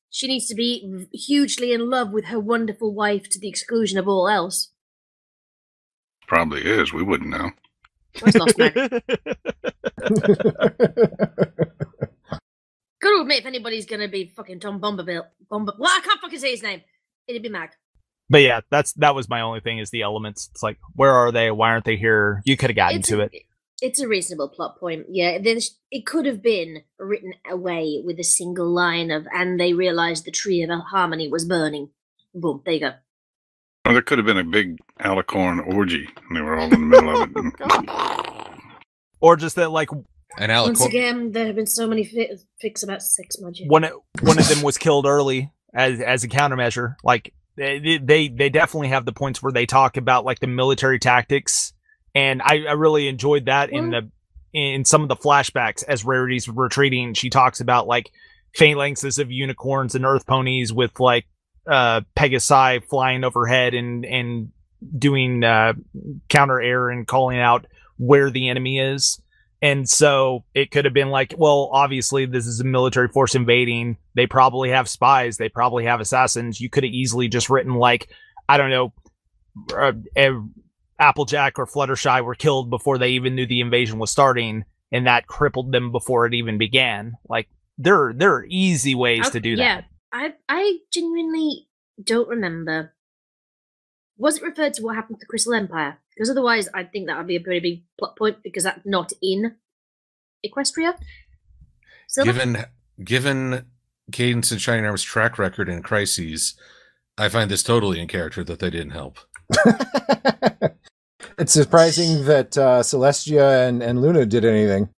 Speaker 1: she needs to be hugely in love with her wonderful wife to the exclusion of all else.
Speaker 5: Probably is. We wouldn't know.
Speaker 1: Where's Lost Mag? Gotta admit, if anybody's gonna be fucking Tom Bombadil, well, I can't fucking say his name. It'd be Mag.
Speaker 4: But yeah, that was my only thing, is the elements. It's like, where are they? Why aren't they here? You could have gotten to it.
Speaker 1: It's a reasonable plot point. Yeah, it could have been written away with a single line of, and they realized the tree of harmony was burning. Boom, there you go.
Speaker 5: Or there could have been a big alicorn orgy, and they were all in the middle of it.
Speaker 4: Or just that, like,
Speaker 3: an alicorn.
Speaker 1: Once again, there have been so many fics about sex magic.
Speaker 4: One of them was killed early as a countermeasure. Like, they definitely have the points where they talk about, like, the military tactics, and I really enjoyed that in some of the flashbacks as Rarity's retreating. She talks about, like, phalanxes of unicorns and earth ponies with, like, Pegasi flying overhead and doing counter air and calling out where the enemy is. And so it could have been like, well, obviously this is a military force invading. They probably have spies. They probably have assassins. You could have easily just written like, I don't know, Applejack or Fluttershy were killed before they even knew the invasion was starting, and that crippled them before it even began. Like there are easy ways to do that.
Speaker 1: Yeah, I genuinely don't remember. Was it referred to what happened to the Crystal Empire? Because otherwise, I think that would be a pretty big plot point because that's not in Equestria.
Speaker 3: Given Cadence and Shining Armor's track record in crises, I find this totally in character that they didn't help.
Speaker 2: It's surprising that Celestia and Luna did anything.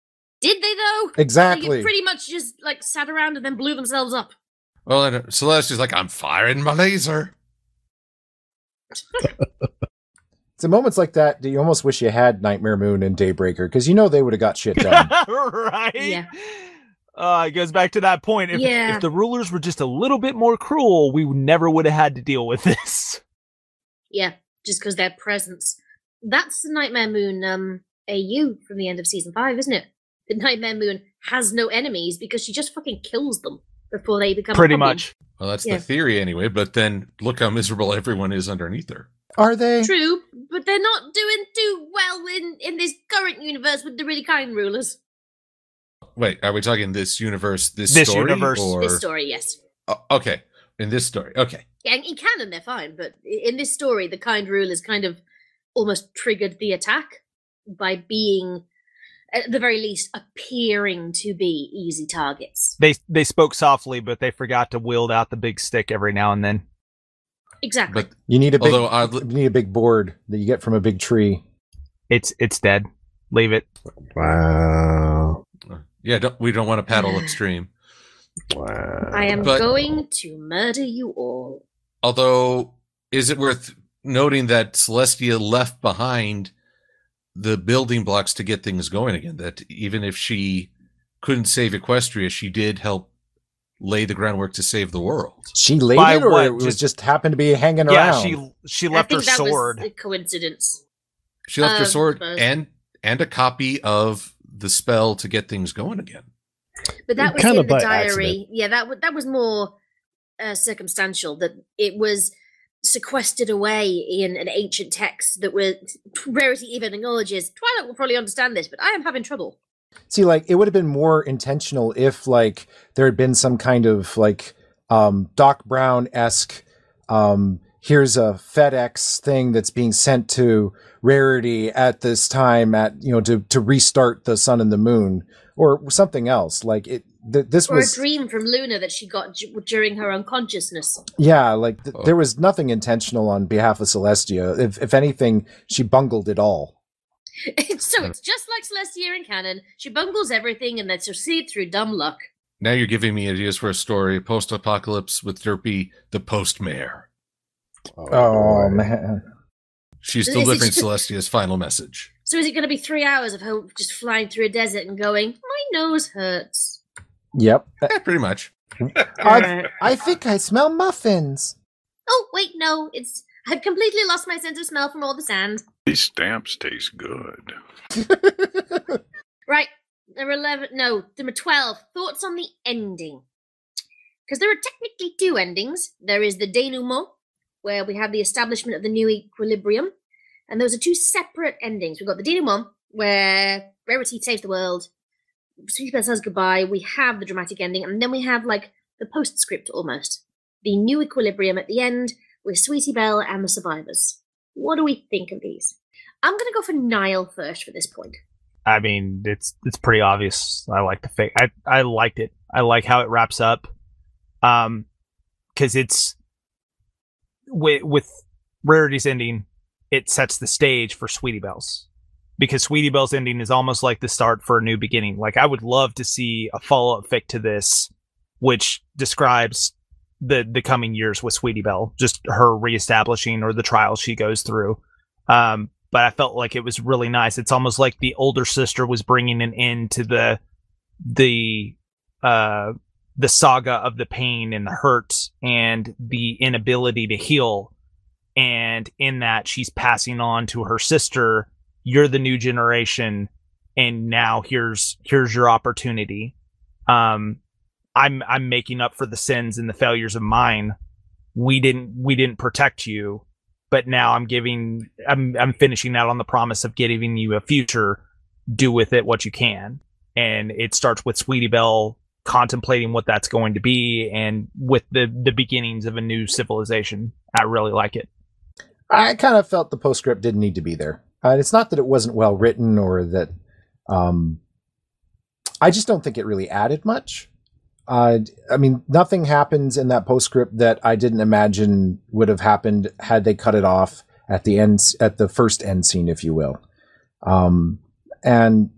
Speaker 1: Did they though?
Speaker 2: Exactly.
Speaker 1: They pretty much just like sat around and then blew themselves up.
Speaker 3: Well, and Celestia's like, I'm firing my laser.
Speaker 2: It's in moments like that you almost wish you had Nightmare Moon and Daybreaker, because you know they would have got shit done.
Speaker 4: Right?
Speaker 1: Yeah.
Speaker 4: It goes back to that point. If the rulers were just a little bit more cruel, we never would have had to deal with this.
Speaker 1: Yeah, just because their presence. That's the Nightmare Moon AU from the end of season 5, isn't it? The Nightmare Moon has no enemies because she just fucking kills them before they become
Speaker 4: pretty much.
Speaker 3: Well, that's the theory anyway, but then look how miserable everyone is underneath her.
Speaker 2: Are they?
Speaker 1: True, but they're not doing too well in this current universe with the really kind rulers.
Speaker 3: Wait, are we talking this universe, this story?
Speaker 4: Universe.
Speaker 3: Or...
Speaker 1: This story, yes.
Speaker 3: Okay, in this story, okay.
Speaker 1: Yeah, in canon they're fine, but in this story, the kind rulers kind of almost triggered the attack by being, at the very least, appearing to be easy targets.
Speaker 4: They spoke softly, but they forgot to wield out the big stick every now and then.
Speaker 1: Exactly.
Speaker 2: But you need a big board that you get from a big tree.
Speaker 4: It's dead. Leave it.
Speaker 6: Wow.
Speaker 3: Yeah, we don't want to paddle upstream.
Speaker 6: Wow.
Speaker 1: I am going to murder you all.
Speaker 3: Although, is it worth noting that Celestia left behind the building blocks to get things going again? That even if she couldn't save Equestria, she did help lay the groundwork to save the world.
Speaker 2: She laid it, or it was just happened to be hanging around?
Speaker 4: Yeah, she left her sword.
Speaker 1: Was a coincidence.
Speaker 3: She left her sword and a copy of the spell to get things going again.
Speaker 1: But that was in the diary. Accident. Yeah, that was more circumstantial. That it was sequestered away in an ancient text that Rarity even acknowledges. Twilight will probably understand this, but I am having trouble.
Speaker 2: See, like, it would have been more intentional if, like, there had been some kind of, like, Doc Brown-esque, here's a FedEx thing that's being sent to Rarity at this time to restart the sun and the moon, or something else. Like, this was
Speaker 1: a dream from Luna that she got during her unconsciousness.
Speaker 2: Yeah, like, there was nothing intentional on behalf of Celestia. If anything, she bungled it all.
Speaker 1: So it's just like Celestia in canon. She bungles everything and then succeed through dumb luck.
Speaker 3: Now you're giving me ideas for a story. Post-apocalypse with Derpy, the post-mayor.
Speaker 2: Oh man.
Speaker 3: She's delivering Celestia's final message.
Speaker 1: So is it going to be 3 hours of her just flying through a desert and going, my nose hurts?
Speaker 2: Yep.
Speaker 3: Yeah, pretty much.
Speaker 2: I think I smell muffins.
Speaker 1: Oh, wait, no. I've completely lost my sense of smell from all the sand.
Speaker 5: These stamps taste good.
Speaker 1: Right. Number 12. Thoughts on the ending. Because there are technically 2 endings. There is the denouement, where we have the establishment of the new equilibrium. And those are 2 separate endings. We've got the denouement, where Rarity saves the world. Sweetie Belle says goodbye. We have the dramatic ending. And then we have, like, the postscript almost. The new equilibrium at the end, with Sweetie Belle and the survivors. What do we think of these? I'm going to go for Niall first for this point.
Speaker 4: I mean, it's pretty obvious. I like the fake. I liked it. I like how it wraps up. Because it's with Rarity's ending, it sets the stage for Sweetie Belle's. Because Sweetie Belle's ending is almost like the start for a new beginning. Like, I would love to see a follow-up fic to this, which describes the coming years with Sweetie Belle, just her reestablishing or the trials she goes through. But I felt like it was really nice. It's almost like the older sister was bringing an end to the saga of the pain and the hurt and the inability to heal. And in that, she's passing on to her sister, you're the new generation. and now here's your opportunity. I'm making up for the sins and the failures of mine. We didn't protect you, but now I'm finishing out on the promise of giving you a future. Do with it what you can. And it starts with Sweetie Belle contemplating what that's going to be, and with the beginnings of a new civilization. I really like it.
Speaker 2: I kind of felt the postscript didn't need to be there. It's not that it wasn't well written or that. I just don't think it really added much. I mean, nothing happens in that postscript that I didn't imagine would have happened had they cut it off at the end, at the first end scene, if you will. And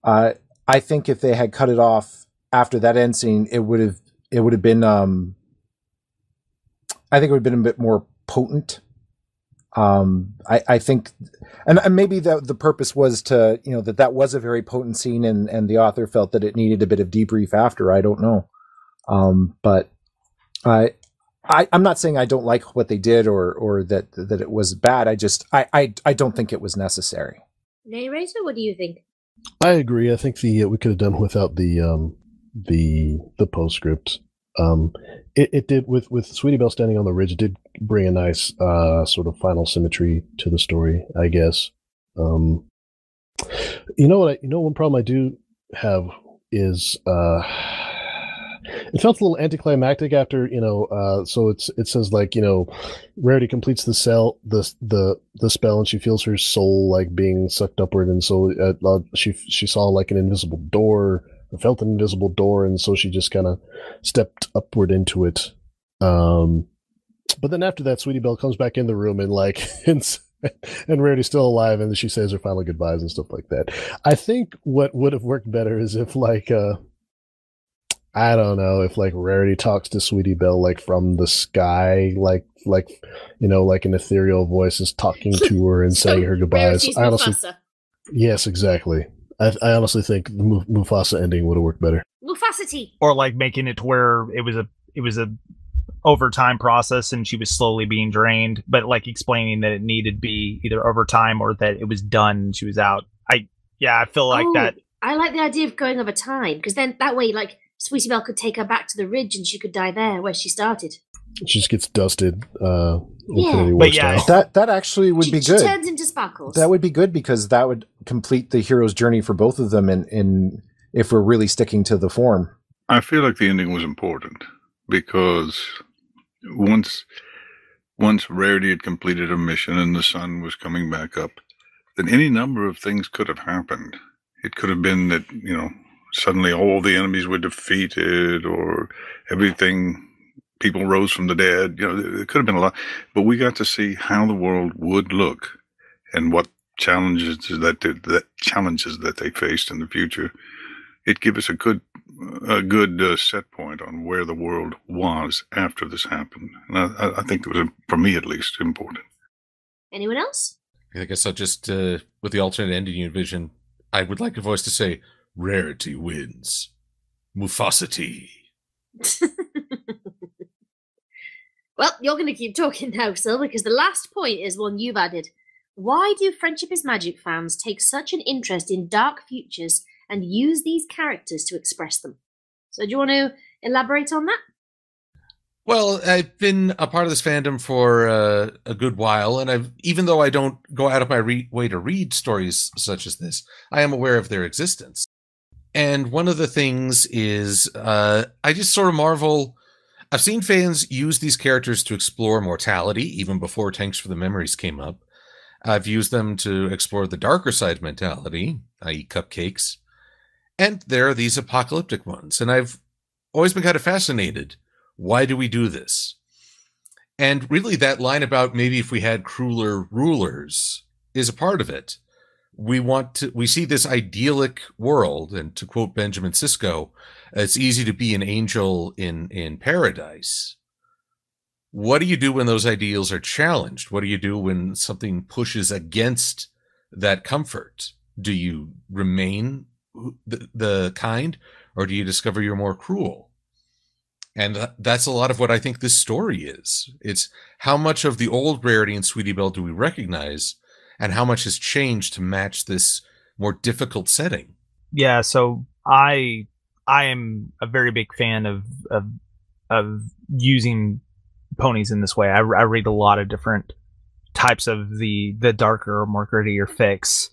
Speaker 2: I think if they had cut it off after that end scene, it would have been. I think it would have been a bit more potent. I think, and maybe the purpose was to, that was a very potent scene, and the author felt that it needed a bit of debrief after. I don't know. But I'm not saying I don't like what they did or that it was bad. I don't think it was necessary.
Speaker 1: Narrator, what do you think?
Speaker 6: I agree. I think we could have done without the postscript. It did with Sweetie Belle standing on the ridge. It did bring a nice sort of final symmetry to the story, I guess. One problem I do have is it felt a little anticlimactic after so it says like Rarity completes the spell and she feels her soul like being sucked upward, and so she saw like an invisible door. I felt an invisible door, and so she just kind of stepped upward into it. But then after that, Sweetie Belle comes back in the room and and Rarity's still alive, and she says her final goodbyes and stuff like that. I think what would have worked better is if I don't know, if like Rarity talks to Sweetie Belle like from the sky, like an ethereal voice is talking to her and saying her goodbyes. Yes, exactly. I honestly think the Mufasa ending would have worked better.
Speaker 1: Mufasity,
Speaker 4: or like making it to where it was a overtime process and she was slowly being drained, but like explaining that it needed to be either overtime or that it was done and she was out. I feel like that.
Speaker 1: I like the idea of going over time, because then that way, like, Sweetie Belle could take her back to the ridge and she could die there where she started.
Speaker 6: She just gets dusted.
Speaker 4: But yeah,
Speaker 2: that actually would be good.
Speaker 1: She turns into sparkles.
Speaker 2: That would be good, because that would complete the hero's journey for both of them. In if we're really sticking to the form,
Speaker 5: I feel like the ending was important because once Rarity had completed her mission and the sun was coming back up, then any number of things could have happened. It could have been that suddenly all the enemies were defeated, or people rose from the dead. It could have been a lot, but we got to see how the world would look and what challenges that they faced in the future. It gave us a good set point on where the world was after this happened, and I think it was, for me at least, important.
Speaker 1: Anyone else?
Speaker 3: I guess I'll just with the alternate ending you envision, I would like a voice to say, "Rarity wins. Mufasity."
Speaker 1: Well, you're going to keep talking now, Sil, because the last point is one you've added. Why do Friendship is Magic fans take such an interest in dark futures and use these characters to express them? So do you want to elaborate on that?
Speaker 3: Well, I've been a part of this fandom for a good while, and even though I don't go out of my way to read stories such as this, I am aware of their existence. And one of the things is, I just sort of marvel. I've seen fans use these characters to explore mortality, even before Tanks for the Memories came up. I've used them to explore the darker side of mentality, i.e. cupcakes. And there are these apocalyptic ones. And I've always been kind of fascinated. Why do we do this? And really that line about maybe if we had crueler rulers is a part of it. We see this idyllic world, and to quote Benjamin Sisko, it's easy to be an angel in paradise. What do you do when those ideals are challenged? What do you do when something pushes against that comfort? Do you remain the kind, or do you discover you're more cruel? And that's a lot of what I think this story is. It's how much of the old Rarity and Sweetie Belle do we recognize, and how much has changed to match this more difficult setting.
Speaker 4: Yeah, so I am a very big fan of using ponies in this way. I read a lot of different types of the darker, more grittier fics,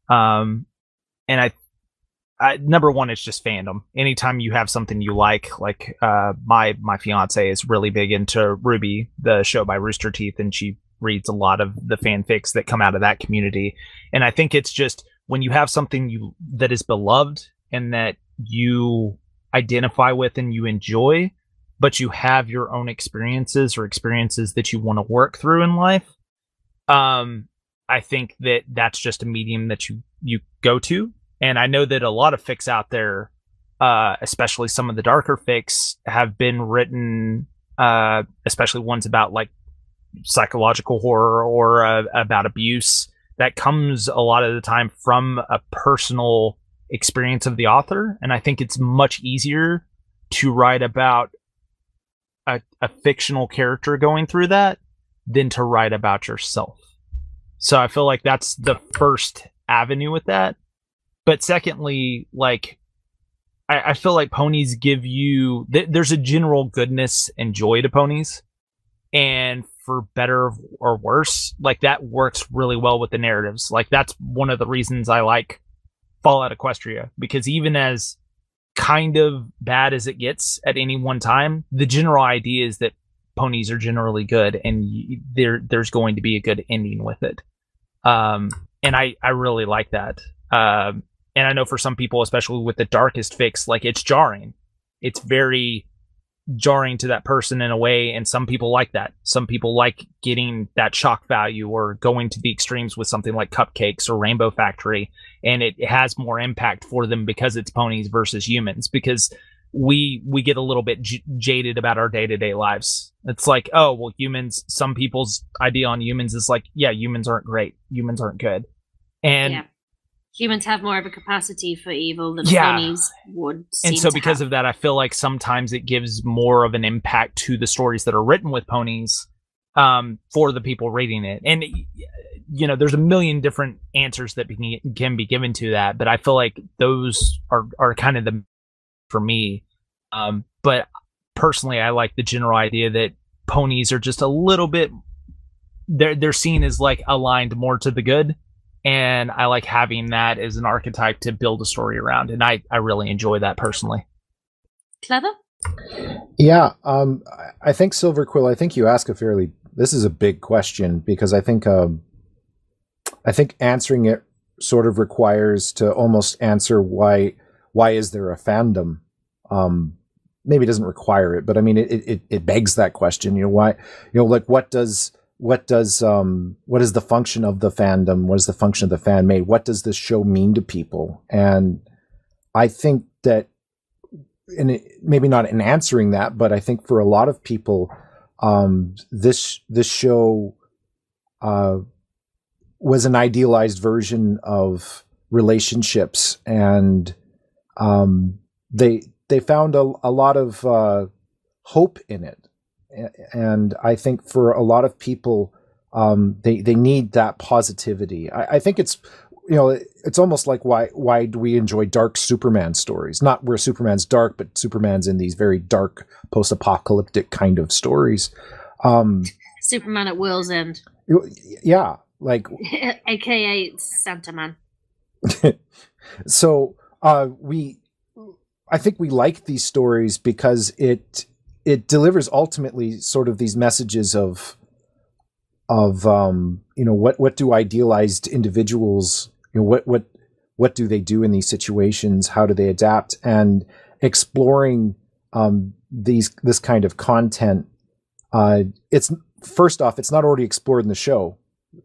Speaker 4: and I number one, it's just fandom. Anytime you have something you like my fiance is really big into Ruby, the show by Rooster Teeth, and she reads a lot of the fanfics that come out of that community. And I think it's just when you have something that is beloved and that you identify with and you enjoy, but you have your own experiences or experiences that you want to work through in life. I think that's just a medium that you go to. And I know that a lot of fics out there, especially some of the darker fics, have been written, especially ones about like psychological horror or about abuse, that comes a lot of the time from a personal experience of the author. And I think it's much easier to write about a fictional character going through that than to write about yourself. So I feel like that's the first avenue with that. But secondly, like, I feel like ponies give you... there's a general goodness and joy to ponies. And for better or worse, like, that works really well with the narratives. Like, that's one of the reasons I like Fallout Equestria. Because even as kind of bad as it gets at any one time, the general idea is that ponies are generally good. And there's going to be a good ending with it. And I really like that. And I know for some people, especially with the darkest fics, like, it's jarring. It's very jarring to that person in a way, and some people like that. Some people like getting that shock value or going to the extremes with something like Cupcakes or Rainbow Factory, and it has more impact for them because it's ponies versus humans, because we get a little bit jaded about our day-to-day lives. It's like, oh, well, humans, some people's idea on humans is like, yeah, humans aren't great. Humans aren't good. And
Speaker 1: yeah. Humans have more of a capacity for evil than ponies would seem
Speaker 4: and so
Speaker 1: to
Speaker 4: because
Speaker 1: have.
Speaker 4: of that, I feel like sometimes it gives more of an impact to the stories that are written with ponies for the people reading it. And, you know, there's a million different answers that can be given to that, but I feel like those are kind of the for me. But personally, I like the general idea that ponies are just a little bit... they're seen as, like, aligned more to the good. And I like having that as an archetype to build a story around. And I really enjoy that personally.
Speaker 1: Clever?
Speaker 2: Yeah. I think Silver Quill, I think you ask a fairly... this is a big question, because I think answering it sort of requires to almost answer why is there a fandom? Maybe it doesn't require it, but I mean, it begs that question. You know, why, you know, like, what is the function of the fandom? What is the function of the fan made? What does this show mean to people? And I think that, and maybe not in answering that, but I think for a lot of people, this show was an idealized version of relationships, and they found a lot of hope in it. And I think for a lot of people, they need that positivity. I think it's, you know, it's almost like why do we enjoy dark Superman stories? Not where Superman's dark, but Superman's in these very dark post-apocalyptic kind of stories.
Speaker 1: Superman at World's End.
Speaker 2: Yeah, like
Speaker 1: AKA Santa Man.
Speaker 2: So I think we like these stories because it delivers ultimately sort of these messages of you know, what do idealized individuals, you know, what do they do in these situations? How do they adapt? And exploring this kind of content, it's first off, it's not already explored in the show.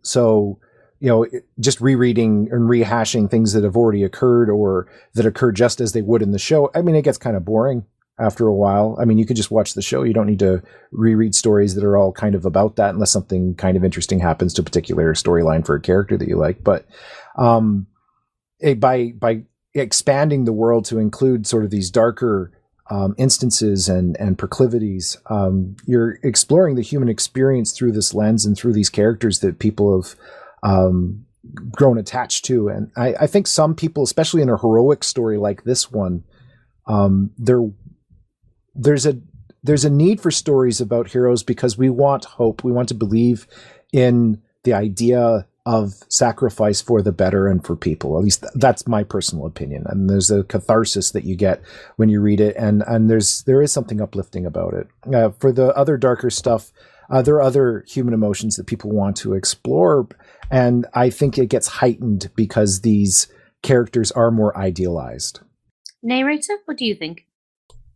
Speaker 2: So, you know, just rereading and rehashing things that have already occurred or that occur just as they would in the show, I mean, it gets kind of boring after a while. I mean, you could just watch the show. You don't need to reread stories that are all kind of about that unless something kind of interesting happens to a particular storyline for a character that you like. But by expanding the world to include sort of these darker instances and proclivities, you're exploring the human experience through this lens and through these characters that people have grown attached to. And I think some people, especially in a heroic story like this one, there's a need for stories about heroes because we want hope. We want to believe in the idea of sacrifice for the better and for people. At least that's my personal opinion. And there's a catharsis that you get when you read it. And there is something uplifting about it. For the other darker stuff, there are other human emotions that people want to explore. And I think it gets heightened because these characters are more idealized.
Speaker 1: Narrator, what do you think?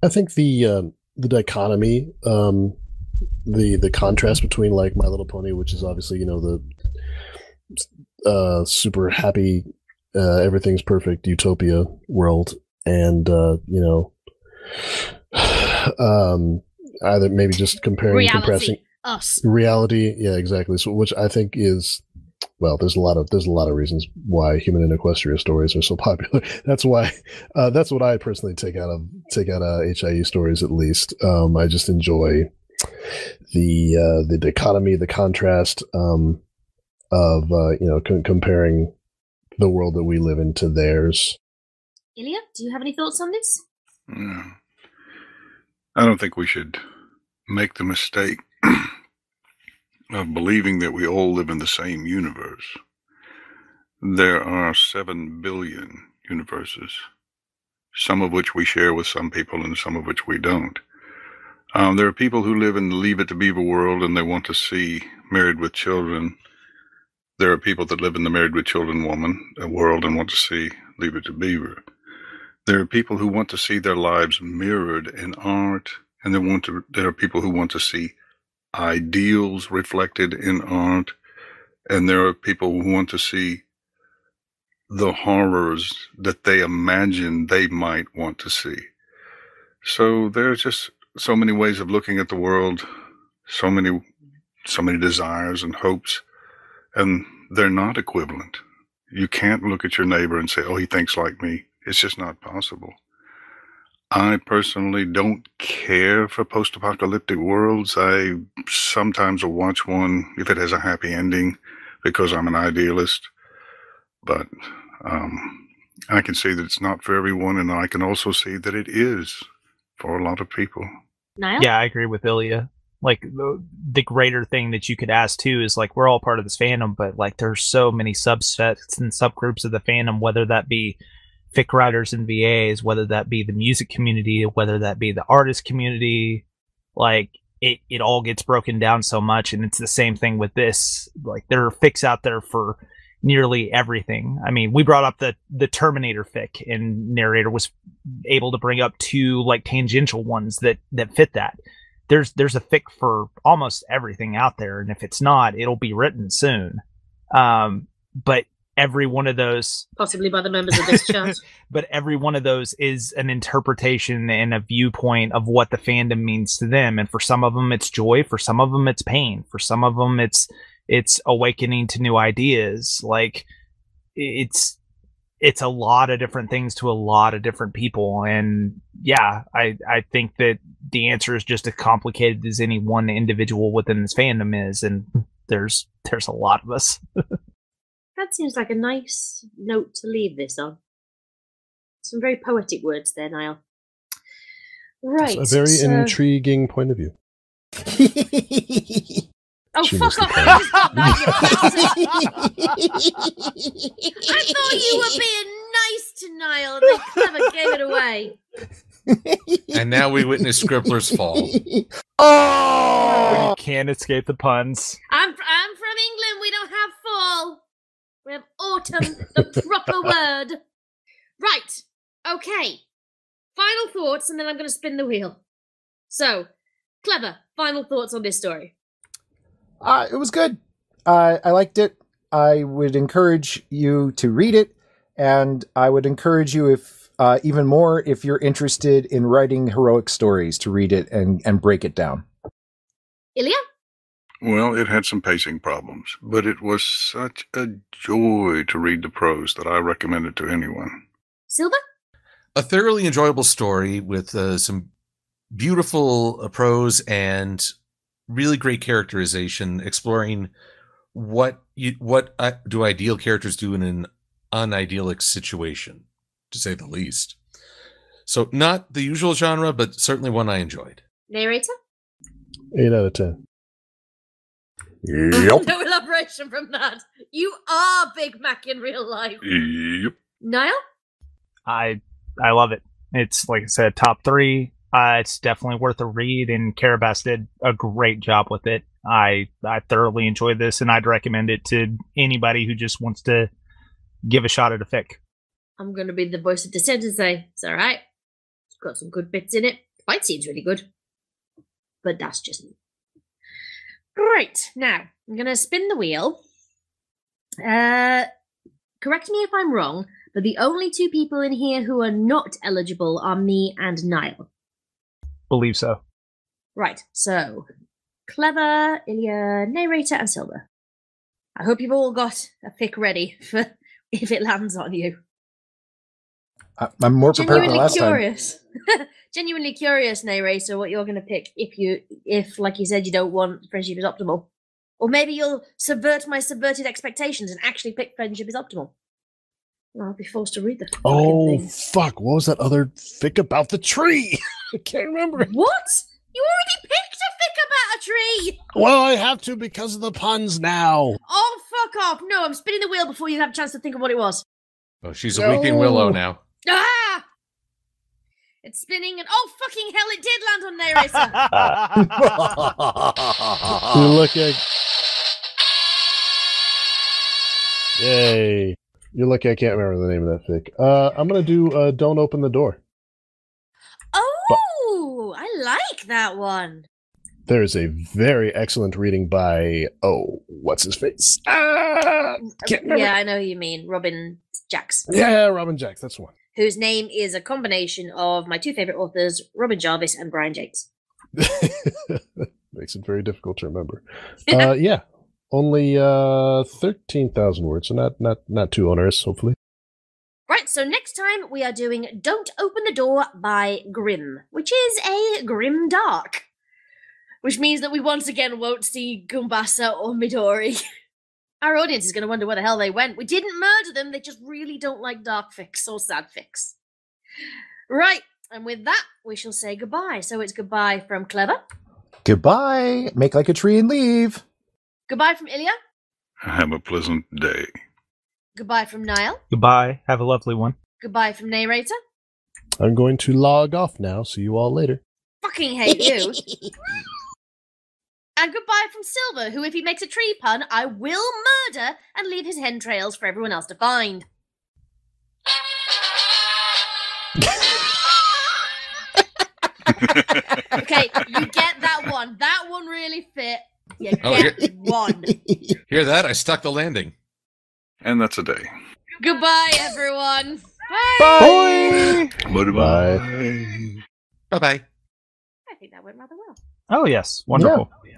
Speaker 6: I think the dichotomy, the contrast between like My Little Pony, which is obviously, the super happy, everything's perfect utopia world, and either maybe just compressing reality, yeah, exactly. So, which I think is, well, there's a lot of reasons why human and Equestria stories are so popular. That's why, that's what I personally take out of HIE stories. At least, I just enjoy the dichotomy, the contrast of comparing the world that we live in to theirs.
Speaker 1: Ilya, do you have any thoughts on this?
Speaker 5: No. I don't think we should make the mistake of believing that we all live in the same universe. There are 7 billion universes, some of which we share with some people and some of which we don't. There are people who live in the Leave It to Beaver world and they want to see Married with Children. There are people that live in the Married with Children world and want to see Leave It to Beaver. There are people who want to see their lives mirrored in art, and there are people who want to see ideals reflected in art, and there are people who want to see the horrors that they imagine they might want to see. So there's just so many ways of looking at the world, so many desires and hopes, and they're not equivalent. You can't look at your neighbor and say, oh, he thinks like me. It's just not possible. I personally don't care for post-apocalyptic worlds. I sometimes will watch one if it has a happy ending because I'm an idealist. But I can see that it's not for everyone, and I can also see that it is for a lot of people.
Speaker 1: Niall?
Speaker 4: Yeah, I agree with Ilya. Like, the greater thing that you could ask, too, is, like, we're all part of this fandom, but, like, there's so many subsets and subgroups of the fandom, whether that be fic writers and VAs, whether that be the music community, whether that be the artist community. Like, it all gets broken down so much, and it's the same thing with this. Like, there are fics out there for nearly everything. I mean, we brought up the Terminator fic, and Narrator was able to bring up 2, like, tangential ones that fit that. There's a fic for almost everything out there, and if it's not, it'll be written soon. But every one of those,
Speaker 1: possibly by the members of this chat,
Speaker 4: but every one of those is an interpretation and a viewpoint of what the fandom means to them. And for some of them, it's joy. For some of them, it's pain. For some of them, it's awakening to new ideas. Like, it's a lot of different things to a lot of different people. And yeah, I think that the answer is just as complicated as any one individual within this fandom is. And there's a lot of us.
Speaker 1: That seems like a nice note to leave this on. Some very poetic words there, Niall. Right.
Speaker 6: It's a very intriguing point of view.
Speaker 1: Oh,
Speaker 6: She
Speaker 1: fuck
Speaker 6: missed
Speaker 1: off!
Speaker 6: the
Speaker 1: I thought you were being nice to Niall, and they clever gave it away.
Speaker 3: And now we witness Scribbler's fall.
Speaker 2: Oh!
Speaker 4: You can't escape the puns.
Speaker 1: I'm from England. We don't have fall. We have autumn, the proper word. Right. Okay. Final thoughts, and then I'm going to spin the wheel. So, Clever, final thoughts on this story.
Speaker 2: It was good. I liked it. I would encourage you to read it, and I would encourage you, if even more, if you're interested in writing heroic stories, to read it and break it down.
Speaker 1: Ilya?
Speaker 5: Well, it had some pacing problems, but it was such a joy to read the prose that I recommend it to anyone.
Speaker 1: Silver?
Speaker 3: A thoroughly enjoyable story with some beautiful prose and really great characterization, exploring what do ideal characters do in an unidyllic situation, to say the least. So not the usual genre, but certainly one I enjoyed.
Speaker 1: Narrator?
Speaker 6: 8 out of 10.
Speaker 2: Yep.
Speaker 1: No elaboration from that. You are Big Mac in real life.
Speaker 5: Yep.
Speaker 1: Niall?
Speaker 4: I love it. It's, like I said, top 3. It's definitely worth a read, and Carabas did a great job with it. I thoroughly enjoyed this, and I'd recommend it to anybody who just wants to give a shot at a fic.
Speaker 1: I'm going to be the voice of dissent and say, it's alright. It's got some good bits in it. The fight scene's really good. But that's just me. Right, now, I'm going to spin the wheel. Correct me if I'm wrong, but the only 2 people in here who are not eligible are me and Niall.
Speaker 4: Believe so.
Speaker 1: Right, so Clever, Ilya, Narrator, and Silver. I hope you've all got a fic ready for if it lands on you.
Speaker 2: I'm more prepared than last
Speaker 1: curious. Genuinely curious, Narrator, what you're going to pick if, like you said, you don't want Friendship is Optimal. Or maybe you'll subvert my subverted expectations and actually pick Friendship is Optimal. Well, I'll be forced to read the
Speaker 6: Oh,
Speaker 1: thing.
Speaker 6: fuck. What was that other fic about the tree? I can't remember.
Speaker 1: What? You already picked a fic about a tree!
Speaker 6: Well, I have to because of the puns now.
Speaker 1: Oh, fuck off. No, I'm spinning the wheel before you have a chance to think of what it was.
Speaker 3: Oh, she's a weeping willow now.
Speaker 1: Ah! It's spinning and oh, fucking hell, it did land on Narrator!
Speaker 6: You look at... Yay. You're lucky I can't remember the name of that fic. I'm going to do Don't Open the Door.
Speaker 1: Oh, I like that one.
Speaker 6: There is a very excellent reading by, what's his face? Can't remember.
Speaker 1: Yeah, I know who you mean. Robin Jacks.
Speaker 6: Yeah, Robin Jacks, that's the one.
Speaker 1: Whose name is a combination of my 2 favourite authors, Robin Jarvis and Brian Jakes.
Speaker 6: Makes it very difficult to remember. Yeah, only 13,000 words, so not too onerous, hopefully.
Speaker 1: Right, so next time we are doing Don't Open the Door by Grimm, which is a grim dark. Which means that we once again won't see Gumbassa or Midori. Our audience is going to wonder where the hell they went. We didn't murder them, they just really don't like dark fics or sad fics. Right, and with that, we shall say goodbye. So it's goodbye from Clever.
Speaker 2: Goodbye. Make like a tree and leave.
Speaker 1: Goodbye from Ilya.
Speaker 5: Have a pleasant day.
Speaker 1: Goodbye from Niall.
Speaker 4: Goodbye. Have a lovely one.
Speaker 1: Goodbye from Narrator.
Speaker 6: I'm going to log off now. See you all later.
Speaker 1: Fucking hate you. And goodbye from Silver, who, if he makes a tree pun, I will murder and leave his hen trails for everyone else to find. Okay, you get that one. That one really fit. You get one.
Speaker 3: Hear that? I stuck the landing.
Speaker 5: And that's a day.
Speaker 1: Goodbye, everyone.
Speaker 2: Bye.
Speaker 5: Bye.
Speaker 3: Bye-bye.
Speaker 1: I think that went rather well.
Speaker 4: Oh, yes. Wonderful.
Speaker 2: Yeah.